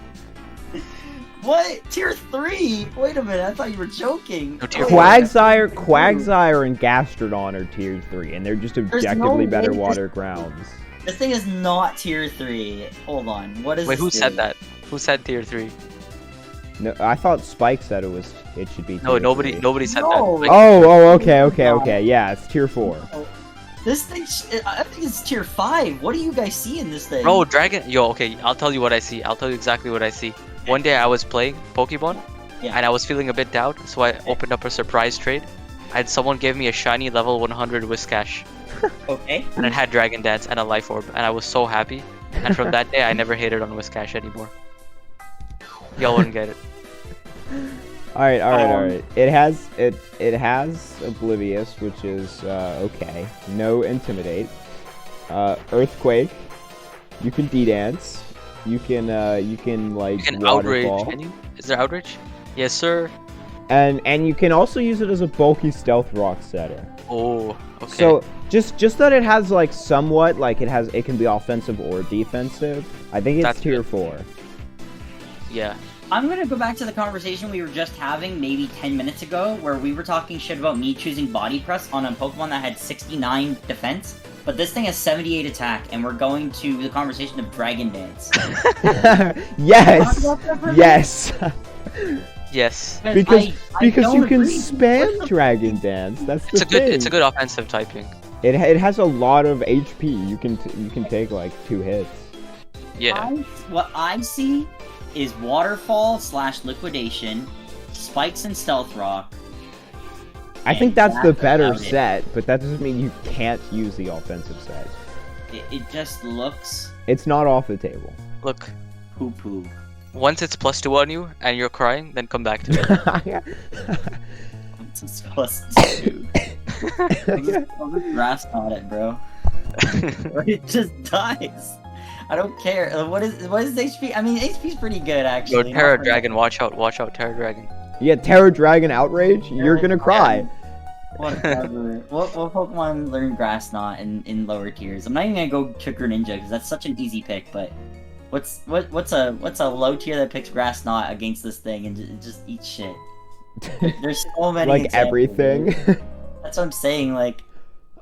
What? Tier 3? Wait a minute, I thought you were joking.
No, tier
Wait.
four.
Quagsire and Gastrodon are tier 3, and they're just objectively
no
better
way
water grounds.
This thing is not tier 3. Hold on, what is
Wait, who
this
said
doing?
that? Who said tier 3?
No, I thought Spike said it should be.
No,
tier
nobody
3.
said
No.
that. Like,
Oh, okay.
No.
Yeah, it's tier 4.
This thing, I think it's tier 5. What do you guys see in this thing?
Bro, Dragon. Yo, okay, I'll tell you what I see. I'll tell you exactly what I see. One day I was playing Pokemon,
Yeah.
and I was feeling a bit down, so I opened up a surprise trade. And someone gave me a shiny level 100 Whiscash,
Okay.
and it had Dragon Dance and a Life Orb, and I was so happy. And from that day, I never hated on Whiscash anymore. Y'all wouldn't get it.
All right. It has Oblivious, which is okay. No Intimidate. Earthquake. You can D-dance. You can like
You can outrage.
waterfall.
Can you? Is there outrage? Yes, sir.
And you can also use it as a bulky stealth rock setter.
Oh, okay.
So just that it has like somewhat like it can be offensive or defensive. I think it's
That's
tier
good.
4.
Yeah.
I'm gonna go back to the conversation we were just having maybe 10 minutes ago, where we were talking shit about me choosing Body Press on a Pokemon that had 69 defense, but this thing has 78 attack, and we're going to the conversation of Dragon Dance.
Yes.
Talk about that for a
Yes.
Yes.
minute?
because
I don't
you can
agree.
spam Dragon Dance. That's the
It's a good.
thing.
It's a good offensive typing.
It has a lot of HP. You can take like 2 hits.
Yeah.
What I see is Waterfall / Liquidation, Spikes and Stealth Rock.
I
And
think that's the
that's
better
about it.
set, but that doesn't mean you can't use the offensive set.
It just looks
It's not off the table.
Look.
poo-poo.
Once it's +2 on you and you're crying, then come back to me.
It's +2. I'll just grass on it, bro. Or it just dies. I don't care. What is HP? I mean, HP's pretty good
Yo,
actually.
Terra Dragon, watch out, Terra Dragon.
Yeah, Terra Dragon Outrage. You're gonna cry.
Whatever. what Pokemon learn Grass Knot in lower tiers? I'm not even gonna go to Greninja because that's such an easy pick. But what's a low tier that picks Grass Knot against this thing and just eats shit? There's so many.
Like
examples,
everything.
dude. That's what I'm saying. Like,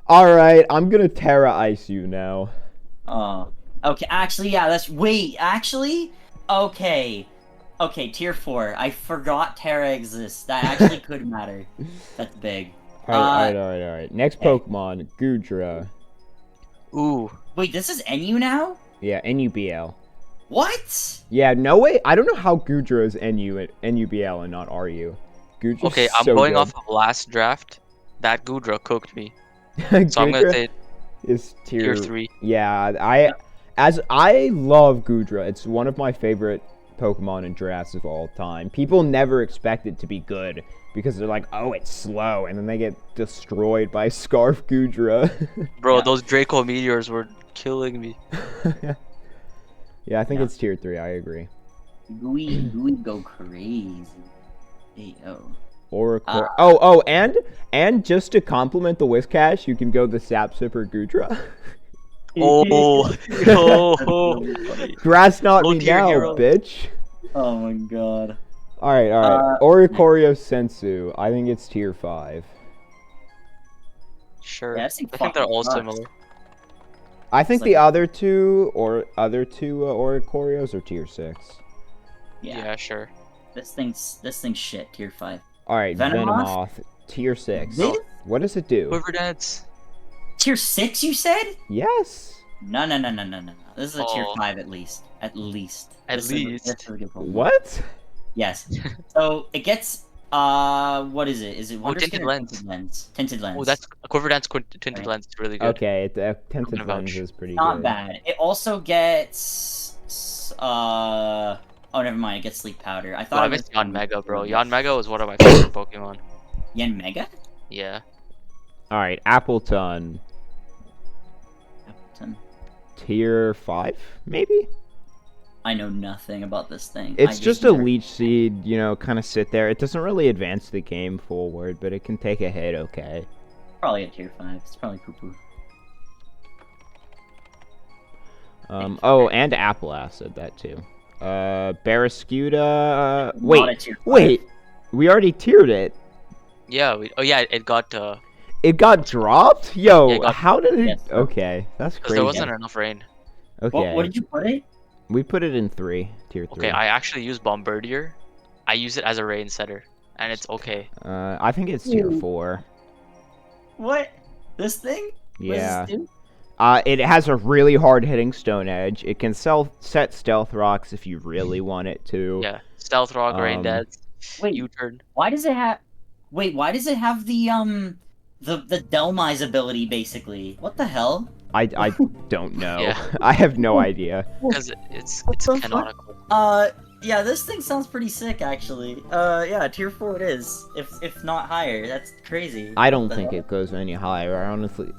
All right, I'm gonna Terra Ice you now.
oh, okay. Actually, yeah. Okay. Okay, tier 4. I forgot Terra exists. That actually could matter. That's big.
Alright. Next Pokemon, Goodra.
Ooh.
Wait, this is NU now?
Yeah, NUBL.
What?
Yeah, no way. I don't know how Goodra is NUBL and not RU. Gudra's
Okay, I'm
so
going
good.
off of last draft. That Gudra cooked me. So I'm gonna
Goodra
say
is
tier 3.
Yeah, I love Goodra. It's one of my favorite Pokemon and drafts of all time. People never expect it to be good because they're like, oh, it's slow, and then they get destroyed by Scarf Goodra.
Bro,
Yeah.
those Draco Meteors were killing me.
Yeah, I think
Yeah.
it's tier 3. I agree.
Gooey go crazy. Hey, oh.
Oracle. Oh, and just to compliment the Whiscash, you can go the Sap Sipper Goodra.
Oh,
Grass not
Oh,
me
dear
now,
hero.
bitch.
Oh my god.
Alright. Oricorio Sensu. I think it's tier 5.
Sure.
Yeah, this thing
I think they're
fucking
all
sucks.
similar.
I think
It's
the
like-
other two Oricorios are tier 6.
Yeah, sure.
This thing's shit. Tier 5.
Alright,
Venomoth?
Venomoth, tier 6.
This?
What does it do?
Quiver Dance.
Tier 6, you said?
Yes.
No. This is a tier
Oh.
5 at least. At least.
At
This
least.
is a good Pokemon.
What?
Yes. So it gets what is it? Is it Wonder
Tinted
Skin or
Lens.
Tinted Lens? Tinted Lens.
Oh, that's Quiver Dance Tinted
Right.
Lens is really good.
Okay, the Tinted
gonna
Lens
vouch.
is pretty
not
good.
bad. It also gets oh, never mind. It gets Sleep Powder. I
Oh,
thought
I
it
missed
was
Yan Mega, bro. Yan Mega was one of my favorite Pokemon.
Yen Mega.
Yeah.
Alright, Appleton,
Appleton.
tier 5, maybe?
I know nothing about this thing.
It's
I
just a
never-
leech seed, kind of sit there. It doesn't really advance the game forward, but it can take a hit okay.
Probably a tier 5. It's probably poo poo.
Oh, and Apple Acid, that too. Barraskewda,
Not a
wait,
tier 5.
wait, we already tiered it.
Yeah, it got
It got dropped? Yo,
Yeah, it got-
how did it?
Yes.
Okay, that's
because
crazy.
there wasn't enough rain.
Okay,
What did you put it?
we put it in tier 3.
Okay, I actually use Bombardier. I use it as a rain setter, and it's okay.
I think it's tier 4.
What? This thing? What does
Yeah.
this do?
It has a really hard-hitting Stone Edge. It can set Stealth Rocks if you really want it to.
Yeah, Stealth Rock, Rain
Um,
Dance,
Wait,
U-turn.
why does it have? Wait, why does it have the Delmise ability basically? What the hell?
I don't know.
Yeah.
I have no idea.
Because it's
What the fuck?
canonical.
Yeah, this thing sounds pretty sick actually. Yeah, tier 4 it is. If not higher, that's crazy.
I don't
What the
think
hell?
it goes any higher. I honestly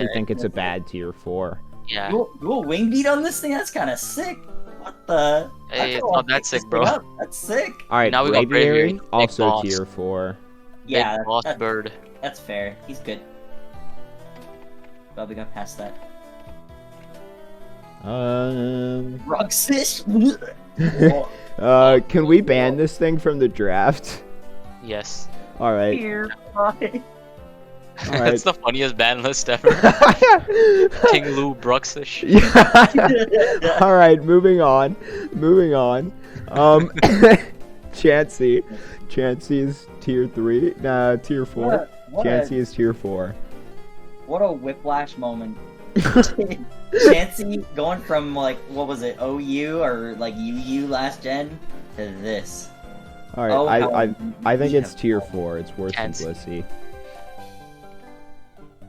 Yeah,
think it's a bad tier 4.
Yeah,
Dual wing beat on this thing? That's kind of sick. What the? I
Hey,
kinda
it's
wanna
not that
pick this
sick, bro.
thing up. That's sick.
All right,
Now we got
Braviary,
Braviary, big
also
boss.
tier 4.
Yeah,
Big Boss
that-
Bird.
that's fair. He's good. Well, we got past that. Roxas.
Can we ban this thing from the draft?
Yes.
All right.
Tier 5.
Alright.
That's the funniest ban list ever. King Lou Bruxish.
Yeah. All right, moving on. Chansey is tier 3. Nah, tier 4. Chansey is tier 4.
What a whiplash moment. Chansey going from like what was it, OU or like UU last gen to this.
All right,
Oh,
I think
how-
it's tier 4. It's worse than
Chansey.
Blissey.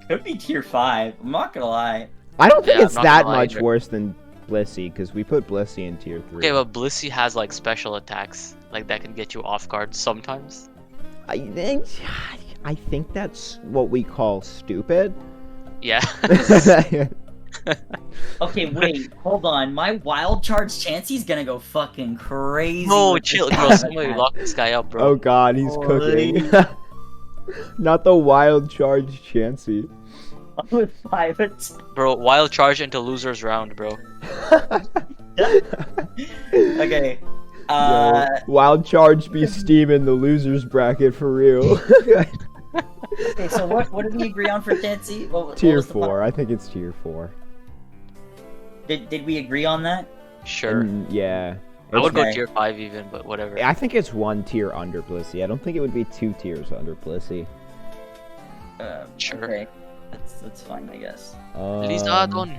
Could be tier 5. I'm not gonna lie.
I don't think
Yeah,
it's
I'm not
that
gonna lie
much
either.
worse than Blissey because we put Blissey in tier 3.
Okay, but Blissey has like special attacks, like that can get you off guard sometimes.
I think that's what we call stupid.
Yeah.
Okay, wait, hold on. My wild charge Chansey's gonna go fucking crazy.
No,
with this
chill, bro.
attack.
Somebody lock this guy up,
Oh
bro.
god, he's cooking.
Holy-
Not the wild charge Chansey.
With 5 attacks.
Bro, wild charge into losers round, bro.
Okay.
Yo, wild charge be steaming the losers bracket for real.
Okay, so what did we agree on for Chansey? What
Tier
was the
4, I think it's tier 4.
Did we agree on that?
Sure.
Yeah.
I would go
Okay.
tier 5 even, but whatever.
I think it's 1 tier under Blissey. I don't think it would be 2 tiers under Blissey.
Sure.
Okay. That's fine, I guess.
Lizardon.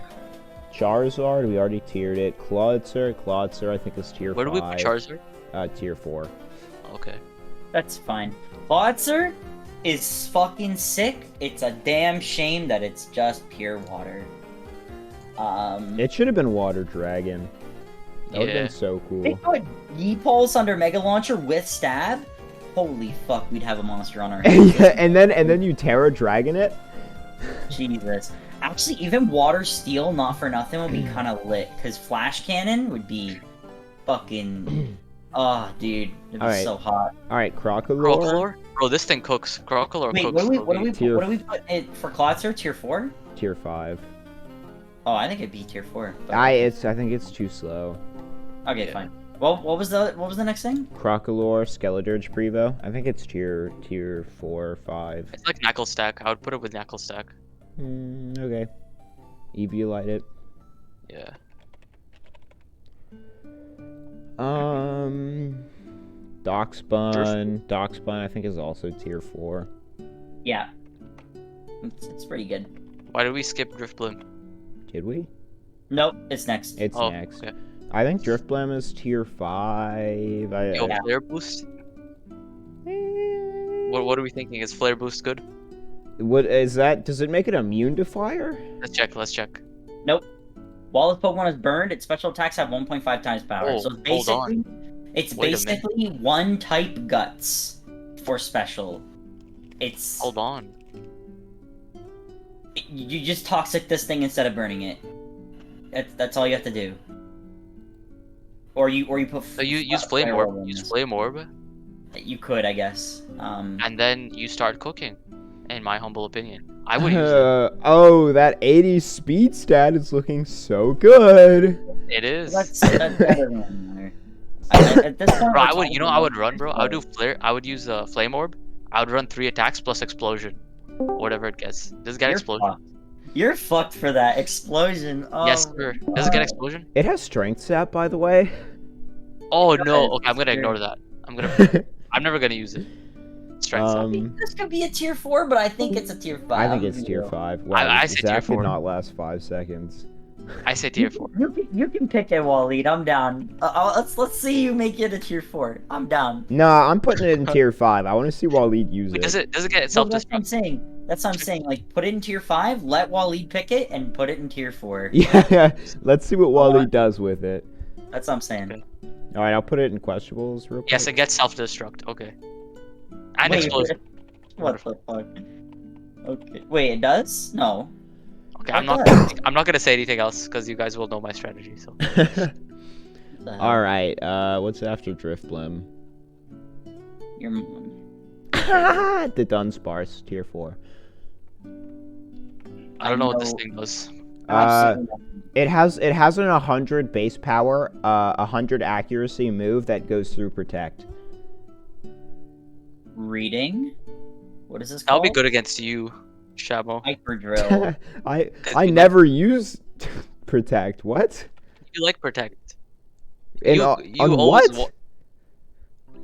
Charizard, we already tiered it. Clawitzer, I think is tier 5.
Where do we put Charizard?
Tier 4.
Okay.
That's fine. Clawitzer is fucking sick. It's a damn shame that it's just pure water.
It should have been Water Dragon. That would have
Yeah.
been so
If they
cool.
put Yeepulse under Mega Launcher with Stab, holy fuck, we'd have a monster on our hands.
and then you Terra Dragon it?
Jesus. Actually, even Water Steel, not for nothing, would be kind of lit, because Flash Cannon would be fucking... Oh, dude. It'd be
Alright.
so hot.
Alright, Crocodile.
Crocolore? Bro, this thing cooks. Crocolore
Wait,
cooks.
what do we
Tier-
put it for Clawitzer? Tier 4?
Tier 5.
Oh, I think it'd be tier 4. But...
I think it's too slow.
Okay,
Yeah.
fine. Well, what was the next thing?
Crocolore, Skeledirge Prevo. I think it's tier 4 or 5.
It's like Knuckle Stack. I would put it with Knuckle Stack.
Okay. Eviolite it.
Yeah.
Darkspun, I think is also tier 4.
Yeah. It's pretty good.
Why did we skip Driftblim?
Did we?
Nope, it's next.
It's
Oh,
next.
okay.
I think Driftblim is tier 5.
Yo,
Yeah.
Flare Boost? What are we thinking? Is Flare Boost good?
What is that? Does it make it immune to fire?
Let's check.
While this Pokemon is burned, its special attacks have 1.5 times power.
Oh,
So it's
hold on.
it's
Wait a minute.
basically one type Guts for special. It's
Hold on.
you just toxic this thing instead of burning it. That's all you have to do. Or you put.
So you use Flame
Flare
Orb.
Orb in
Use
this.
Flame Orb,
You could, I guess.
and then you start cooking. In my humble opinion, I would use it.
Oh, that 80 speed stat is looking so good.
It is.
That's better than at this point.
Bro,
we're
I would. You know,
talking
I would
about
run, bro. I would do
flare.
Flare. I would use Flame Orb. I would run 3 attacks plus Explosion, whatever it gets. Does it get
You're
Explosion?
fucked. You're fucked for that explosion. Oh,
Yes, sir. Does it get Explosion?
It has strength stat, by the way.
Oh
It
no.
does,
Okay, I'm gonna
it's
ignore
weird.
that. I'm never gonna use it. Strength stat.
This could be a tier 4, but I think it's a tier 5.
I think it's tier 5. Wow,
I say tier
that
4.
did not last 5 seconds.
I say tier 4.
You can pick it, Waleed. I'm down. Let's see you make it a tier 4. I'm down.
Nah, I'm putting it in tier 5. I want to see Waleed use
Wait,
it.
does it get
No,
self
that's what I'm
destruct?
saying. That's what I'm saying. Like, put it in tier 5, let Waleed pick it, and put it in tier 4.
Yeah, let's see what Waleed does with it.
That's what I'm saying.
Okay.
Alright, I'll put it in questionables real quick.
Yes, it gets self destruct. Okay. And
Wait,
Explosion.
What the fuck? Okay. Wait, it does? No.
Okay,
It
I'm not.
does.
I'm not gonna say anything else because you guys will know my strategy. So.
The hell?
Alright, what's after Driftblim?
You're...
The Dunsparce, tier 4.
I don't know what this
know-
thing does.
Absolutely nothing.
It has an 100 base power, 100 accuracy move that goes through Protect.
Reading? What is this
That'll
called?
be good against you, Shabo.
Hyper Drill.
I
you
never use Protect. What?
You like Protect.
And,
you
on
always
what?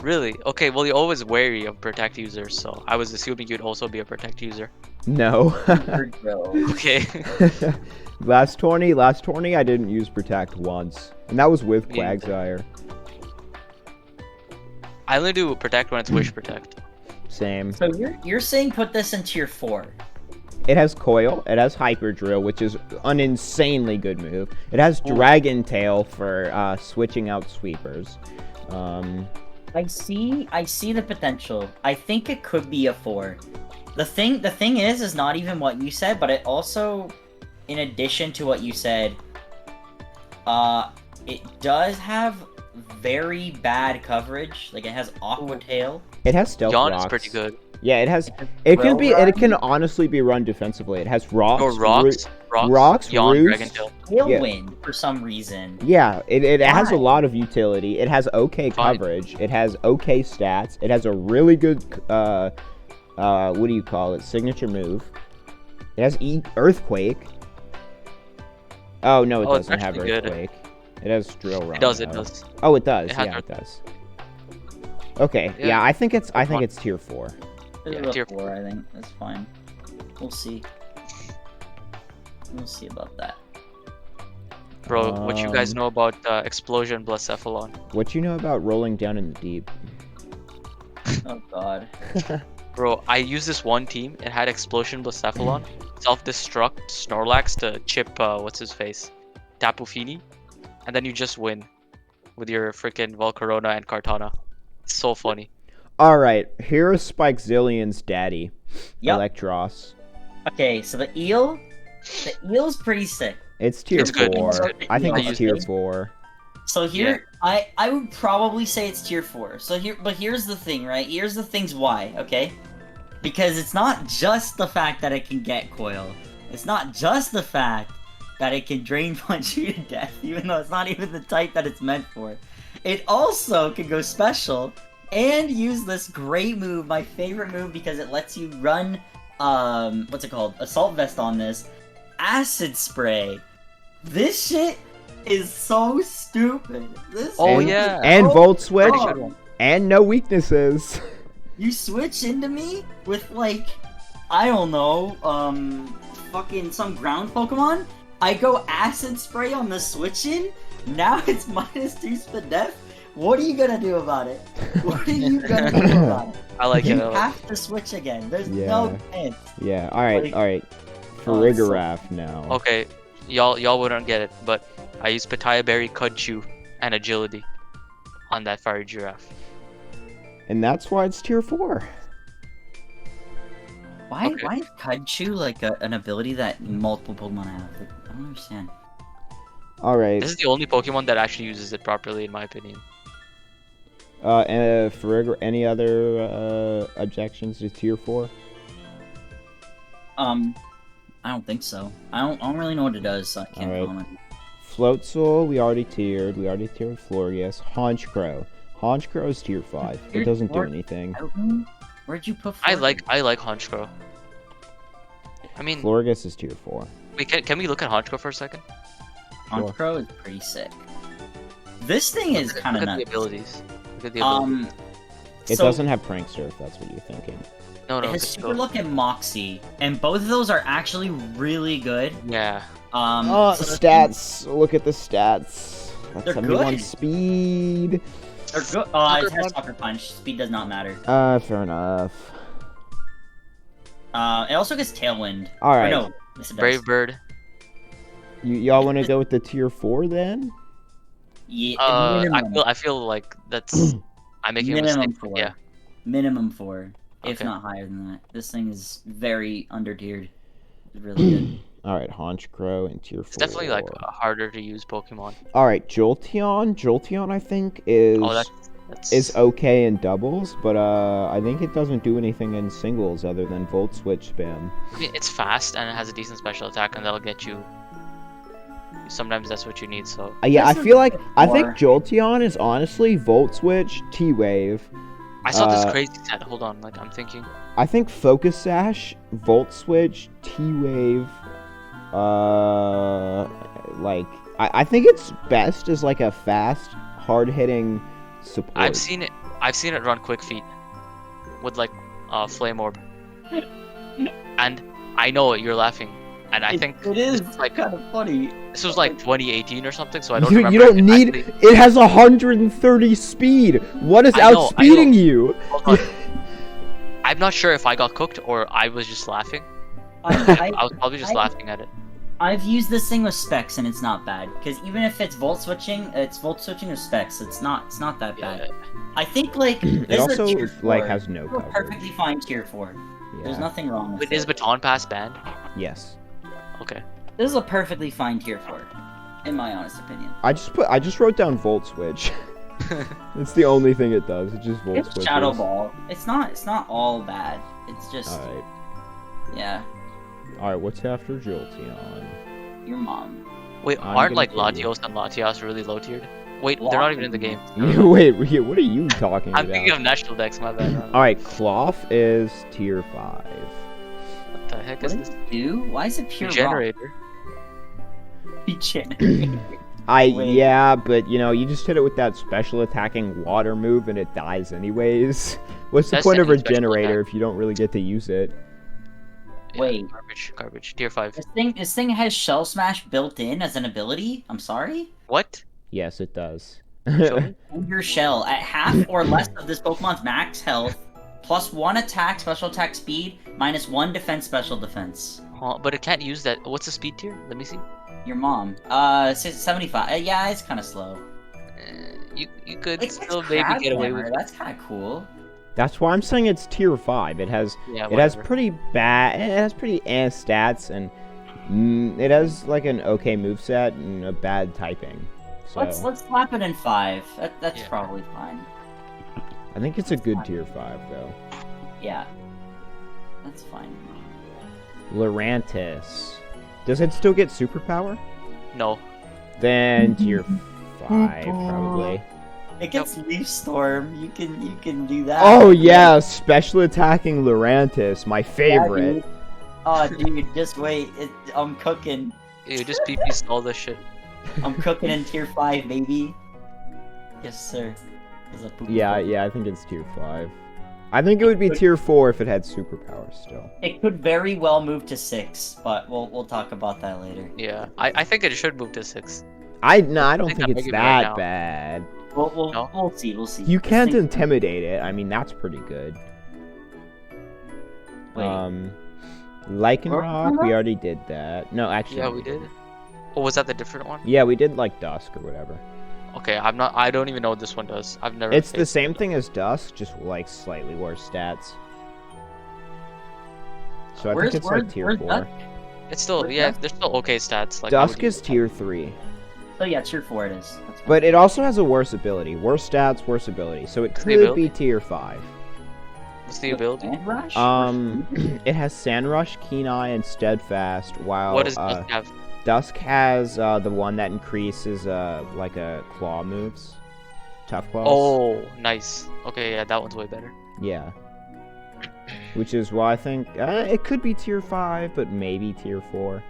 Really? Okay, well you're always wary of Protect users, so I was assuming you'd also be a Protect user.
No.
Hyper Drill.
Okay.
last tourney, I didn't use Protect once, and that was with
Me neither.
Quagsire.
I only do Protect when it's Wish Protect.
Same.
So you're saying put this in tier 4.
It has Coil. It has Hyper Drill, which is an insanely good move. It has Dragon Tail for switching out sweepers.
I see the potential. I think it could be a 4. The thing is not even what you said, but it in addition to what you said, it does have very bad coverage. Like, it has Aqua Tail.
It has stealth
Yawn
rocks.
is pretty good.
Yeah, it has. It can
Well
be. It
run.
can honestly be run defensively. It has rocks.
Or rocks,
rocks,
Yawn,
roost.
Dragon Tail.
Tailwind, for some reason.
Yeah, it has a
Why?
lot of utility. It has okay
Fine.
coverage. It has okay stats. It has a really good what do you call it? Signature move. It has Earthquake. Oh no, it
Oh, it's
doesn't have
actually good.
Earthquake. It has Drill Run.
It does, it
though.
does.
Oh, it does.
It has
Yeah, it does. Okay.
Yeah.
Yeah, I think it's
Fun.
tier 4.
This
Yeah,
is a
tier
4, I think. That's fine. We'll see. We'll see about that.
Bro, what you guys
Um,
know about Explosion Blacephalon?
What you know about rolling down in the deep?
Oh god.
Bro, I used this one team. It had Explosion Blacephalon, Self-Destruct, Snorlax to chip, what's his face? Tapu Fini. And then you just win with your freaking Volcarona and Kartana. It's so funny.
Alright, here is Spike Zillion's daddy,
Yep.
Electros.
Okay, so the eel's pretty sick.
It's tier
It's good,
4.
it's good.
I think
I
it's
use
tier
it.
4.
So here, I would probably say it's tier 4. So here's the thing, right? Here's the things why, okay? Because it's not just the fact that it can get coil. It's not just the fact that it can drain punch you to death, even though it's not even the type that it's meant for. It also can go special and use this great move, my favorite move, because it lets you run, what's it called? Assault Vest on this. Acid Spray. This shit is so stupid. This
Oh,
move is
yeah.
And
so
Volt Switch,
Pretty
dumb.
good one.
and no weaknesses.
You switch into me with, like, I don't know, fucking some ground Pokemon? I go Acid Spray on the switch in? Now it's -2 speed death? What are you gonna do about it? What are you gonna do about it?
I like
You
it. I like it.
have to switch again. There's
Yeah.
no chance.
Yeah, alright,
Like-
alright.
Oh, it's so-
Farigiraf now.
Okay, y'all wouldn't get it, but I use Pitaya Berry, Cudchew, and Agility on that Fire Giraffe.
And that's why it's tier 4.
Why
Okay.
is Cudchew like an ability that multiple Pokemon have? Like, I don't understand.
Alright.
This is the only Pokemon that actually uses it properly, in my opinion.
And any other objections to tier 4?
I don't think so. I don't really know what it does, so I can't
Alright.
comment.
Floatzel, we already tiered. We already tiered Florius. Honchkrow. Honchkrow is tier 5. It
Tier
doesn't do
4?
anything.
Where'd you put?
I
Florida?
like Honchkrow. I mean,
Florius is tier 4.
wait, can we look at Honchkrow for a second?
Honchkrow is pretty sick. This thing is kind of
Look at the
nuts.
abilities. Look at the abilities.
It
So
doesn't have Prankster, if that's what you're thinking.
No,
it
no,
has
it's
Super
still-
Look and Moxie, and both of those are actually really good.
Yeah.
Oh,
So the
stats. Look at the stats. That's
They're
71
good.
speed.
They're good.
Sucker
It has
Punch.
Sucker Punch. Speed does not matter.
Fair enough.
It also gets Tailwind.
All
Or
right.
no, yes, it does.
Brave Bird.
Y'all want to go with the tier 4 then?
Yeah, minimum.
I feel like that's I'm making a
Minimum
mistake.
4.
Yeah.
Minimum 4, if
Okay.
not higher than that. This thing is very under-tiered. It's really good.
All right, Honchkrow and tier 4.
It's definitely like a harder to use Pokemon.
All right, Jolteon. Jolteon, I think, is
Oh, that's
is okay in doubles, but I think it doesn't do anything in singles other than Volt Switch spam.
I mean, it's fast and it has a decent special attack, and that'll get you. Sometimes that's what you need. So
Yeah, I
This is
feel like I
more-
think Jolteon is honestly Volt Switch, T-Wave.
I saw this
Uh,
crazy set. Hold on, like I'm thinking.
I think Focus Sash, Volt Switch, T-Wave. Like I think it's best as like a fast, hard-hitting support.
I've seen it run Quick Feet with like Flame Orb, and I know you're laughing, and I think
it is
this was like
kind of funny.
this was like 2018 or something. So I don't
You
remember.
don't need.
exactly-
It has 130 speed. What is
I know,
outspeeding you?
Hold on. I'm not sure if I got cooked or I was just laughing. I was probably just
I-
laughing at it.
I've used this thing with specs and it's not bad. Because even if it's volt switching with specs. It's not that bad.
Yeah.
I think like
It
this is a
also
tier
like
4.
has no
We're
coverage.
perfectly fine tier 4. There's
Yeah.
nothing wrong with
Wait,
it.
is Baton Pass banned?
Yes.
Okay.
This is a perfectly fine tier 4, in my honest opinion.
I just wrote down Volt Switch. It's the only thing it does. It just Volt
It's
Switches.
Shadow Ball. It's not all bad. It's just
Alright.
yeah,
Alright, what's after Jolteon?
your mom.
Wait,
I'm
aren't
gonna
like
kill you.
Latios and Latias really low tiered? Wait, they're not even in the game.
Wait, what are you talking
I'm
about?
thinking of National Dex, my bad.
Alright, Cloth is tier 5.
What the heck
What
is
does
this?
it do? Why is it pure
Regenerator.
Regenerator. Wait.
Yeah, but you know, you just hit it with that special attacking water move and it dies anyways. What's the
That's
point of
any special
Regenerator
attack.
if you don't really get to use it?
Yeah,
Wait.
garbage. Tier 5.
This thing has Shell Smash built in as an ability? I'm sorry?
What?
Yes, it does.
Show me.
End your shell at half or less of this Pokemon's max health, plus 1 attack, special attack speed, minus 1 defense, special defense.
Huh, but it can't use that. What's the speed tier? Let me see.
Your mom. 75. Yeah, it's kind of slow.
You could
It's
still maybe get away with it.
That's kind of cool.
That's why I'm saying it's tier 5. It has
Yeah,
it has
whatever.
pretty bad, it has pretty stats, and it has like an okay moveset and a bad typing. So
Let's slap it in 5. That's
Yeah.
probably fine.
I think it's a good tier 5 though.
Yeah. That's fine.
Lurantis. Does it still get superpower?
No.
Then tier 5 probably.
It gets Leaf Storm. You can do that.
Oh yeah, special attacking Lurantis, my
Yeah,
favorite.
dude. Oh, dude, just wait. I'm cooking.
You just PP stall this shit.
I'm cooking in tier 5, baby. Yes, sir. There's a poop
Yeah,
bubble.
yeah, I think it's tier 5. I think it would be tier 4 if it had superpower still.
It could very well move to 6, but we'll talk about that later.
Yeah, I think it should move to 6.
I don't
think
think
I'm
it's
making it right
that
now.
bad.
No?
We'll see. We'll see.
You
This
can't
thing-
intimidate it. I mean, that's pretty good.
Wait.
Lycanroc, we already did that. No, actually.
Yeah, we did. Or was that the different one?
Yeah, we did like Dusk or whatever.
Okay, I don't even know what this one does. I've never.
It's the
faced
same
it.
thing as Dusk, just like slightly worse stats. So I
Where's-
think it's
where's-
like tier
where's
4.
Dusk?
It's still,
Where's
yeah,
Dusk?
they're still okay stats. Like I
Dusk
would
is
use-
tier 3.
So yeah, tier 4 it is. That's fine.
But it also has a worse ability. Worse stats, worse ability. So it
What's the
could
ability?
be tier 5.
What's the ability?
Sand Rush?
It has Sandrush, Keen Eye, and Steadfast, while
What does Dusk have?
Dusk has the one that increases like a claw moves. Tough claws.
Oh, nice. Okay, yeah, that one's way better.
Yeah. Which is why I think it could be tier 5, but maybe tier 4.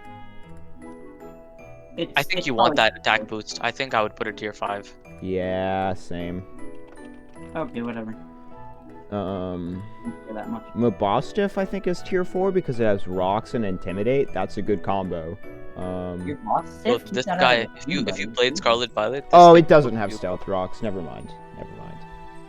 I think you want that attack boost. I think I would put it tier 5.
Yeah, same.
Okay, whatever.
Um,
Don't care that much.
Mabostiff I think is tier 4 because it has Rocks and Intimidate. That's a good combo.
Your boss
So
Sif,
this
keep that
guy,
out of
if
the
you
team,
played
buddy.
Scarlet Violet. this
Oh,
thing
it doesn't
would
have
be-
Stealth Rocks. Never mind.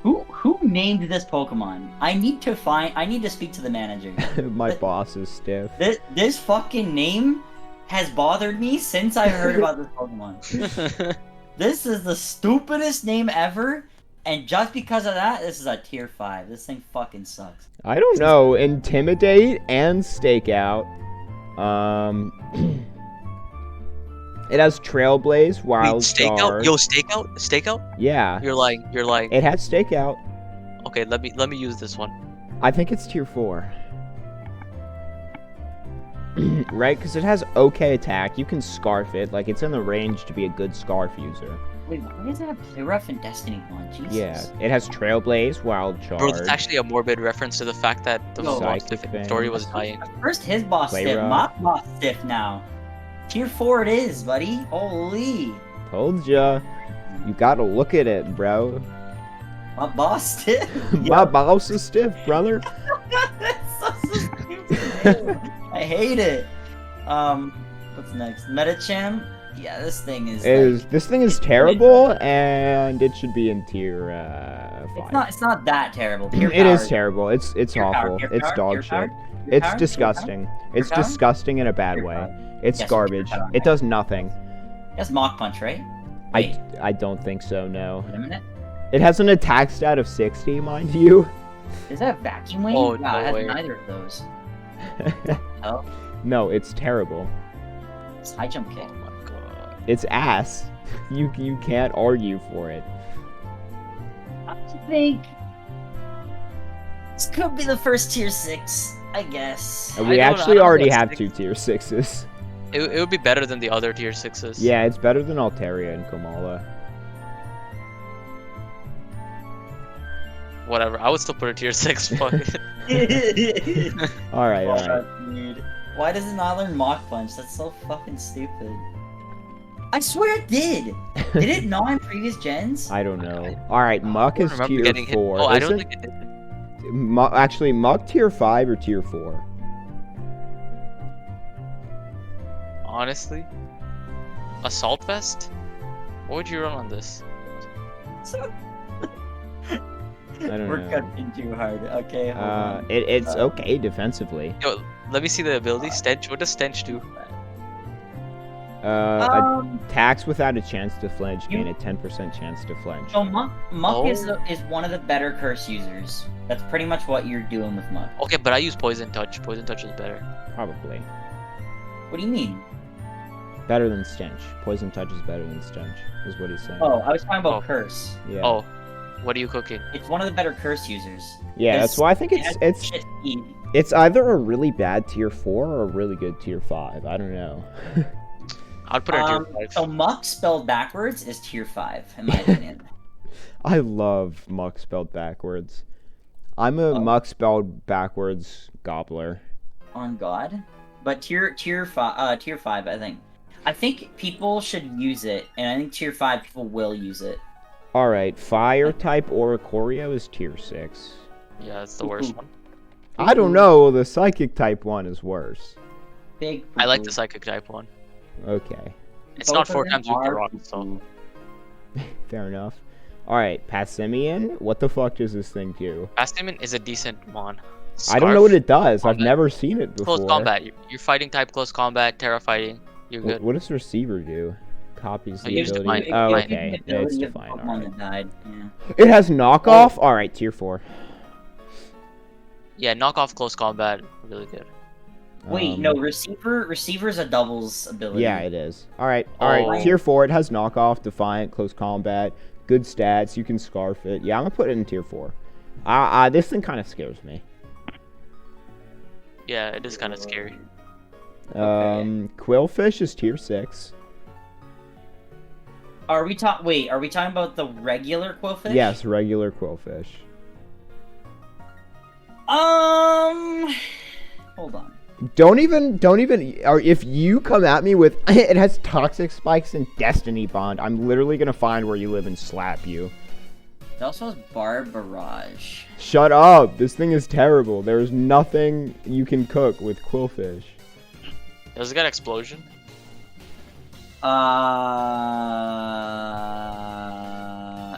Who named this Pokemon? I need to speak to the manager.
My boss is stiff.
This fucking name has bothered me since I heard about this Pokemon. This is the stupidest name ever, and just because of that, this is a tier 5. This thing fucking sucks.
I don't know. Intimidate and Stakeout. It has Trailblaze,
Wait,
Wild
stakeout?
Charge.
Yo, stakeout? Stakeout?
Yeah.
You're lying. You're lying.
It has Stakeout.
Okay, let me use this one.
I think it's tier 4. Right? Because it has okay attack. You can Scarf it. Like, it's in the range to be a good Scarf user.
Wait, why does it have Playrough and Destiny 1? Jesus.
Yeah. It has Trailblaze, Wild Charge.
Bro, that's actually a morbid reference to the fact that the
Yo,
Psychic
story was
Fang.
dying.
First his boss stiff,
Playrough.
my boss stiff now. Tier 4 it is, buddy. Holy.
Told ya. You gotta look at it, bro.
My boss stiff?
My boss is stiff, brother.
That's so stupid. I hate it. What's next? Metacham? Yeah, this thing is like,
This thing is terrible, and it should be in tier 5.
it's not that terrible. Tier
It is
power.
terrible. It's
Tier power,
awful.
tier
It's
power,
dog
tier
shit.
power, tier
It's
power, tier
disgusting. It's
power?
disgusting in a bad
Tier
way.
power.
It's
Yes,
garbage.
tier power,
It
right.
does nothing.
That's Mach Punch, right? Wait,
I don't think so, no.
wait a minute.
It has an attack stat of 60, mind you.
Is that a vacuum wing?
Oh,
no,
no
it has
way.
neither of those. Oh,
No, it's terrible.
It's high jump kick.
Oh my god.
It's ass. You can't argue for it.
I think this could be the first tier 6, I guess.
And we
I
actually
don't
already
know,
have
six-
2 tier 6s.
It would be better than the other tier 6s.
Yeah, it's better than Altaria and Kamala.
Whatever. I would still put a tier 6. Fuck it.
Alright, alright.
Dude. Why does it not learn Mach Punch? That's so fucking stupid. I swear it did! Did it not in previous gens?
I don't know. Alright, Muck
I
is
remember
tier
getting hit.
4.
Oh, I don't
Isn't-
think it did.
Actually, Muck tier 5 or tier 4?
Honestly, assault vest. What would you run on this?
I don't
We're
know.
cutting too hard. Okay, hold on.
It's okay defensively.
Yo, let me see the ability. Stench. What does Stench do?
Attacks without a chance to flinch
You-
gain a 10% chance to flinch.
So Muck
Oh.
is one of the better curse users. That's pretty much what you're doing with Muck.
Okay, but I use poison touch. Poison touch is better.
Probably.
What do you mean?
Better than Stench. Poison touch is better than Stench, is what he's saying.
Oh, I was talking about
Oh.
curse.
Yeah.
Oh, what are you cooking?
It's one of the better curse users.
Yeah, that's why I think
It has
it's
shit speed.
it's either a really bad tier 4 or a really good tier 5. I don't know.
I'd put it in tier 5.
So Muck spelled backwards is tier 5, in my opinion.
I love Muck spelled backwards. I'm a
Oh.
Muck spelled backwards gobbler.
On God. But tier 5, I think. I think people should use it, and I think tier 5 people will use it.
Alright, fire type Oricorio is tier 6.
Yeah, that's the worst
Ooh.
one.
I don't know, the psychic type one is worse.
Big.
I like the
poo-poo.
psychic type one.
Okay,
It's
Both
not
of
4
them
times with the
are
rock, so.
poo-poo.
fair enough. Alright, Passimian, what the fuck does this thing do?
Bastimon is a decent mon.
I don't know what it does, I've
combat.
never seen it before.
Close combat. You're fighting type close combat, terra fighting. You're good.
What does Receiver do? Copies
Oh,
the
use
ability.
Define.
Oh,
Define.
okay,
The
it's
ability of
Define,
Pokemon
alright.
that died. Yeah.
It has knockoff? Alright, tier 4.
Yeah, knock off close combat. Really good.
Wait, no, receiver's a doubles ability.
Yeah, it is. Alright,
Oh.
tier 4, it has knockoff, Defiant, close combat, good stats, you can scarf it. Yeah, I'm gonna put it in tier 4. This thing kind of scares me.
Yeah, it is kind of scary.
Quillfish is tier 6.
Are we talking about the regular Quillfish?
Yes, regular Quillfish.
Hold on.
Don't even, or if you come at me with, it has toxic spikes and destiny bond, I'm literally gonna find where you live and slap you.
It also has Bar Barrage.
Shut up, this thing is terrible. There is nothing you can cook with Quillfish.
Does it got explosion?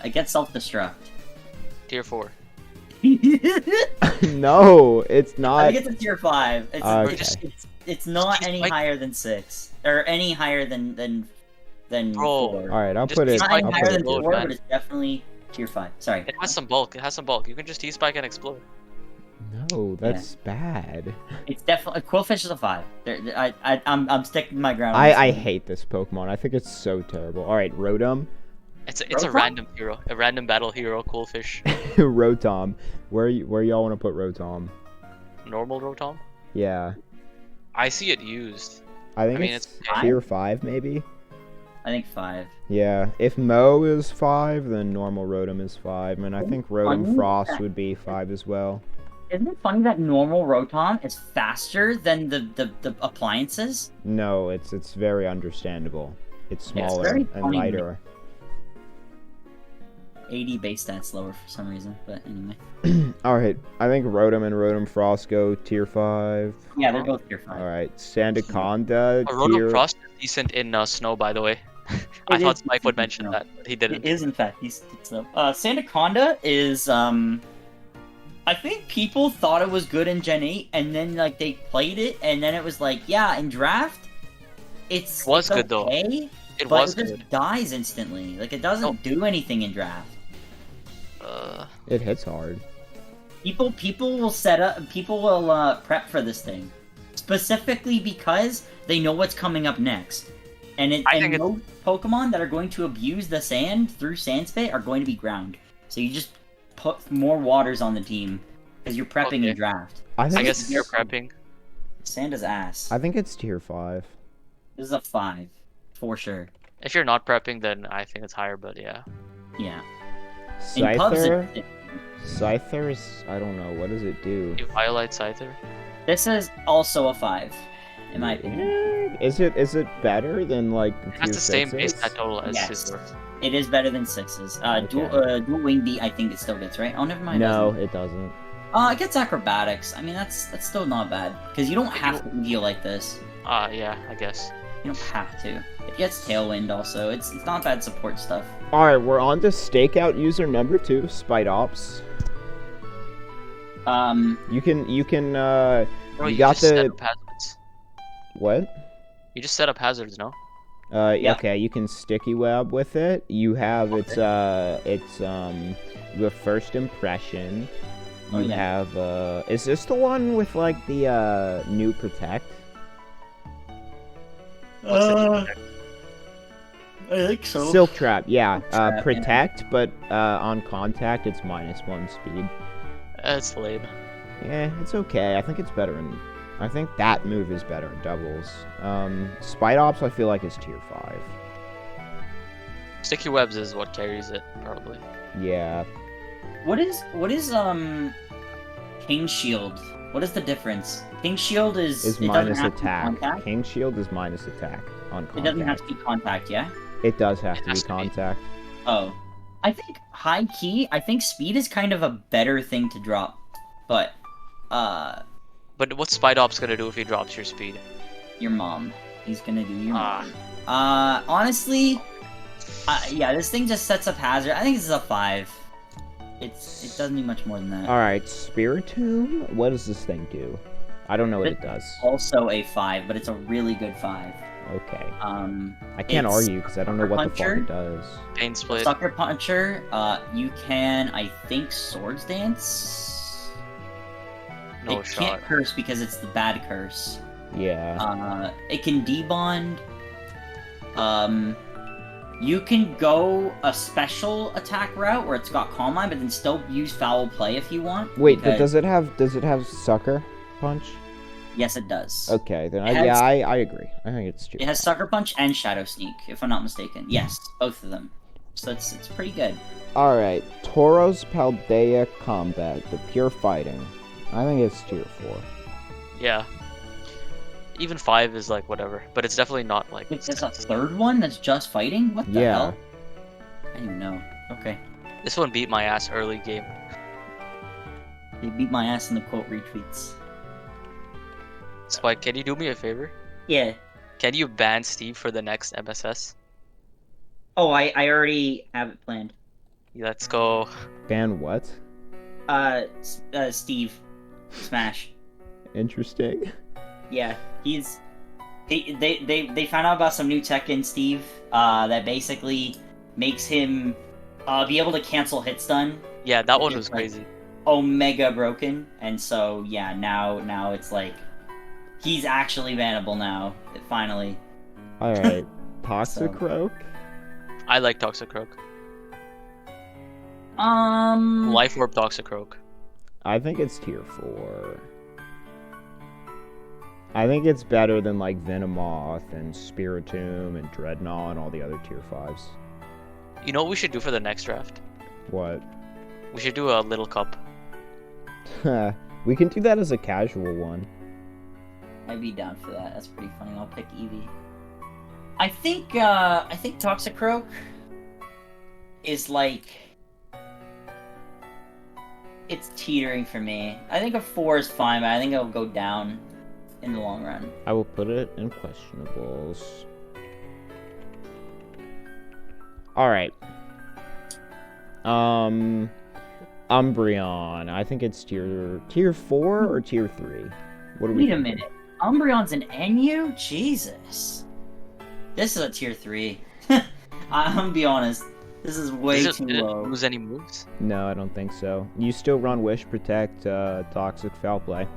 It gets self-destruct.
Tier 4.
No, it's
I
not.
think it's a tier 5.
Okay.
It's not
Just
any
like-
higher than 6. Or any higher than
Bro.
4.
Alright, I'll
Just
put it.
It's not
I'll
any
I'll
higher
put
than
it.
load,
4,
man.
but it's definitely tier 5. Sorry.
It has some bulk. It has some bulk. You can just T-spike and explode.
No, that's bad.
It's definitely Quillfish is a 5. I'm sticking my ground. on this
I
one.
hate this Pokemon. I think it's so terrible. Alright, Rotom.
It's a
Rotom?
random hero. A random battle hero, cool fish.
Rotom. Where y'all want to put Rotom?
Normal Rotom?
Yeah.
I see it used.
I think
I mean,
it's
it's-
tier 5 maybe?
I think 5.
Yeah. If Mo is 5, then normal Rotom is 5. And I think Rotom
funny
Frost
that-
would be 5 as well.
Isn't it funny that normal Rotom is faster than the appliances?
No, it's very understandable. It's
Yeah, it's
smaller
very
and
funny to me.
lighter.
80 base stats lower for some reason, but anyway.
Alright, I think Rotom and Rotom Frost go tier 5.
Yeah, they're both tier 5.
Alright, Sandaconda,
Rotom
tier...
Frost is decent in snow, by the way. I
It
thought
is
Spike would
decent in
mention
snow.
that, but he
It
didn't.
is, in fact, he's so. Sandaconda is, I think people thought it was good in Gen 8, and then, like, they played it, and then it was like, yeah, in draft,
It was good, though.
okay,
It
but
was
it just
good.
dies instantly. Like, it doesn't do anything in draft.
It hits hard.
People will prep for this thing. specifically because they know what's coming up next. And most Pokemon that are going to abuse the sand through Sand Spit are going to be ground. So you just put more waters on the team because you're prepping in draft.
I
guess if you're prepping.
Sand is ass.
I think it's tier 5.
This is a 5 for sure.
If you're not prepping, then I think it's higher. But yeah.
Yeah. In pubs,
Scyther's, I don't know, what does it do?
You violate Scyther.
this is also a 5, in my opinion.
Is it better than like the tier
That's the same
6s?
base stat total as
Yes.
Scizor.
It is better than 6s. Dual Wing Beat, I think it still gets, right? Oh, never mind.
No, it doesn't.
It gets acrobatics. I mean, that's still not bad because you don't have to deal like this.
Yeah, I guess.
You don't have to. It gets Tailwind also. It's not bad support stuff.
Alright, we're on to stakeout user number 2, Spite Ops. You can
Bro,
you got
just set
the
up hazards.
what?
You just set up hazards, no?
Yeah.
Okay, you can sticky web with it. You have your first impression.
Oh,
You
yeah.
have is this the one with like the new protect?
What's the
I think so.
Silk trap, yeah.
Silk trap,
Protect, but on contact it's -1 speed.
That's lame.
Yeah, it's okay. I think it's better in. I think that move is better in doubles. Spite Ops, I feel like is tier 5.
Sticky webs is what carries it, probably.
Yeah.
What is King Shield? What is the difference? King Shield is
Is
it doesn't
minus
have to be
attack.
contact.
King Shield is minus attack on contact.
It doesn't have to be contact, yeah.
It does have
It
to be
has to be.
contact.
Oh, I think high key. I think speed is kind of a better thing to drop, but
But what's Spite Ops gonna do if he drops your speed?
your mom. He's gonna do your
Ah.
mom. Honestly, yeah, this thing just sets up hazard. I think this is a 5. It doesn't need much more than that.
Alright, Spiritomb? What does this thing do? I don't know what it does.
Also a 5, but it's a really good 5.
Okay.
I
I can't argue because I don't know what the fuck
Puncher?
it does.
Pain split.
Sucker Puncher, you can, I think, Swords Dance?
No
it
shot.
can't curse because it's the bad curse.
Yeah.
It can debond. You can go a special attack route where it's got Calm Mind, but then still use Foul Play if you want.
Wait, but
because-
does it have Sucker Punch?
Yes, it does.
Okay, then
It has-
I agree. I think it's tier
It has Sucker Punch and Shadow Sneak, if I'm not mistaken. Yes, both of them. So it's pretty good.
Alright, Tauros Paldea Combat, the pure fighting. I think it's tier 4.
Yeah. Even 5 is like whatever, but it's definitely not like.
It's just a third one that's just fighting? What the
Yeah.
hell? I didn't even know. Okay.
This one beat my ass early game.
They beat my ass in the quote retweets.
Spike, can you do me a favor?
Yeah.
Can you ban Steve for the next MSS?
Oh, I already have it planned.
Let's go.
Ban what?
Steve. Smash.
Interesting.
Yeah, they found out about some new tech in Steve, that basically makes him, be able to cancel hit stun.
Yeah, that one
It's
was
like-
crazy.
Omega broken, and so, yeah, now it's like, he's actually bannable now, finally.
Alright. Toxicroak?
I like Toxicroak.
Um,
Life Orb Toxicroak.
I think it's tier 4. I think it's better than like Venomoth and Spiritomb and Dreadnought and all the other tier 5s.
You know what we should do for the next draft?
What?
We should do a little cup.
We can do that as a casual one.
I'd be down for that. That's pretty funny. I'll pick Eevee. I think Toxicroak is like, it's teetering for me. I think a 4 is fine, but I think it'll go down in the long run.
I will put it in questionables. Alright. Umbreon. I think it's tier 4 or tier 3? What do we
Wait a
think?
minute. Umbreon's an NU? Jesus. This is a tier 3. I'm gonna be honest. This is way
Does
too
it
low.
lose any moves?
No, I don't think so. You still run Wish, Protect, Toxic, Foul Play.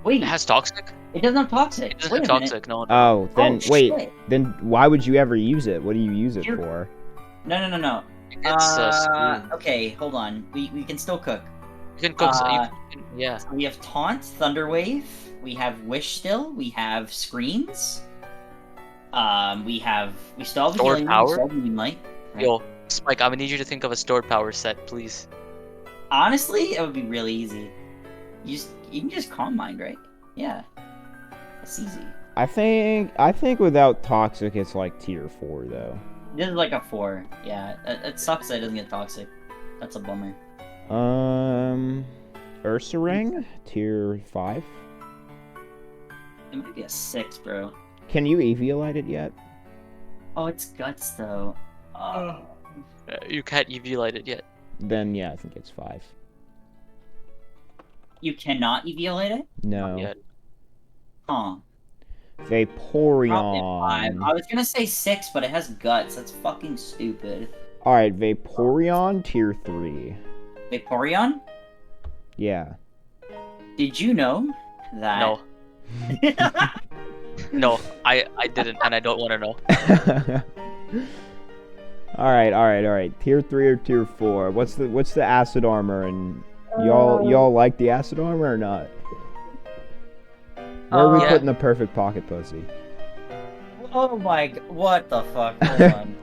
Wait,
It has toxic?
it doesn't have toxic.
It doesn't
Wait
have
a minute.
toxic, no.
Oh, then
Oh,
wait.
shit.
Then why would you ever use it? What do you use it
Here-
for?
No.
It's screwed.
Okay, hold on. We can still cook.
You can cook.
uh,
Yeah.
So we have Taunt, Thunderwave, we have Wish still, we have Screens. We still have the
Stored
Healing,
power?
we still have Moonlight. Right?
Yo, Spike, I'm gonna need you to think of a stored power set, please.
Honestly, it would be really easy. You can just Calm Mind, right? Yeah. It's easy.
I think without toxic, it's like tier 4 though.
This is like a 4. Yeah. It sucks that it doesn't get toxic. That's a bummer.
Ursaring, tier 5.
It might be a 6, bro.
Can you Eviolite it yet?
Oh, it's Guts though.
You can't EV-light it yet.
Then yeah, I think it's 5.
You cannot Eviolate it?
No.
yet.
Huh. Probably 5.
Vaporeon.
I was gonna say 6, but it has Guts. That's fucking stupid.
Alright, Vaporeon, tier 3.
Vaporeon?
Yeah.
Did you know that?
No. No, I didn't, and I don't want to know.
Alright. Tier 3 or tier 4? What's the acid armor, and y'all like the acid armor or not? Where are we
Yeah.
putting the perfect pocket pussy?
Oh my what the fuck? Hold on.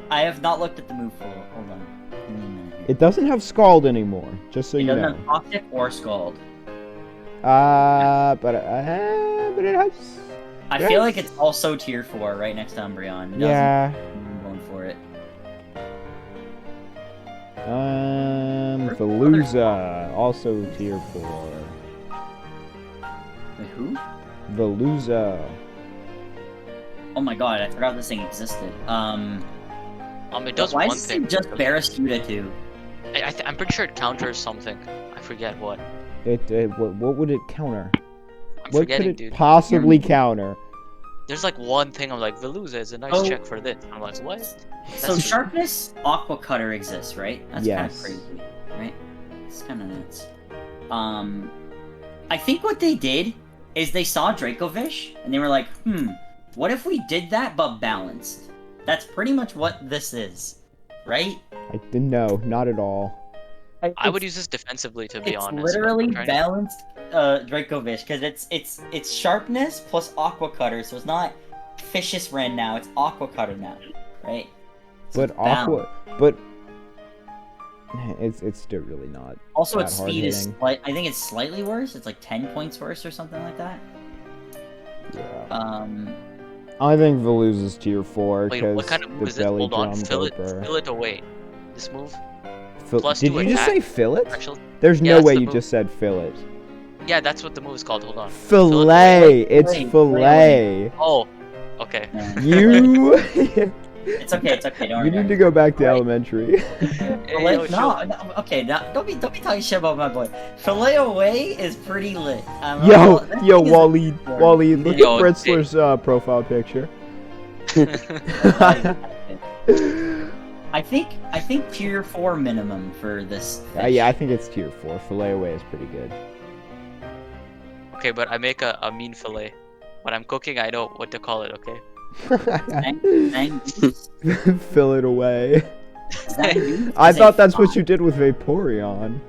I have not looked at the move full. Hold on. Give me a minute here.
It doesn't have Scald anymore, just so
It
you
doesn't
know.
have Toxic or Scald.
But it has.
I feel like it's also tier 4 right next to Umbreon. It
Yeah.
doesn't- I'm going for it.
Veluza, also tier 4.
Wait, who?
Veluza.
Oh my god, I forgot this thing existed.
It does
why
one
is
thing.
it just Barraskewda too?
I'm pretty sure it counters something. I forget what.
What would it counter?
I'm
What
forgetting,
could it
dude.
possibly counter?
There's like one thing I'm like, Veluza is a nice
Oh.
check for this. I'm like, what?
So
That's-
Sharpness, Aqua Cutter exists, right? That's kind of
Yes.
crazy, right? It's kind of nuts. I think what they did is they saw Dracovish and they were like, what if we did that but balanced? That's pretty much what this is, right?
I didn't know, not at all.
I would use this defensively, to be
It's
honest. but
literally
I'm trying to-
balanced Dracovish because it's sharpness plus Aqua Cutter, so it's not Fishious Wren now, it's Aqua Cutter now, right? So
But
it's balanced.
it's still really not.
Also,
that
its speed is
hard-hitting.
I think it's slightly worse. It's like 10 points worse or something like that.
Yeah. I think Veluza's tier 4
Wait,
because
what kind of move
the
is this?
belly
Hold on,
drum
fill it
Gulper.
away. This move?
Did
plus
you
two
just
attack.
say fill it?
Actually,
There's
Yeah,
no
that's
way
the
you
move.
just said fill it.
yeah, that's what the move is called. Hold on.
Fillet. It's
Wait,
fillet.
Oh, okay.
Yeah.
You.
It's okay. Don't
You
worry.
need to go back to
Wait.
elementary.
Filet, okay, don't be talking shit about my boy. Filet away is pretty lit. That
Yo,
thing is-
Wally, look
Yo,
at Britzler's profile picture.
I think tier 4 minimum for this.
Yeah, I think it's tier 4. Fillet away is pretty good.
Okay, but I make a mean fillet. When I'm cooking, I know what to call it, okay?
Fill it away.
Zangoose
I
is a
thought that's what
5.
you did with Vaporeon.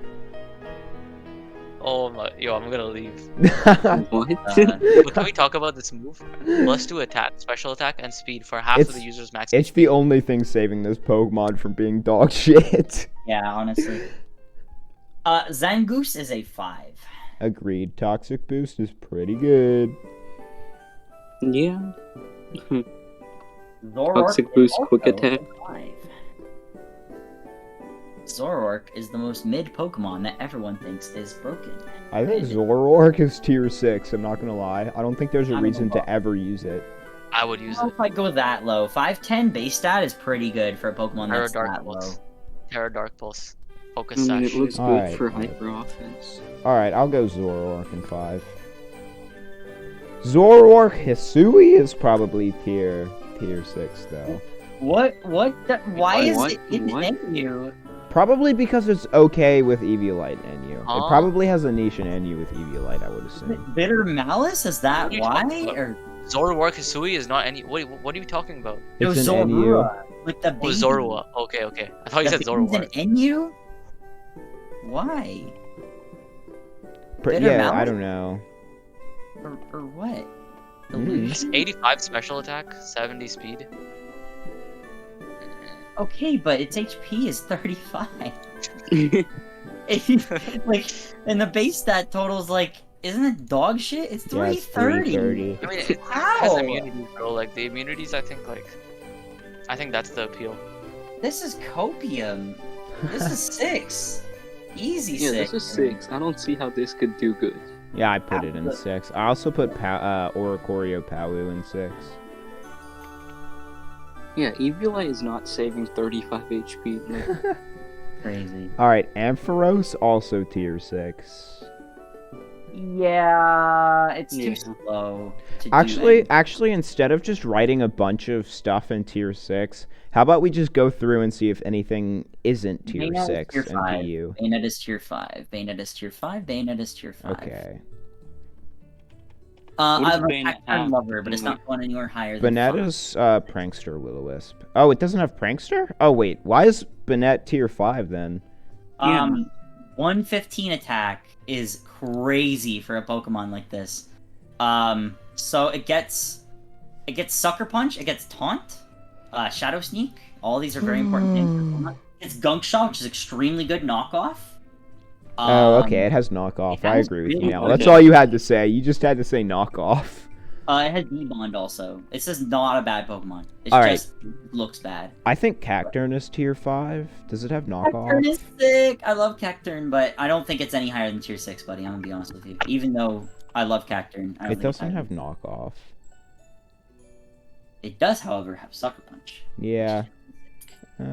Oh my, yo, I'm gonna leave.
What?
But can we talk about this move? Plus 2 attack, special attack, and speed for half of the user's max
It's the only thing saving this Pokemon from being dog shit.
Yeah, honestly. Zangoose is a 5.
Agreed. Toxic Boost is pretty good.
Yeah.
Zoroark
Toxic
is
boost,
also
quick attack.
a 5. Zoroark is the most mid Pokemon that everyone thinks is broken.
I think Zoroark is tier 6, I'm not gonna lie. I don't think there's a
I'm
reason
gonna
to ever use it.
I would use
I don't
it.
know if I go that low. 510 base stat is pretty good for a Pokemon
Terra
that's
Dark
that low.
Pulse. Terra Dark Pulse. Focus
I mean,
Sash.
it looks good
Alright,
for
alright.
hyper offense.
Alright, I'll go Zoroark in 5. Zoroark Hisui is probably tier 6 though.
Why is
What?
it in
What?
menu?
Probably because it's okay with Eviolite and NU. It
Huh?
probably has a niche in NU with Eviolite, I would assume.
Bitter Malice? Is that
What are you
why?
talking about?
Or
Zoroark Hisui is not any. What are you talking about?
no,
It's an NU.
Zorua with the
Oh,
baby.
Zorua. Okay, okay. I thought you
The
said
baby's
Zoroark.
an NU? Why? Bitter
Yeah, I
Malice?
don't know.
Or what?
Mm.
Illusion?
85 special attack, 70 speed.
Okay, but its HP is 35. Like, and the base stat total's like, isn't it dog shit? It's
Yeah, it's
330.
330.
I mean, it
How?
has immunities, bro. Like the immunities, I think that's the appeal.
This is copium. This is 6. Easy
Yeah,
6.
this is 6. I don't see how this could do good.
Yeah, I put it in 6. I also put Oricorio Palu in 6.
Yeah, Eviolite is not saving 35 HP. Like,
Crazy.
Alright, Ampharos also tier 6.
Yeah, it's
Yeah.
too slow. To do
Actually, instead of just writing a bunch of stuff in tier 6, how about we just go through and see if anything isn't tier
Bayonet is
6
tier
in
5.
PU?
Bayonet is tier 5. Bayonet is tier 5. Bayonet is tier 5.
Okay.
What
I
does
have a
Bayonet
Cacturn
have?
Lover, but it's not going anywhere higher than 5.
Banetta's Prankster Will-O-Wisp. Oh, it doesn't have Prankster? Oh, wait. Why is Banette tier 5 then?
115 attack is crazy for a Pokemon like this. So it gets Sucker Punch, it gets Taunt, Shadow Sneak. All these are very important things for Pokemon. It's Gunk Shot, which is extremely good knockoff.
Oh, okay. It has knockoff.
it
I
has
agree with you
really
now.
good
That's
knockoff.
all you had to say. You just had to say knockoff.
It has D-Bond also. It's just not a bad Pokemon. It
All right.
just looks bad.
I think Cacturn is tier 5. Does it have knockoff?
Cacturn is sick. I love Cacturn, but I don't think it's any higher than tier 6, buddy. I'm gonna be honest with you. Even though I love Cacturn, I don't
It
think it's
doesn't
higher.
have knockoff.
It does, however, have Sucker Punch.
Yeah.
I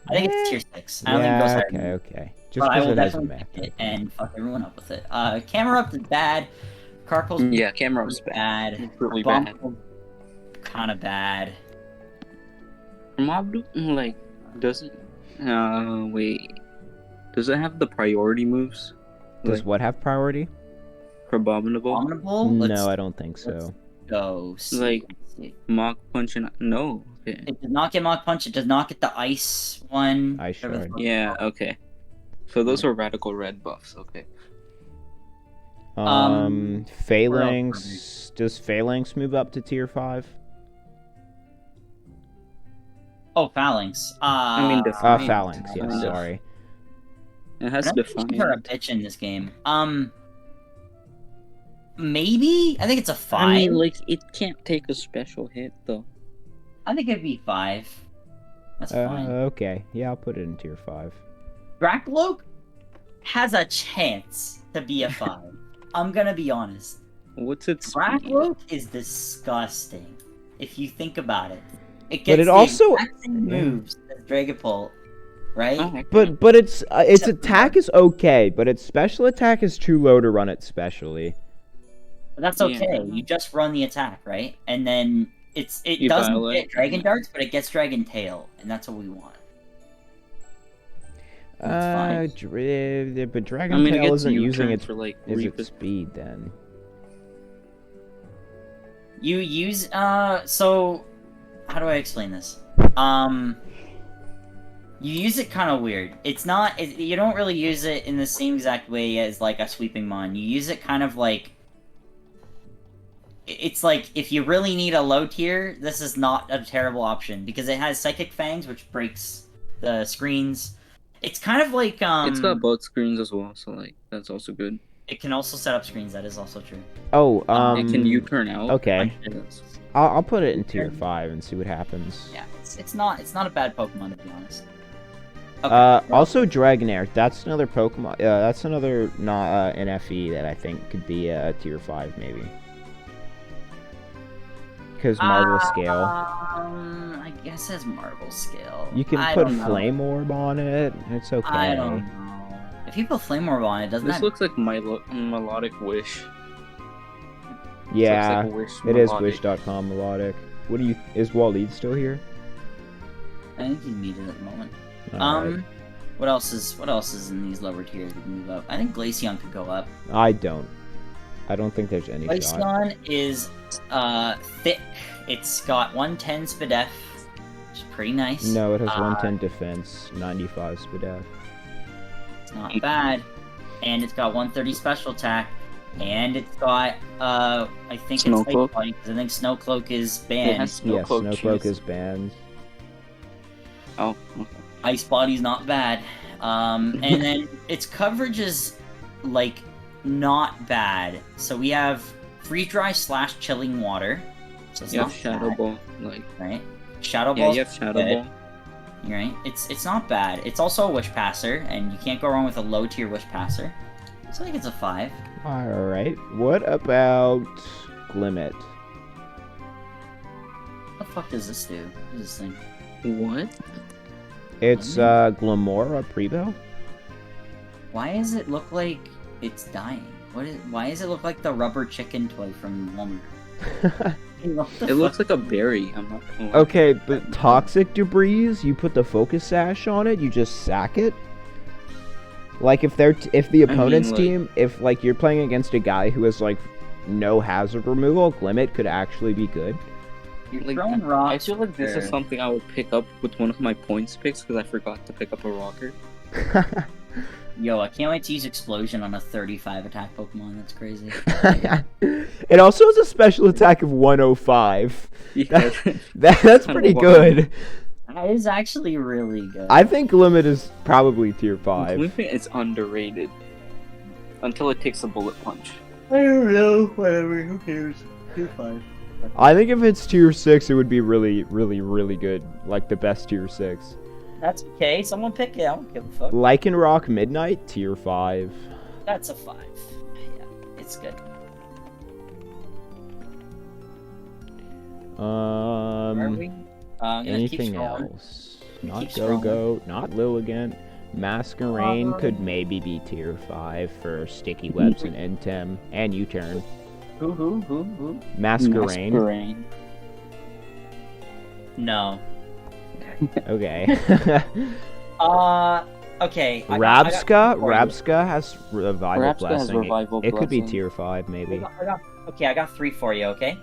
think it's tier 6. I don't think it goes
Yeah,
higher.
okay,
than
okay. Just
But I
because
will
it has a
definitely
mech.
pick it and fuck everyone up with it. Camerupt is bad. Carpal's
yeah, Camerupt's bad.
bad.
It's really bad.
Kind of bad.
Mobdu, like, doesn't. Wait. Does it have the priority moves?
Does
Like,
what have priority?
Abominable?
Abominable? Let's
No, I don't think so.
go. See.
Like-
Let's see.
Mach Punch and. No. Okay.
It does not get Mach Punch. It does not get the Ice one.
Ice
whatever the
Shard.
fuck.
Yeah, okay. So those are radical red buffs, okay.
Phalanx. Does Phalanx move up to tier 5?
Oh, Phalanx.
I mean, Defiant.
Phalanx, yes,
Kind of.
sorry.
It has
Pronunciations are a
Defiant.
bitch in this game. Maybe? I think it's a 5.
I mean, like, it can't take a special hit, though.
I think it'd be 5. That's fine.
Okay. Yeah, I'll put it in tier 5.
Dracloak has a chance to be a 5. I'm gonna be honest.
What's its speed?
Dracloak is disgusting. If you think about it. It
But
gets
it
the
also-
exact same moves as Dragapult, right?
Oh,
But its attack is okay, but its special attack is too low to run it specially.
But that's
Yeah.
okay. You just run the attack, right? And then it
You
doesn't
violate.
get Dragon Darts, but it gets Dragon Tail, and that's what we want. That's fine.
But Dragon
I mean, it
Tail
gets
isn't using
U-turn
its
for, like,
is
Reaper.
its speed then.
You use so how do I explain this? You use it kind of weird. It's not you don't really use it in the same exact way as like a sweeping mon. You use it kind of like it's like if you really need a low tier, this is not a terrible option because it has Psychic Fangs, which breaks the screens. It's kind of like
It's got both screens as well, so, like, that's also good.
it can also set up screens. That is also true.
Oh,
And can you turn out?
okay.
Yeah, that's-
I'll put it in tier 5 and see what happens.
Yeah, it's not a bad Pokemon to be honest. Okay.
Also Dragonair. That's another Pokemon. That's another not NFE that I think could be a tier 5 maybe. Because Marble Scale.
I guess as Marble Scale.
You can
I
put
don't know.
Flame Orb on it. It's okay.
I don't know. If you put Flame Orb on it, doesn't
This
that...
looks like Melodic Wish.
Yeah,
Looks like Wish
it is
Melodic.
wish.com melodic. What do you? Is Waleed still here?
I think he's muted at the moment.
Alright.
What else is in these lower tiers we can move up? I think Glaceon could go up.
I don't think there's any shot.
Glaceon is thick. It's got 110 SPDF, which is pretty nice.
No, it has 110 defense, 95 SPDF.
It's not bad. And it's got 130 special attack. And it's got I think
Snow
it's
Cloak?
Ice Body, because I think Snow Cloak is
It
banned.
has
Yes,
Snowcloak.
Snowcloak
cheese.
is banned.
Oh, okay.
Ice Body's not bad. And then its coverage is like not bad. So we have Freeze Dry / Chilling Water. So it's
You have
not
Shadow
bad,
Ball, like
right? Shadow
yeah,
Ball's
you have Shadow
good,
Ball.
right? It's not bad. It's also a Wish Passer, and you can't go wrong with a low tier Wish Passer. So I think it's a 5.
Alright, what about Glimmet?
What the fuck does this do? What is this thing?
What?
It's Glamora Prevo?
Why does it look like it's dying? Why does it look like the rubber chicken toy from Walmart? What the
It looks
fuck?
like a berry. I'm not gonna lie.
Okay, but toxic debris, you put the focus sash on it, you just sack it. Like if the opponent's
like-
team, if like you're playing against a guy who has like no hazard removal, Glimmet could actually be good.
You're
Like,
throwing
I
rocks.
feel like this is
or-
something I would pick up with one of my points picks because I forgot to pick up a rocker.
Yo, I can't wait to use Explosion on a 35 attack Pokemon. That's crazy.
It also has a special attack of 105.
Yeah.
That's
Kinda
pretty
wild.
good.
That is actually really good.
I think Glimmet is probably tier 5.
Glimmet is underrated until it takes a bullet punch.
I don't know. Whatever. Who cares? Tier 5.
I think if it's tier 6, it would be really, really, really good. Like the best tier 6.
That's okay. Someone pick it. I don't give a fuck.
Lycanroc Midnight, tier 5.
That's a 5. Yeah, it's good. Are we? I'm gonna keep
Anything
scrolling.
else? Not
Keep scrolling.
Go-Go, not Lilligant. Masquerain could maybe be tier 5 for Sticky Webs and Intem, and U-Turn.
Who?
Masquerain.
Masquerain.
No.
Okay.
Okay.
Rabska has Revival
Rabska has
Blessing.
Revival
It could be
Blessing.
tier 5 maybe.
I got 3 for you. Okay.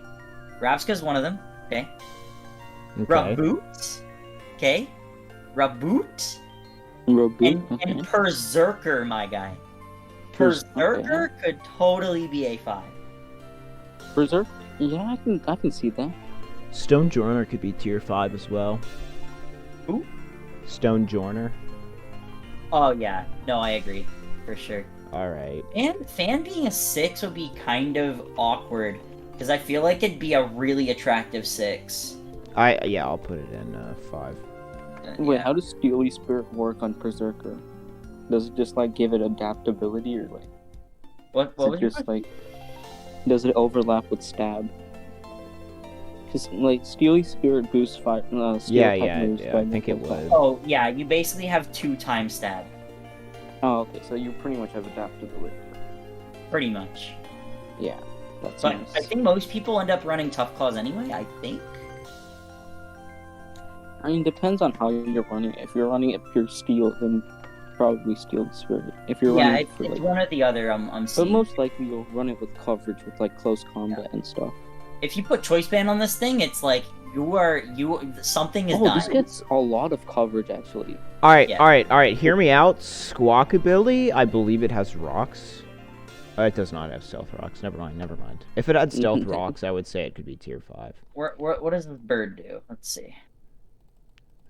Rabska's one of them. Okay.
Okay.
Raboot. Okay. Raboot.
Roboot.
And Berserker, my guy. Berserker could totally be a 5.
Berserk? Yeah, I can see that.
Stone Joiner could be tier 5 as well.
Who?
Stone Joiner.
Oh yeah. No, I agree. For sure.
Alright.
And Fan being a 6 would be kind of awkward. Because I feel like it'd be a really attractive 6.
I'll put it in 5.
Wait,
Yeah.
how does Steely Spirit work on Berserker? Does it just like give it adaptability or like
What
is
was
it
your
just like does it overlap with stab? Because like Steely Spirit boosts fire.
Yeah, I think it would.
Oh, yeah, you basically have 2 times stab.
Oh, okay, so you pretty much have adaptability.
Pretty much.
Yeah, that's
But
nice.
I think most people end up running Tough Claws anyway, I think.
I mean, depends on how you're running it. If you're running it pure steel, then probably Steel Spirit. If you're
Yeah,
running
it's,
it for
it's
like,
one or the other, I'm
but
seeing.
most likely you'll run it with coverage, with like close combat and stuff.
If you put Choice Band on this thing, it's like, something is
Oh, this
dying.
gets a lot of coverage actually.
Alright,
Yeah.
alright, hear me out. Squawkabilly, I believe it has rocks. It does not have stealth rocks. Never mind. If it had stealth rocks, I would say it could be tier 5.
What does this bird do? Let's see.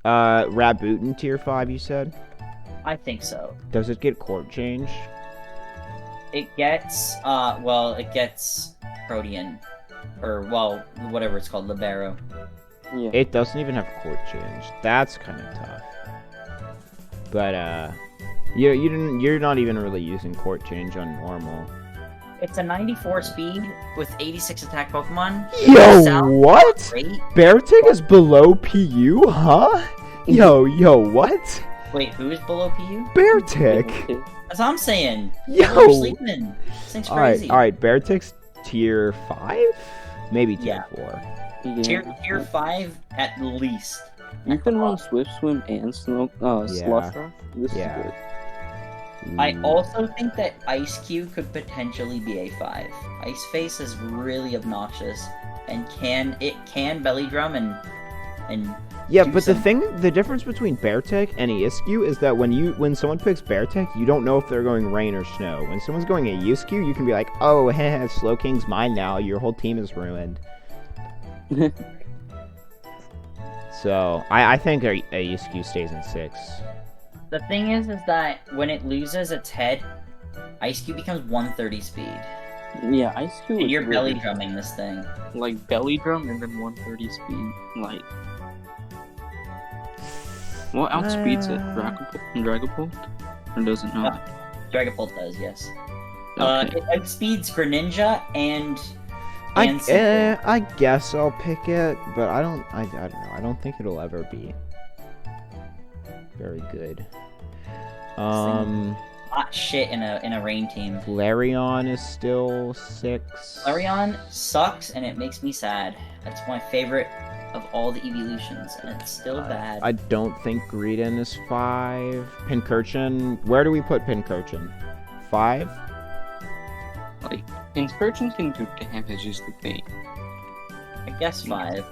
Rabutin tier 5, you said?
I think so.
Does it get court change?
It gets, it gets Protean. Or, well, whatever it's called, Libero.
Yeah.
It doesn't even have court change. That's kind of tough. But, you're not even really using court change on normal.
It's a 94 speed with 86 attack Pokemon.
Yo,
Sounds
what?
Great.
Beartic is below PU, huh? Yo, what?
Wait, who is below PU?
Beartic?
That's what I'm saying.
Yo!
We're sleeping. This thing's crazy.
Alright, Beartic's tier 5? Maybe tier
Yeah.
4.
Yeah.
Tier 5 at least.
You can run Swift Swim and Slush Rush. This is
Yeah.
good.
I
Ooh.
also think that Ice Cube could potentially be a 5. Ice Face is really obnoxious and can belly drum and
Yeah,
do
but
some-
the difference between Beartech and Eiscue is that when someone picks Beartech, you don't know if they're going rain or snow. When someone's going Eiscue, you can be like, oh, heh, Slow King's mine now. Your whole team is ruined. So I think Eiscue stays in 6.
The thing is that when it loses its head, Ice Cube becomes 130 speed.
Yeah, Ice Cube.
And
is
you're
really
belly drumming this thing.
like belly drum and then 130 speed. Like, what outspeeds it? Dragapult? Or does it not?
Dragapult does, yes.
Okay.
It outspeeds Greninja and
I guess I'll pick it, but I don't know. I don't think it'll ever be very good.
hot shit in a rain team.
Flareon is still 6.
Flareon sucks and it makes me sad. That's my favorite of all the evolutions, and it's still bad.
I don't think Greedent is 5. Pincurchin, where do we put Pincurchin? 5?
Like, Inspersion can do damage is the thing.
I guess 5.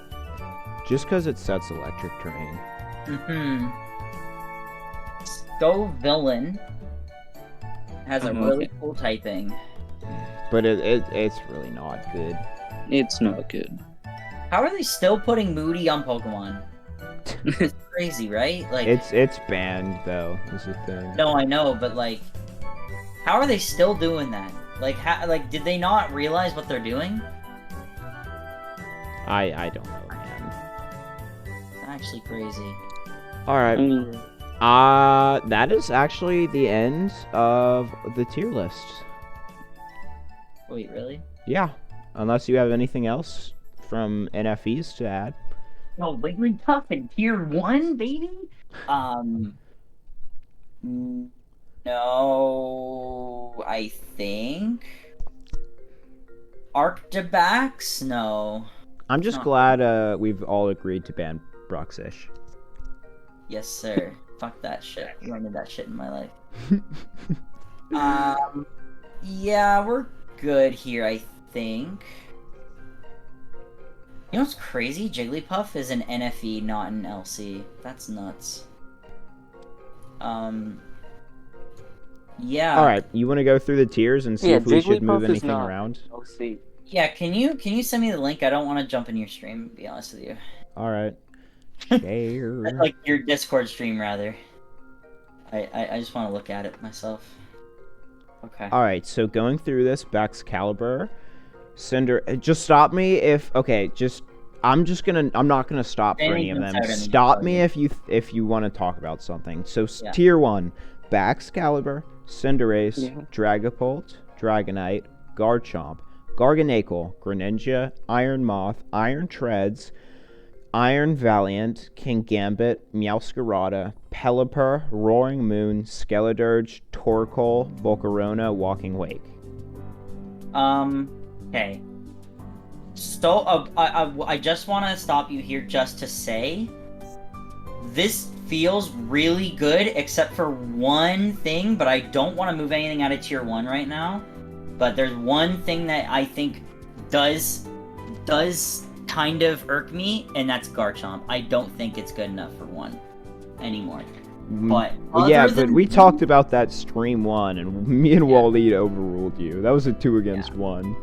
Just because it sets electric terrain.
Villain has a
Okay.
really cool typing.
But it's really not good.
It's not good.
How are they still putting Moody on Pokemon? It's crazy, right? Like,
It's banned though, is the thing.
no, I know, but like, how are they still doing that? Like, did they not realize what they're doing?
I don't know, man.
It's actually crazy.
Alright.
I mean,
That is actually the end of the tier list.
Wait, really?
Yeah. Unless you have anything else from NFEs to add.
No, Wigglytuff in tier 1, baby? No, I think. Arctibax? No.
I'm just
Huh.
glad we've all agreed to ban Broxish.
Yes, sir. Fuck that shit. You don't need that shit in my life. Yeah, we're good here, I think. You know what's crazy? Jigglypuff is an NFE, not an LC. That's nuts. Yeah.
Alright, you want to go through the tiers and see
Yeah,
if we should move
Jigglypuff is
anything
not-
around?
I'll see.
Yeah, can you send me the link? I don't want to jump in your stream, to be honest with you.
Alright. Share.
Like your Discord stream, rather. I just want to look at it myself. Okay.
Alright, so going through this, Baxcalibur, Cinder, just stop me if, okay, I'm not gonna stop for any of them. Stop me if you want to talk about something. So
Yeah.
tier 1, Baxcalibur, Cinderace,
Yeah.
Dragapult, Dragonite, Garchomp, Garganacl, Greninja, Iron Moth, Iron Treads, Iron Valiant, King Gambit, Meowscarada, Pelipper, Roaring Moon, Skeledirge, Torkoal, Volcarona, Walking Wake.
Okay. So, I just want to stop you here just to say, this feels really good, except for one thing, but I don't want to move anything out of tier 1 right now. But there's one thing that I think does kind of irk me, and that's Garchomp. I don't think it's good enough for 1 anymore. But
Yeah,
other
but
than-
we talked about that stream 1, and me and Waleed overruled you. That was a 2 against 1.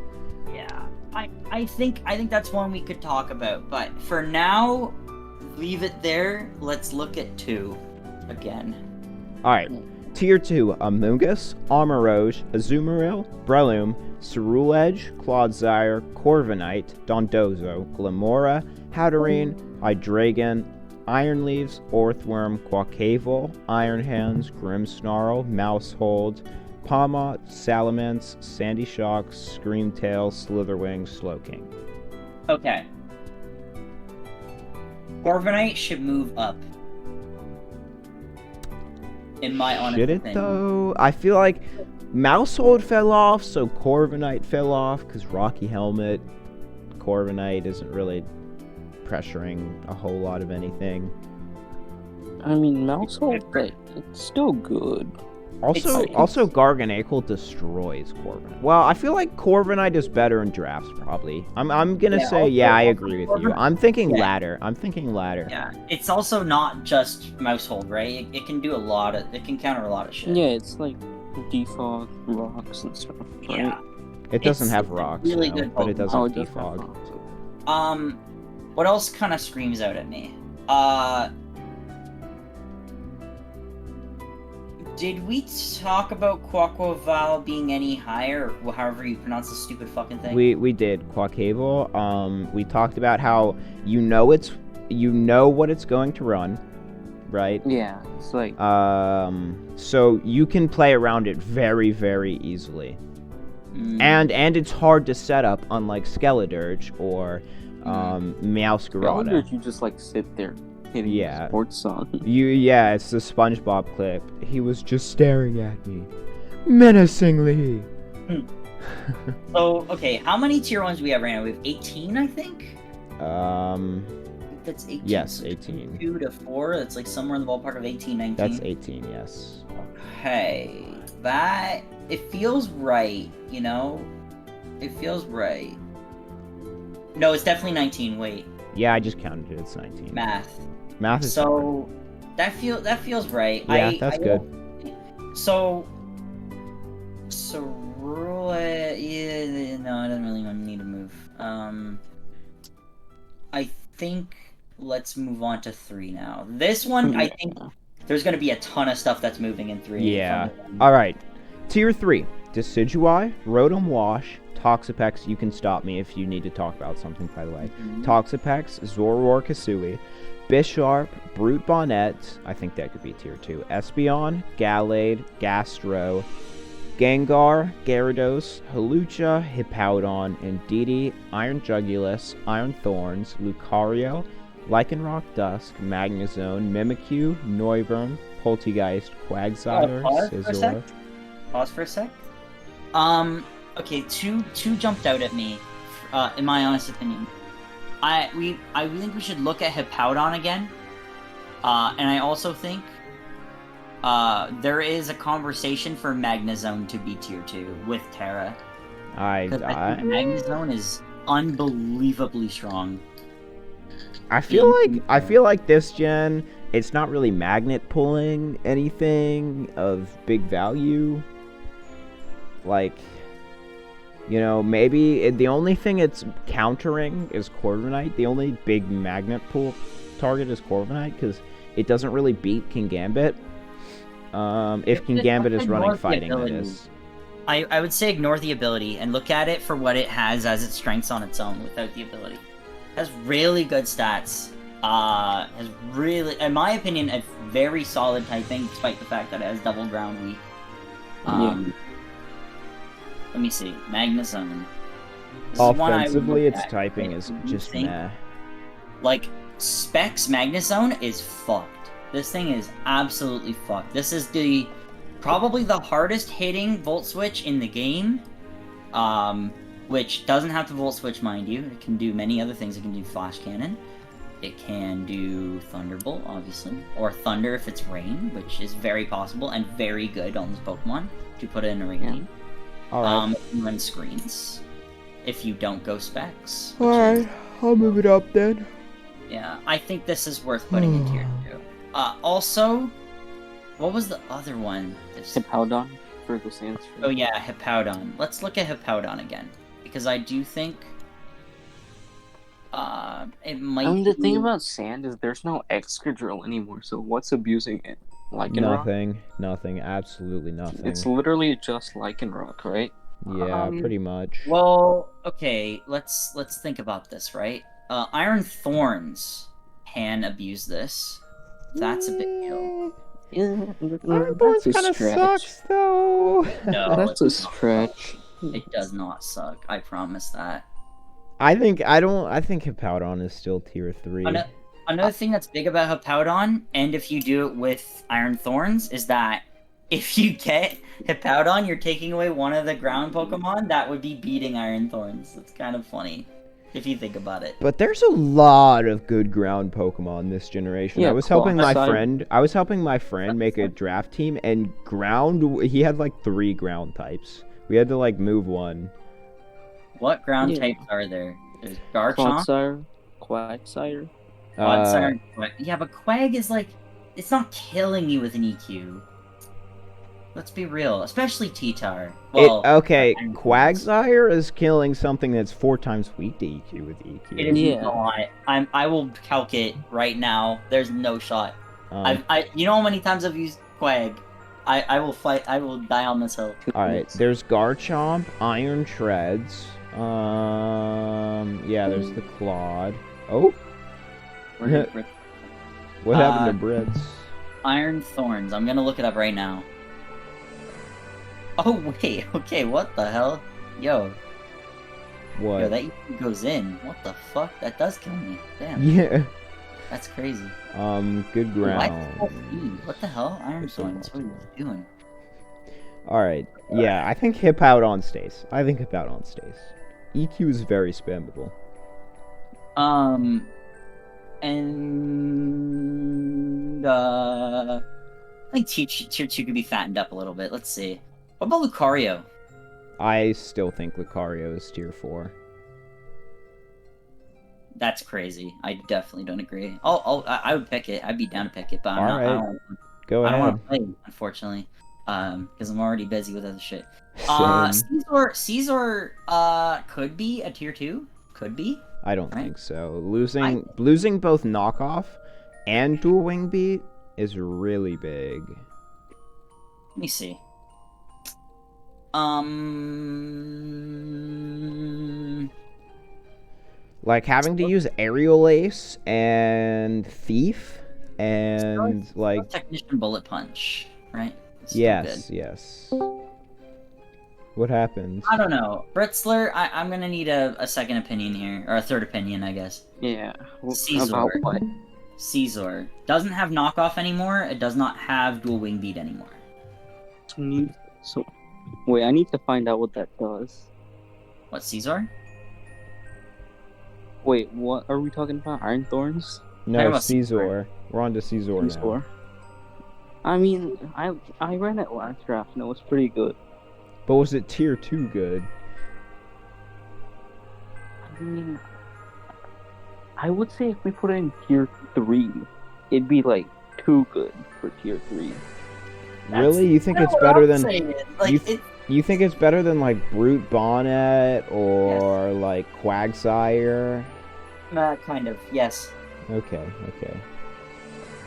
Yeah, I think that's one we could talk about, but for now, leave it there. Let's look at 2 again.
Alright, tier 2, Amoonguss, Armoroge, Azumarill, Breloom, Ceruledge, Clodsire, Corviknight, Dondozo, Glimora, Hatterene, Hydreigon, Iron Leaves, Orthworm, Quaquaval, Iron Hands, Grimmsnarl, Mousehold, Pawmot, Salamence, Sandy Shock, Screamtail, Slitherwing, Slowking.
Okay. Corviknight should move up. In my honest
Should it
opinion.
though? I feel like Mousehold fell off, so Corviknight fell off, because Rocky Helmet, Corviknight isn't really pressuring a whole lot of anything.
I mean, Maushold, like, it's still good.
Also, Garganacl destroys Corviknight. Well, I feel like Corviknight is better in drafts, probably. I'm gonna say, I agree with you. I'm thinking ladder.
Yeah, it's also not just Maushold, right? It can do a lot of. It can counter a lot of shit.
Yeah, it's like defog, rocks, and stuff. Right?
Yeah.
It doesn't
It's
have
a
rocks,
really
no,
good
but it does
Oh,
have
it does have
defog.
rocks.
What else kind of screams out at me? Did we talk about Quaquaval being any higher, or however you pronounce the stupid fucking thing?
We did Quaquaval. We talked about how you know what it's going to run, right?
Yeah, it's like
So you can play around it very, very easily.
Mm.
And it's hard to set up, unlike Skeledirge or Meowscarada.
Skeledirge, you just like sit there hitting
Yeah.
the sports song.
It's the SpongeBob clip. He was just staring at me, menacingly.
So, okay, how many tier 1s do we have right now? We have 18, I think? That's 18.
Yes, 18.
2 to 4, that's like somewhere in the ballpark of 18, 19.
That's 18, yes.
Okay, that... It feels right, you know? It feels right. No, it's definitely 19, wait.
Yeah, I just counted it. It's 19.
Math.
Math is
So, that feels right.
Yeah, that's good.
So, yeah, no, it doesn't really need to move. I think let's move on to 3 now. This one, I think there's going to be a ton of stuff that's moving in 3.
Yeah. All right. Tier 3. Decidueye, Rotom Wash, Toxapex. You can stop me if you need to talk about something, by the way. Toxapex, Zoroark Kasui, Bisharp, Brute Bonnet. I think that could be tier 2. Espeon, Gallade, Gastro, Gengar, Gyarados, Hawlucha, Hippowdon, Indeedee, Iron Jugulus, Iron Thorns, Lucario, Lycanroc Dusk, Magnezone, Mimikyu, Noivern, Poltegeist, Quagsire, Scizor.
Pause for a sec. Okay, two jumped out at me, in my honest opinion. I think we should look at Hippowdon again. And I also think there is a conversation for Magnezone to be tier 2 with Terra. I think Magnezone is unbelievably strong.
I feel like this gen, it's not really magnet pulling anything of big value. Like, you know, maybe the only thing it's countering is Corviknight. The only big magnet pull target is Corviknight because it doesn't really beat Kingambit. If Kingambit is running fighting, that is.
I would say ignore the ability and look at it for what it has as its strengths on its own without the ability. It has really good stats. Has really, in my opinion, a very solid typing despite the fact that it has double ground weak. Let me see. Magnezone.
Offensively, its typing is just meh.
Like, Specs Magnezone is fucked. This thing is absolutely fucked. This is probably the hardest hitting Volt Switch in the game. Which doesn't have to Volt Switch, mind you. It can do many other things. It can do Flash Cannon. It can do Thunderbolt, obviously. Or Thunder if it's rain, which is very possible and very good on this Pokemon to put it in a rain team.
Alright.
Run screens if you don't go Specs.
Alright, I'll move it up then.
Yeah, I think this is worth putting in tier 2. Also, what was the other one?
Hippowdon for the Sands.
Oh yeah, Hippowdon. Let's look at Hippowdon again. Because I do think it might
the thing about Sand is there's no Excadrill anymore, so what's abusing it? Lycanroc?
Nothing, absolutely nothing.
It's literally just Lycanroc, right?
Yeah, pretty much.
Well, okay, let's think about this, right? Iron Thorns can abuse this. That's a big kill.
Yeah,
Iron Thorns kind of sucks, though.
No,
that's a stretch.
It does not suck. I promise that.
I think Hippowdon is still tier 3.
Another thing that's big about Hippowdon, and if you do it with Iron Thorns, is that if you get Hippowdon, you're taking away one of the ground Pokemon that would be beating Iron Thorns. It's kind of funny. if you think about it.
But there's a lot of good ground Pokemon this generation.
Yeah,
I was helping my
Clodsire.
friend. I was helping my friend make a draft team, and ground. He had like 3 ground types. We had to like move one.
What ground
Yeah.
types are there? There's Garchomp,
Clodsire, Quagsire.
Quagsire, and Quag. Yeah, but Quag is like, it's not killing you with an EQ. Let's be real, especially T-Tar. Well,
okay,
I'm-
Quagsire is killing something that's 4 times weak to EQ with
It
EQ.
isn't
Yeah.
a lie. I will calc it right now. There's no shot.
Um,
You know how many times I've used Quag? I will fight. I will die on this hill.
Alright, there's Garchomp, Iron Treads. Yeah, there's the Claude. Oh,
Where did
what happened to Brits?
Iron Thorns. I'm gonna look it up right now. Oh wait, okay, what the hell? Yo,
What?
that EQ goes in. What the fuck? That does kill me. Damn,
Yeah.
that's crazy.
Good
Why
ground.
what the hell? Iron Thorns. What are you doing?
Alright, yeah, I think Hip out on Stace. EQ is very spammable.
And I think tier 2 could be fattened up a little bit. Let's see. What about Lucario?
I still think Lucario is tier 4.
That's crazy. I definitely don't agree. I would pick it. I'd be down to pick it, but I'm not.
Alright, go
I don't
ahead.
want to play, unfortunately, because I'm already busy with other shit.
Same.
Caesar, could be a tier 2. Could be.
I don't
Right.
think so. Losing both knockoff and dual wing beat is really big.
Let me see.
Like having to use Aerial Ace and Thief and like
Technician Bullet Punch, right? It's still
yes,
good.
yes. What happened?
I don't know. Britzler, I'm gonna need a second opinion here, or a third opinion, I guess.
Yeah.
Caesar.
About what?
Caesar doesn't have knockoff anymore. It does not have dual wing beat anymore.
So, wait, I need to find out what that does.
What, Caesar?
Wait, what are we talking about? Iron Thorns?
Talking
No,
about
Caesar. We're on to Caesar now.
Caesar? I mean, I ran it last draft and it was pretty good.
But was it tier 2 good?
I mean, I would say if we put it in tier 3, it'd be like too good for tier 3.
Really? You think it's
What
better
I'm
than
saying. Like,
you you think it's better than like Brute Bonnet or like Quagsire?
kind of, yes.
Okay.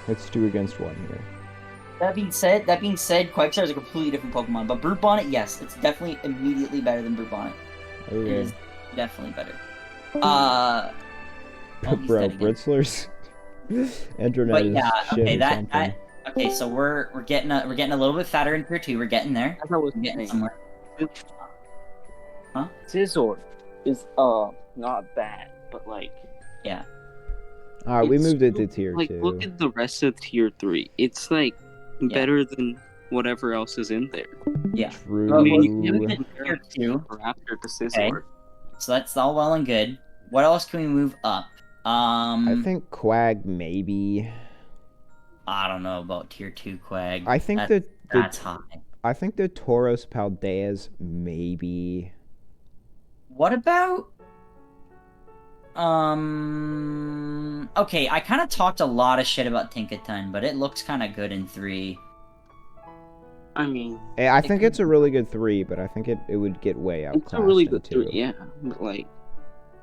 Let's 2 against 1 here.
That being said, Quagsire is a completely different Pokemon. But Brute Bonnet, yes, it's definitely immediately better than Brute Bonnet. It
Okay.
is definitely better. He's
Bro,
dead again.
Britzler's internet
But
is
yeah,
shit
okay,
or something.
okay. So we're getting a little bit fatter in tier 2. We're getting there.
As I was
We're getting
saying,
somewhere. Huh?
Scizor is not bad, but like
Alright, we
it's
moved it to
still-
tier
like
2.
look at the rest of tier 3. It's like better than whatever else is in there.
Yeah.
True.
Well,
you
we
can
moved it to tier 2.
Raptor to Scizor.
Okay. So that's all well and good. What else can we move up?
I think Quag maybe.
I don't know about tier 2 Quag.
I think
that's high.
I think the Tauros Paldeas maybe.
What about okay, I kind of talked a lot of shit about Tinkaton, but it looks kind of good in 3.
I mean,
I think it's a really good 3, but I think it would get way outclassed.
it's a really
in
good
2.
3, yeah. But like,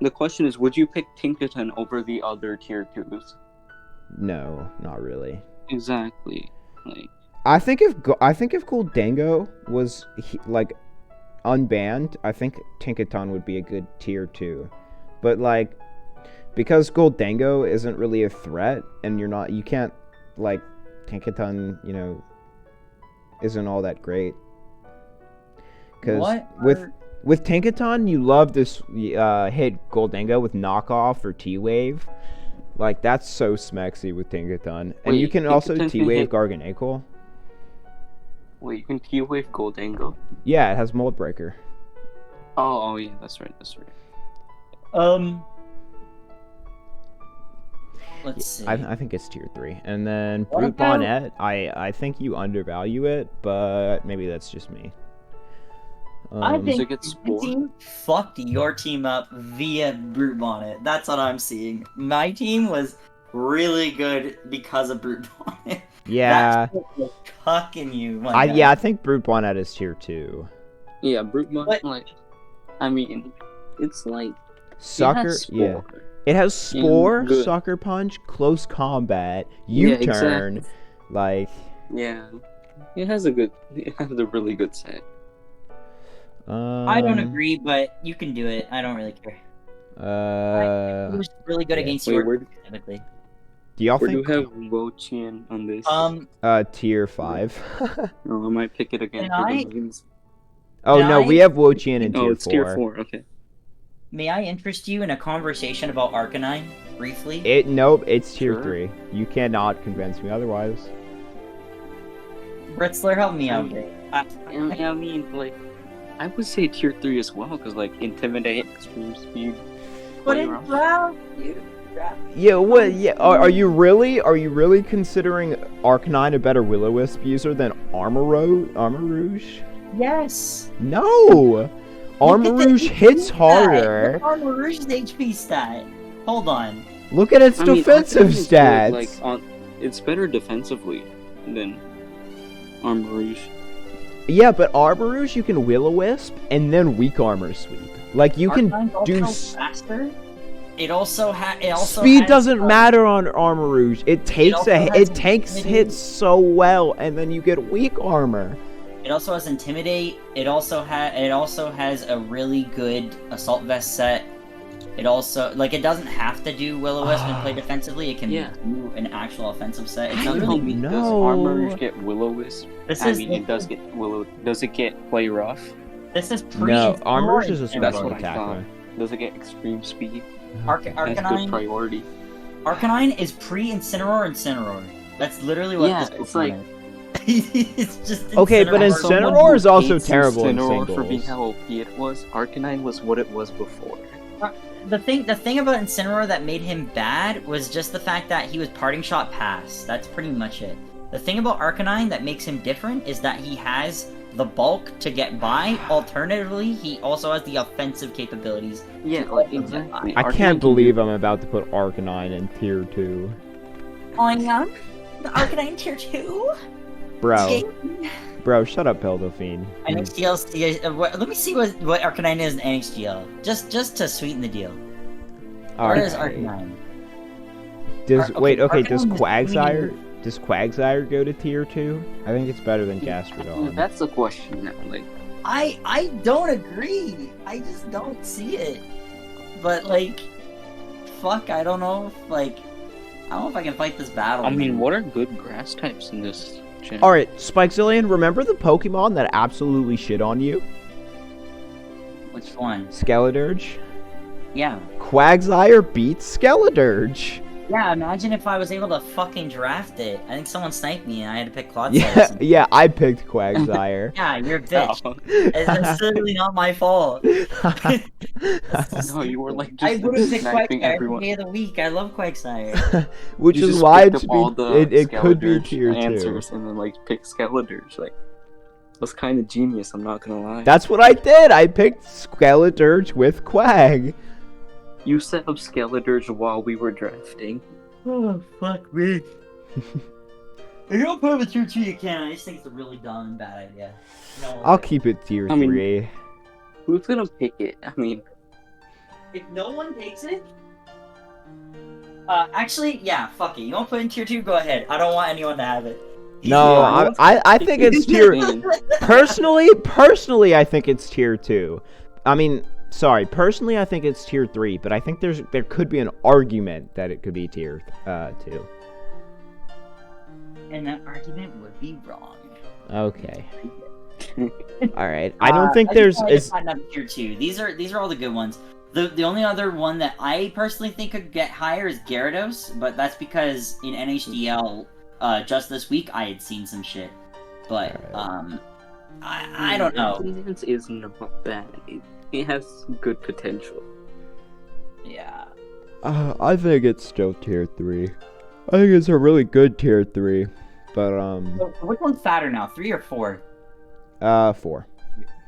the question is, would you pick Tinkaton over the other tier 2s?
No, not really.
Exactly. Like,
I think if Goldango was like unbanned, I think Tinkaton would be a good tier 2. But like, because Goldango isn't really a threat, and you can't like Tinkaton, isn't all that great. Because with Tinkaton, you love this hit Goldango with knockoff or T-Wave. Like, that's so smexy with Tinkaton. And you
Wait,
can also
Tinkaton can
T-Wave
hit-
Garganacl.
wait, you can T-Wave Goldango?
Yeah, it has Mold Breaker.
Oh yeah, that's right.
Let's see.
I think it's tier 3. And then
What
Brute
about-
Bonnet, I think you undervalue it, but maybe that's just me.
I
Does
think
it get
my
spore?
team fucked your team up via Brute Bonnet. That's what I'm seeing. My team was really good because of Brute Bonnet.
Yeah,
That shit was cucking you, my guy.
I think Brute Bonnet is tier 2.
Yeah, brute mod.
But-
Like, I mean, it's like
Sucker,
it has
yeah.
spore.
It has Spore,
good.
Sucker Punch, Close Combat,
Yeah,
U-Turn,
exactly.
like...
Yeah, it has a really good set.
I don't agree, but you can do it. I don't really care. It was really good
yeah.
against
Wait,
your
where
typically.
Do y'all
do you
think...
have Wochian on this?
tier 5.
Oh, I might pick it again
Can
for
I-
the memes.
Oh,
Can
no,
I-
we have Wochian in
Oh,
tier
it's
4.
tier 4. Okay.
May I interest you in a conversation about Arcanine briefly?
Nope, it's tier
Sure.
3. You cannot convince me otherwise.
Britzler, help me out here.
I mean, like, I would say tier 3 as well, because like Intimidate, Extreme Speed.
But
Play
in
rough.
draft,
Yeah, what? Yeah, are you really considering Arcanine a better Will-O-Wisp user than Armor Rouge?
yes.
No! Armor
Look at the
Rouge
HP
hits
stat.
harder.
Look at Armor Rouge's HP stat. Hold on.
Look at its
I mean,
defensive
Arcanine is
stats.
good, like, it's better defensively than Armor Rouge.
Yeah, but Armor Rouge you can Will-O-Wisp and then weak armor sweep. Like you can
Arcanine's
do
also faster. It also
speed
has,
doesn't matter on Armor Rouge. It takes
also has
it takes
Intimidate.
hits so well and then you get weak armor.
It also has Intimidate. It also has a really good Assault Vest set. It also it doesn't have to do Will-O-Wisp and play defensively. It can
Yeah.
do an actual offensive set. It's
I
not
don't
really
know.
Does Armor Rouge get Will-O-Wisp?
This
I
is
mean, it does get Does it get Play Rough?
This is pre.
No, Armor Rouge is a
Incineroar.
special
That's what I thought.
attacker.
Does it get Extreme Speed?
Arc-
That's good
Arcanine.
priority.
Arcanine is pre-Incineroar. That's literally what
Yeah,
this
it's
Pokemon
like-
is. It's just
Okay, but
Incineroar.
Someone
Incineroar
who
is also
hates
terrible in
Incineroar for being
singles.
how OP it was. Arcanine was what it was before.
The thing about Incineroar that made him bad was just the fact that he was parting shot pass. That's pretty much it. The thing about Arcanine that makes him different is that he has the bulk to get by. Alternatively, he also has the offensive capabilities.
Yeah, like exactly.
I
Arcanine
can't
can
believe
do-
I'm about to put Arcanine in tier 2.
I am the Arcanine tier 2.
Bro, shut up, Peldophine.
Let me see what Arcanine is in NHGL. Just to sweeten the deal. Where is
Alright.
Arcanine?
Does
Okay,
does
Arcanine is
Quagsire go to tier 2? I think it's better than
Yeah,
Gastrodon.
that's the question now. Like,
I don't agree. I just don't see it. But fuck, I don't know if I don't know if I can fight this battle.
I mean,
man.
what are good grass types in this gen?
Alright, Spikezillion, remember the Pokemon that absolutely shit on you?
Which one?
Skeledirge?
Yeah.
Quagsire beats Skeledirge.
Yeah, imagine if I was able to fucking draft it. I think someone sniped me and I had to pick Clodsire.
Yeah, yeah, I picked Quagsire.
Yeah, you're a bitch.
Oh.
It's literally not my fault.
No, you were like
I
just
would have picked
sniping
Quagsire every
everyone.
day of the week. I love Quagsire.
Which
You
is
just
why
picked up all the
it could be
Skeledirge
tier 2.
answers and then like pick Skeledirge. Like, that's kind of genius. I'm not gonna lie.
That's what I did. I picked Skeledirge with Quag.
You set up Skeledirge while we were drafting.
Oh, fuck me. If you don't put him in tier 2, you can. I just think it's a really dumb and bad idea. No,
I'll keep it tier
I mean-
3.
Who's gonna pick it? I mean,
If no one takes it... actually, yeah, fuck it. You want to put it in tier 2? Go ahead. I don't want anyone to have it.
No,
Yeah,
I think it's tier...
Man,
Personally, I think it's tier 2. I mean, sorry, personally I think it's tier 3, but I think there could be an argument that it could be tier 2.
And that argument would be wrong.
Okay. Alright. I don't think
I
there's...
just wanted to
Is,
find out tier 2. These are all the good ones. The only other one that I personally think could get higher is Gyarados, but that's because in NHDL, just this week, I had seen some shit. But, I don't know.
Dance is not bad. It has good potential.
Yeah.
I think it's still tier 3. I think it's a really good tier 3. But,
So, which one's fatter now, 3 or 4?
4.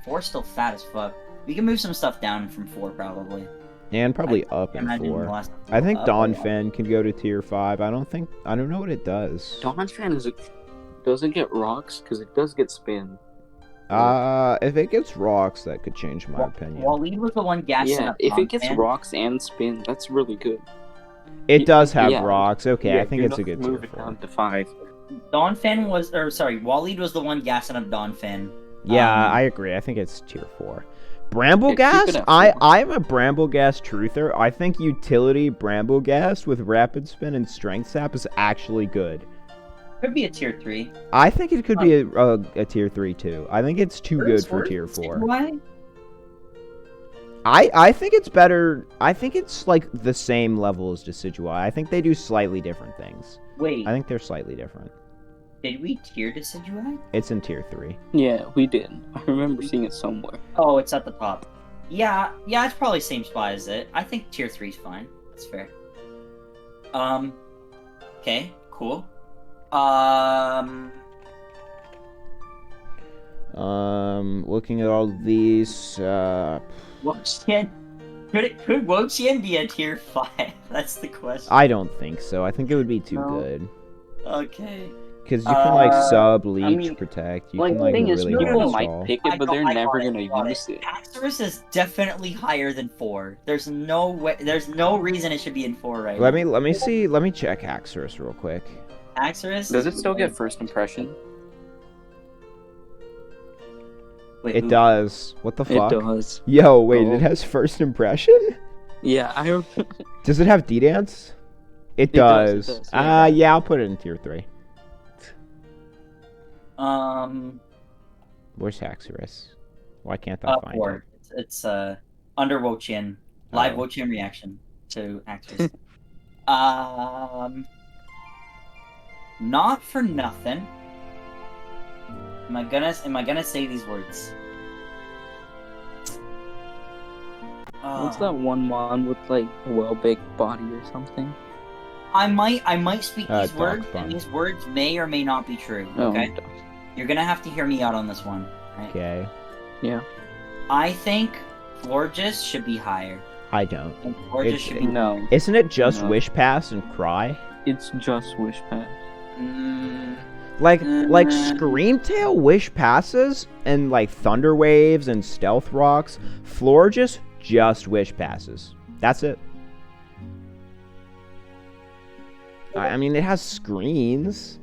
4's still fat as fuck. We can move some stuff down from 4, probably.
And probably up in
Imagine the
4.
last-
I think
up
Dawn
or down.
Fan can go to tier 5. I don't know what it does.
Dawn's fan doesn't get rocks because it does get spin.
If it gets rocks, that could change my opinion.
Waleed was the one gassing
Yeah,
up
if
Dawn
it gets
Fan.
rocks and spin, that's really good.
It does have
yeah.
rocks. Okay,
Yeah,
I think
do
it's a
not
good
move
tier
it
4.
down to 5.
Dawn Fan was, or sorry, Waleed was the one gassing up Dawn Fan.
Yeah, I agree. I think it's tier 4. Bramblegast?
Yeah, keep it at 4.
I'm a Bramblegast truther. I think utility Bramblegast with rapid spin and strength sap is actually good.
Could be a tier 3.
I think it could be a tier 3 too. I think it's too good for tier 4.
Why?
I think it's better. I think it's like the same level as Decidueye. I think they do slightly different things.
Wait,
I think they're slightly different.
did we tier Decidueye?
It's in tier 3.
Yeah, we did. I remember seeing it somewhere.
Oh, it's at the top. Yeah, it's probably same spot as it. I think tier 3's fine. That's fair. Okay, cool.
Looking at all these,
Woxian, could Woxian be a tier 5? That's the question.
I don't think so. I think it would be too
No.
good.
Okay.
Because you can, like, sub,
I
leech,
mean,
protect. You
Like,
can,
the
like,
thing is,
really
no,
hard
people
no,
might
stall.
pick it, but they're never gonna use it.
Axorus is definitely higher than 4. There's no way. There's no reason it should be in 4 right
Let
now.
me see. Let me check Axorus real quick.
Axorus.
Does it still get first impression?
Wait,
It
who-
does. What the fuck?
It does.
Yo, wait,
Oh.
it has first impression?
Yeah, I.
Does it have D-Dance? It
does,
does.
yeah.
Yeah, I'll put it in tier 3. Where's Axorus? Why can't I find
4. It's under Wochian. Live
Oh.
Wochian reaction to Axorus. Not for nothing. Am I gonna say these words?
What's that one mon with like a well-baked body or something?
I might speak these
Dark
words,
Bun.
and these words may or may not be true.
Oh,
Okay, you're gonna have to hear me out on this one. Right?
Okay.
yeah.
I think Florges should be higher.
I don't.
And Florges
It's-
should be
No,
Isn't it just
No.
Wish Pass and Cry?
it's just Wish Pass.
Like
Mm.
Screamtail Wish Passes and like Thunder Waves and Stealth Rocks. Florges just Wish Passes. That's it. I mean, it has screens.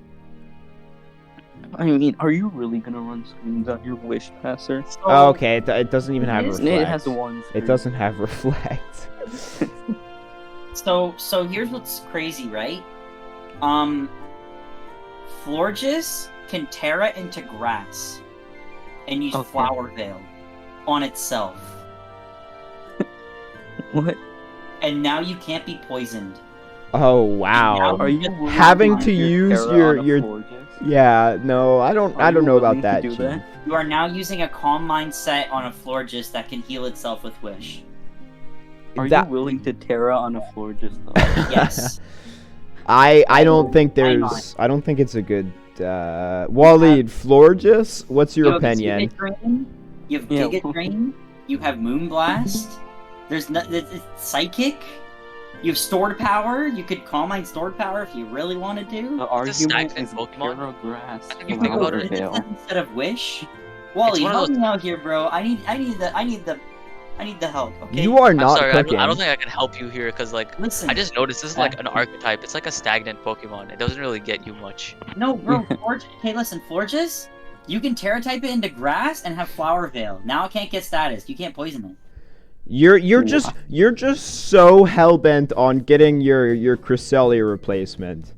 I mean, are you really gonna run screens on your Wish Passer?
So,
Oh, okay, it doesn't even have
It is-
reflect.
It has one.
It doesn't have reflect.
So here's what's crazy, right? Florges can Terra into grass and use
Okay.
Flower Veil on itself.
What?
And now you can't be poisoned.
Oh wow.
Are you
Having
willing
to use
Terra on a
your-
Florges?
Yeah, no, I don't
Are you
know about
willing to
that.
do
Chief.
that?
You are now using a Calm Mind set on a Florges that can heal itself with Wish.
Are
That-
you willing to Terra on a Florges though?
Yes.
I don't think
Why not?
I don't think it's a good Waleed, Florges, what's your
You have
opinion?
Giga Drain, you have
Yeah.
Giga Drain, you have Moonblast, it's Psychic, you have Stored Power, you could Calm Mind Stored Power if you really wanted
The
to.
argument
stagnant
is
Pokemon.
Terra Grass.
I think you think about it,
Instead of Wish. Wally,
one of
help
those-
me out here, bro. I need the help, okay?
You are
I'm
not
sorry,
cooking.
I don't think I can help you here because like
Listen.
I just noticed this is like an archetype. It's like a stagnant Pokemon. It doesn't really get you much.
No, bro. Hey, listen, Florges, you can Terra type it into grass and have Flower Veil. Now it can't get status. You can't poison it.
You're just so hell bent on getting your Cresselia replacement.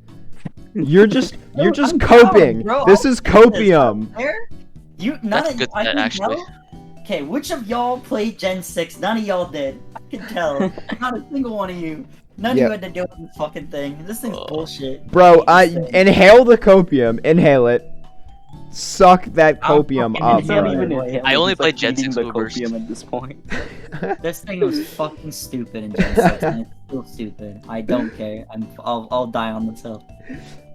You're just
I'm
coping.
down, bro.
This
I'll
is
do this.
copium.
There? You none
That's
of
good
I
stat,
can
actually.
tell. Okay, which of y'all played Gen 6? None of y'all did. I can tell. Not a single one of you. None
Yeah.
of you had to deal with this fucking thing. This thing's bullshit.
Bro, inhale the copium. Inhale it. Suck that
I'll
copium
fucking
up,
inhale it.
brother.
Boy.
I only
It's like
played Gen
eating
6
the
Uberst.
copium at this point.
This thing was fucking stupid in Gen 6. And feel stupid. I don't care. I'll die on this hill.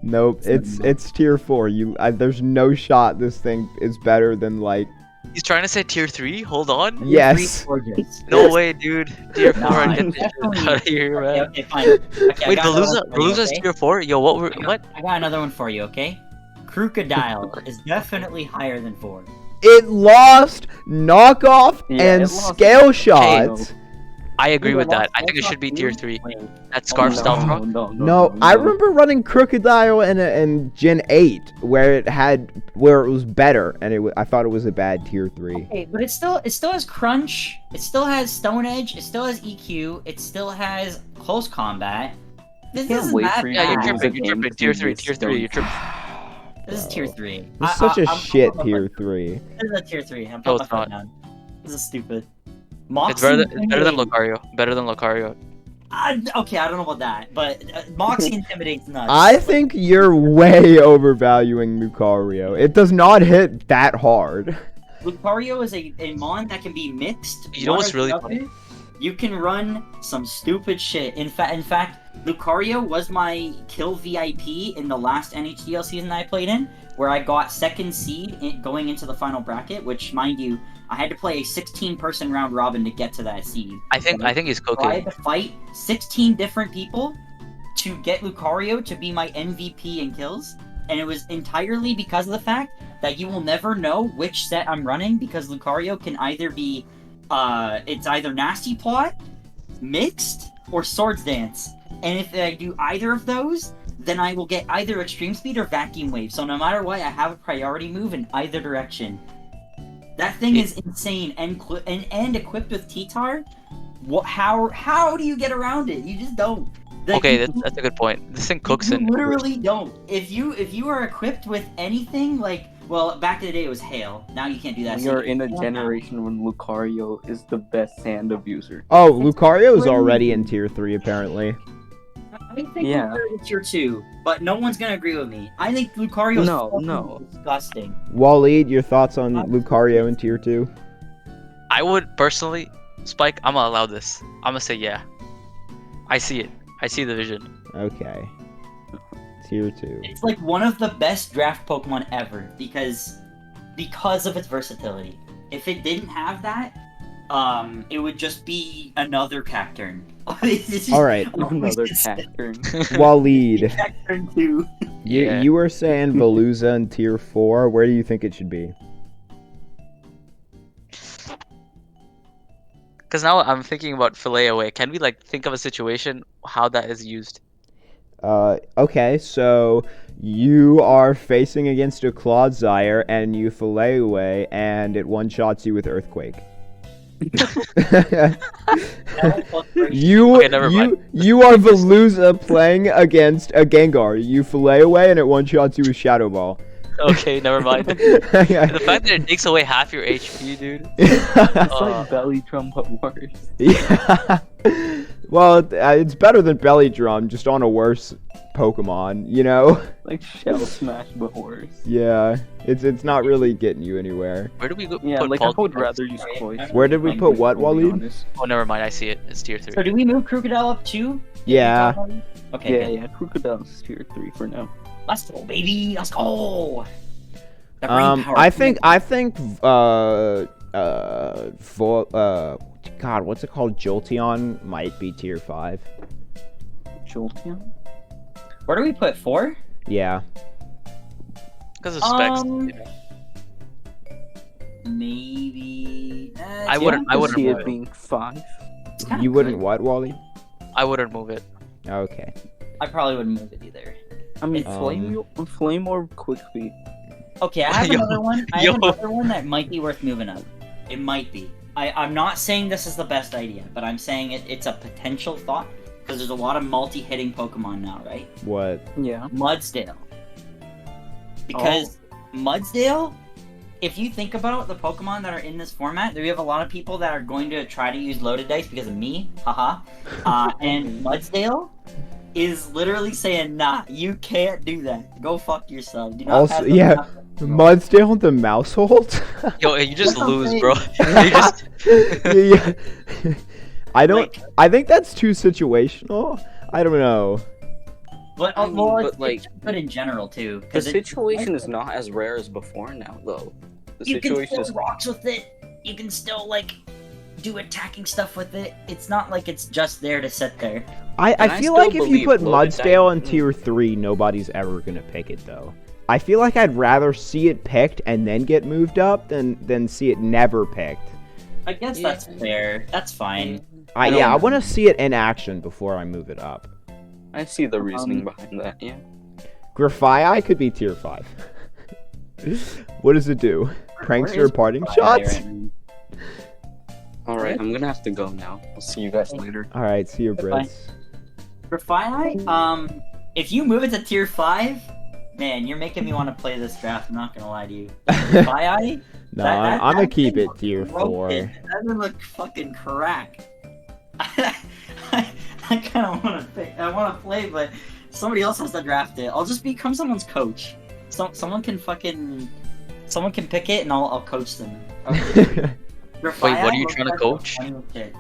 Nope, it's tier 4. There's no shot this thing is better than like.
He's trying to say tier 3? Hold on.
Yes.
Gorgeous.
No way, dude. Tier 4,
Nah,
get this shit
definitely-
out of here, man.
Okay, fine. Okay, I
Wait,
got another one for you,
Beluza's
okay?
tier 4? Yo, what?
I got another one for you, okay? Crocodile is definitely higher than 4.
It lost knockoff
Yeah,
and
it lost-
scale shots.
I agree with that. I
Let's
think it
not
should be
do-
tier 3.
Wait,
That Scarf
no.
Stealth Rock?
No, I remember running Crocodile in Gen 8 where it was better, and I thought it was a bad tier 3.
Okay, but it still has crunch. It still has Stone Edge. It still has EQ. It still has close combat. This
Can't
isn't
wait
that
for you
Yeah,
bad.
you're
to
tripping.
use
You're
a
tripping.
game
Tier
to
3.
use
Tier 3. You're tripping.
This is tier 3.
It's such a shit
I'm
tier
putting
3.
my- This is a tier 3. I'm
No,
putting
it's
my foot
not.
down. This is stupid.
It's
Moxie
better than
Intimidates-
Lucario. Better than Lucario.
Okay, I don't know about that, but Moxie intimidates nuts.
I think you're way overvaluing Lucario. It does not hit that hard.
Lucario is a mon that can be mixed.
You know
one
what's
or the
really
other.
funny?
You can run some stupid shit. In fact, Lucario was my kill VIP in the last NHDL season that I played in, where I got second seed going into the final bracket. Which, mind you, I had to play a 16-person round robin to get to that seed.
I think he's
So I had
cooking.
to fight 16 different people to get Lucario to be my MVP in kills, and it was entirely because of the fact that you will never know which set I'm running, because Lucario can either be, it's either Nasty Plot, Mixed, or Swords Dance. And if I do either of those, then I will get either Extreme Speed or Vacuum Wave. So no matter what, I have a priority move in either direction. That thing is insane, and equipped with T-Tar. How do you get around it? You just don't. Like,
Okay,
you-
that's a good point. This thing cooks
you
in.
literally don't. If you are equipped with anything like, well, back in the day it was hail. Now you can't do that.
We
so
are
you
in a
can't
generation when Lucario is the best sand abuser.
Oh, Lucario is already in tier 3 apparently.
now. I think
Yeah.
Lucario is tier 2, but no one's gonna agree with me. I think Lucario is
No.
disgusting.
Waleed, your thoughts on Lucario in tier 2?
I would personally, Spike, I'm gonna allow this. I'm gonna say yeah. I see it. I see the vision.
Okay. Tier 2.
It's like one of the best draft Pokemon ever because of its versatility. If it didn't have that, it would just be another Cacturn.
Alright,
Another Cacturn.
Waleed,
Cacturn 2.
Yeah.
you were saying Veluza in tier 4. Where do you think it should be?
Because now I'm thinking about fillet away. Can we like think of a situation how that is used?
Okay, so you are facing against a Clodsire and you fillet away and it one-shots you with Earthquake. you
Okay, never mind.
you are Veluza playing against a Gengar. You fillet away and it one-shots you with Shadow Ball.
Okay, never mind. The fact that it takes away half your HP, dude.
It's like belly drum but worse.
Yeah. Well, it's better than Belly Drum, just on a worse Pokemon, you know?
Like Shell Smash but worse.
Yeah, it's not really getting you anywhere.
Where do we go?
Yeah,
put
like I
Paul-
would rather use Cloyster.
Where did we put what,
to be
Waleed?
honest.
Oh, never mind. I see it. It's tier 3.
So do we move Crocodile up too?
Yeah.
Okay.
Yeah,
good.
yeah, Crocodile's tier 3 for now.
Let's go, baby. Let's go. The brain power.
I think, God, what's it called? Jolteon might be tier 5.
Jolteon?
Where do we put 4?
Yeah.
Because of specs.
Maybe.
I wouldn't
see
move
it
it.
being 5.
It's kinda
You wouldn't
good.
what, Wally?
I wouldn't move it.
Okay.
I probably wouldn't move it either.
I mean,
Um,
Flame or Quick Feet.
Okay, I have
Yo,
another one. I
yo.
have another one that might be worth moving up. It might be. I'm not saying this is the best idea, but I'm saying it's a potential thought because there's a lot of multi-hitting Pokemon now, right?
What?
Yeah.
Mudsdale. Because Mudsdale, if you think about the Pokemon that are in this format, we have a lot of people that are going to try to use loaded dice because of me, haha. And Mudsdale is literally saying, nah, you can't do that. Go fuck yourself. Do not
Also,
have them
yeah.
happen."
Mudsdale the Mousehold?
Yo, you just
That's what I'm
lose,
saying.
bro. You just.
yeah. I don't.
Like,
I think that's too situational. I don't know.
but
I mean,
well,
but, like,
it's good in general too.
The
'cause
situation is not as rare as before now, though. The
You can
situation
still
is
rocks with it. You can still like do attacking stuff with it. It's not like it's just there to sit there.
I
I
feel
still
like if you
believe
put
loaded
Mudsdale in
dice-
tier 3, nobody's ever gonna pick it though. I feel like I'd rather see it picked and then get moved up than see it never picked.
I guess
Yeah.
that's fair. That's fine.
I
don't-
want to see it in action before I move it up.
I see the reasoning behind that. Yeah.
Grafii could be tier 5. What does it do? Prankster
is
parting
Grafii
shots?
right now?
All right, I'm gonna have to go now. I'll see you guys later.
All right, see you,
Goodbye.
Brits.
Grafii, if you move it to tier 5, man, you're making me want to play this draft. I'm not gonna lie to you. Grafii,
No, I'm gonna
that
keep
thing
it
looks
tier 4.
broken. That doesn't look fucking crack. I kind of want to pick. I want to play, but somebody else has to draft it. I'll just become someone's coach. Someone can pick it, and I'll coach them. Okay.
Wait, what are you
looks
trying to
like a
coach?
funny kid.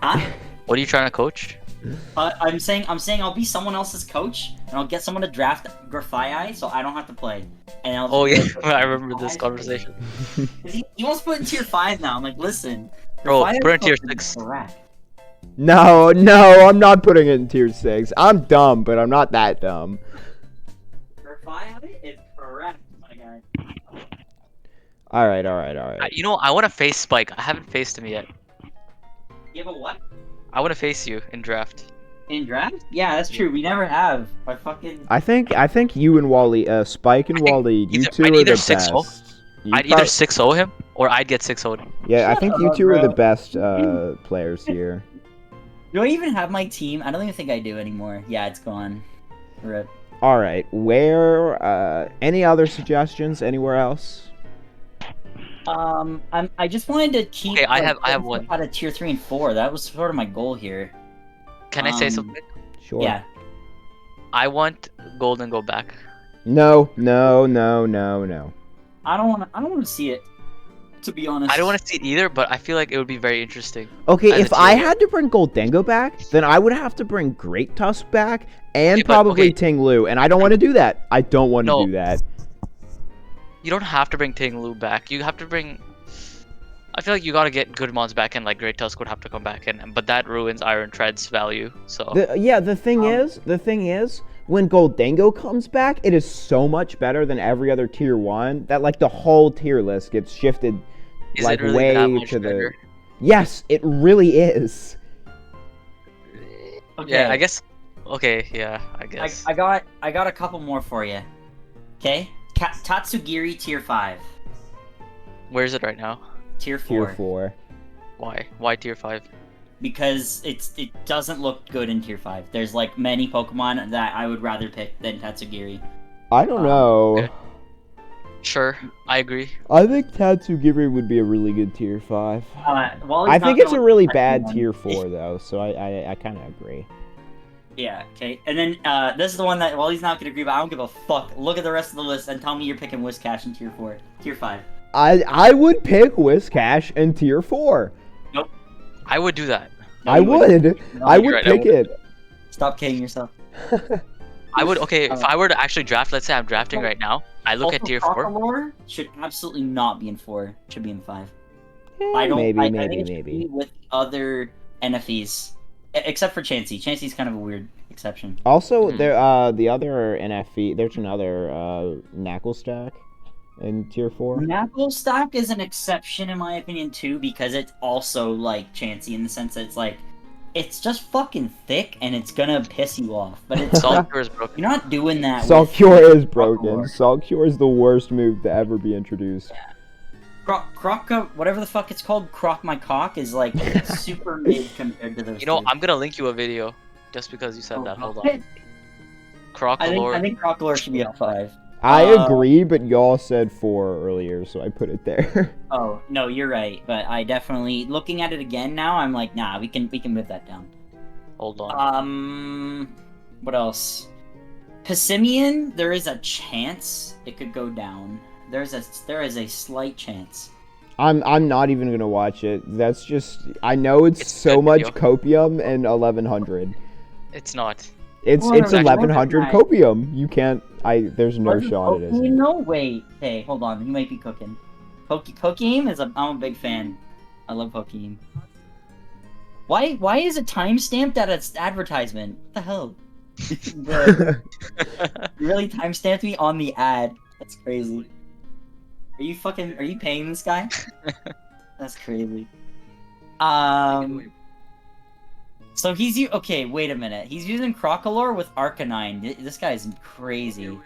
Huh?
What are you trying to coach?
I'm saying I'll be someone else's coach, and I'll get someone to draft Grafii, so I don't have to play. And I'll
Oh yeah,
just
I remember this conversation.
He wants to put it in tier 5 now. I'm like, listen,
Bro,
Grafii
put it in tier
fucking
6.
crack.
No, I'm not putting it in tier 6. I'm dumb, but I'm not that dumb.
Grafii is correct, my guy.
All right.
You know, I want to face Spike. I haven't faced him yet.
You have a what?
I want to face you in draft.
In draft? Yeah, that's true. We never have. I fucking.
I think you and Wally, Spike and
I think
Wally, you
either-
two
I'd
are
either
the
6-0.
best. You
I'd
prob-
either 6-0 him or I'd get 6-0'd him.
Yeah, I
Shut
think you
up,
two are the
bro.
best players here.
Do I even have my team? I don't even think I do anymore. Yeah, it's gone. Rip.
All right, where? Any other suggestions? Anywhere else?
I just wanted to keep.
Okay, I
like,
have one.
Out of tier 3 and 4. That was sort of my goal here.
Can I say
Um,
something?
Sure.
Yeah.
I want Golden go back.
No.
I don't want to see it. To be honest.
I don't want to see it either, but I feel like it would be very interesting.
Okay,
As a
if I
tier.
had to bring Goldengo back, then I would have to bring Great Tusk back and
Okay, but-
probably
okay.
Ting Lu, and I don't want to do that. I don't want to
No.
do that.
You don't have to bring Ting Lu back. You have to bring. I feel like you gotta get good mons back in, like Great Tusk would have to come back in, but that ruins Iron Tread's value. So
The thing is, when Goldengo comes back, it is so much better than every other tier 1 that like the whole tier list gets shifted
is
like
it really
way
that much
to
better?
the. Yes, it really is.
Okay.
Yeah, I guess. Okay, yeah, I guess.
I got a couple more for you. Okay. Tatsugiri tier 5.
Where is it right now?
Tier 4.
Tier 4.
Why? Why tier 5?
Because it doesn't look good in tier 5. There's like many Pokemon that I would rather pick than Tatsugiri.
I don't know.
okay. Sure, I agree.
I think Tatsugiri would be a really good tier 5.
Wally's
I
not
think it's a
gonna
really
like
bad
one.
tier 4 though, so I kind of agree.
Yeah, okay. And then this is the one that Wally's not gonna agree, but I don't give a fuck. Look at the rest of the list and tell me you're picking Whiscash in tier 4. Tier 5.
I would pick Whiscash in tier 4.
I would do that.
No,
I
you wouldn't.
would.
No,
I
you're
would
right, I
pick it.
Stop kidding yourself.
I would. Okay, if
Uh,
I were to actually draft, let's say I'm drafting right now. I look
Also,
at tier 4.
Crocalor should absolutely not be in 4. Should be in 5.
Eh,
I don't.
maybe,
I think it should
maybe.
be with other NFEs, except for Chansey. Chansey's kind of a weird exception.
Also,
Hmm.
the other NFE, there's another Knackle stack in tier 4.
Knackle Stack is an exception in my opinion too, because it's also like Chansey in the sense that it's like, it's just fucking thick and it's gonna piss you off. But it's
Saltcure is broken.
you're not doing that.
Salt
with
Cure is broken.
Crocalor.
Salt Cure is the worst move to ever be introduced.
Whatever the fuck it's called, Croc My Cock is like super mid compared to those.
You know,
two.
I'm gonna link you a video just because you said that. Hold on.
I
Crocalor.
think Crocalor should be at 5.
I agree, but y'all said 4 earlier, so I put it there.
Oh no, you're right. But I definitely, looking at it again now, I'm like, nah, we can move that down.
Hold on.
What else? Pissimian, there is a chance it could go down. There is a slight chance.
I'm not even gonna watch it. That's just I know it's
It's
so
good
much
video.
copium and 1100.
It's not.
It's
What
it's
are we
1100
looking at?
copium. You can't. There's no
Wasn't
shot it
Pokemon?
isn't.
No, wait. Hey, hold on. You might be cooking. Pokemon is I'm a big fan. I love Pokemon. Why is it time stamped at its advertisement? What the hell? Bro, you really time stamped me on the ad. That's crazy. Are you paying this guy? That's crazy. So okay, wait a minute. He's using Crocolore with Arcanine. This guy's crazy.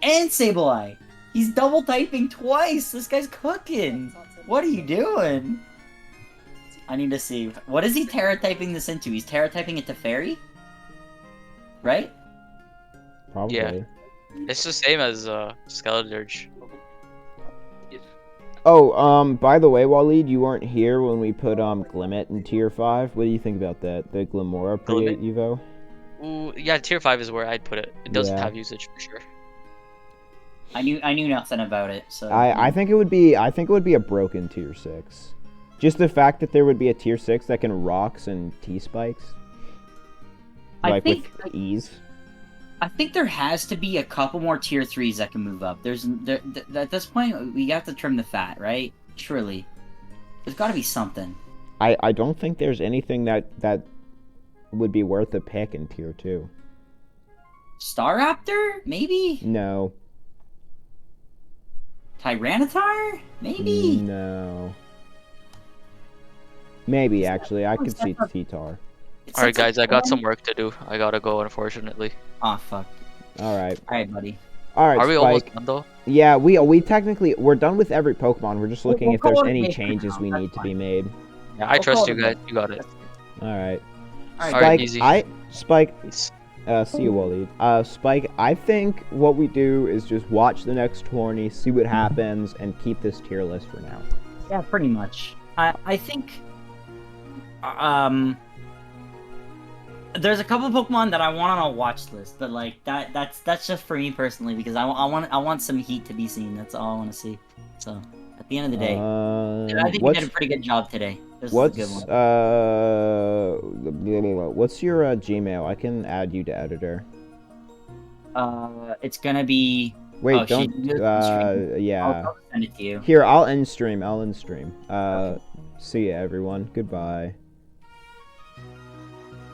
And Sableye. He's double typing twice. This guy's cooking. What are you doing? I need to see. What is he Terra typing this into? He's Terra typing it to Fairy? Right?
Probably.
Yeah. It's the same as Skeleturge.
Oh, by the way, Waleed, you weren't here when we put Glimmet in tier 5. What do you think about that? The Glimora pre-8 Evo?
Ooh, yeah, tier 5 is where I'd put it. It doesn't
Yeah.
have usage for sure.
I knew nothing about it, so
I think it would be a broken tier 6. Just the fact that there would be a tier 6 that can rocks and T-spikes.
I
Like
think
with ease.
I think there has to be a couple more tier 3s that can move up. At this point we have to trim the fat, right? Surely. There's got to be something.
I don't think there's anything that would be worth a pick in tier 2.
Staraptor? Maybe?
No.
Tyranitar? Maybe?
No. Maybe actually, I could see T-Tar.
Alright guys, I got some work to do. I gotta go, unfortunately.
Oh fuck.
Alright.
Alright, buddy.
Alright,
Are we
Spike.
almost done though?
Yeah, we technically, we're done with every Pokemon. We're just looking
We'll
if there's
call it
any
a
changes
now,
we
that's
need to
fine.
be made.
Yeah, I
We'll
trust
call
you
it a
guys.
day.
You got it.
Alright.
Alright,
Spike,
easy.
Spike,
Peace.
see you, Waleed. Spike, I think what we do is just watch the next tourney, see what happens, and keep this tier list for now.
Yeah, pretty much. I think there's a couple of Pokemon that I want on a watch list, but like that's just for me personally because I want some heat to be seen. That's all I want to see. So at the end of the day, and I think we did a pretty good job today. This is a good one.
What's your Gmail? I can add you to editor.
It's gonna be.
Wait,
oh,
don't.
shit, you do it on stream?
Yeah.
I'll send it to you.
Here, I'll end stream. See ya, everyone. Goodbye.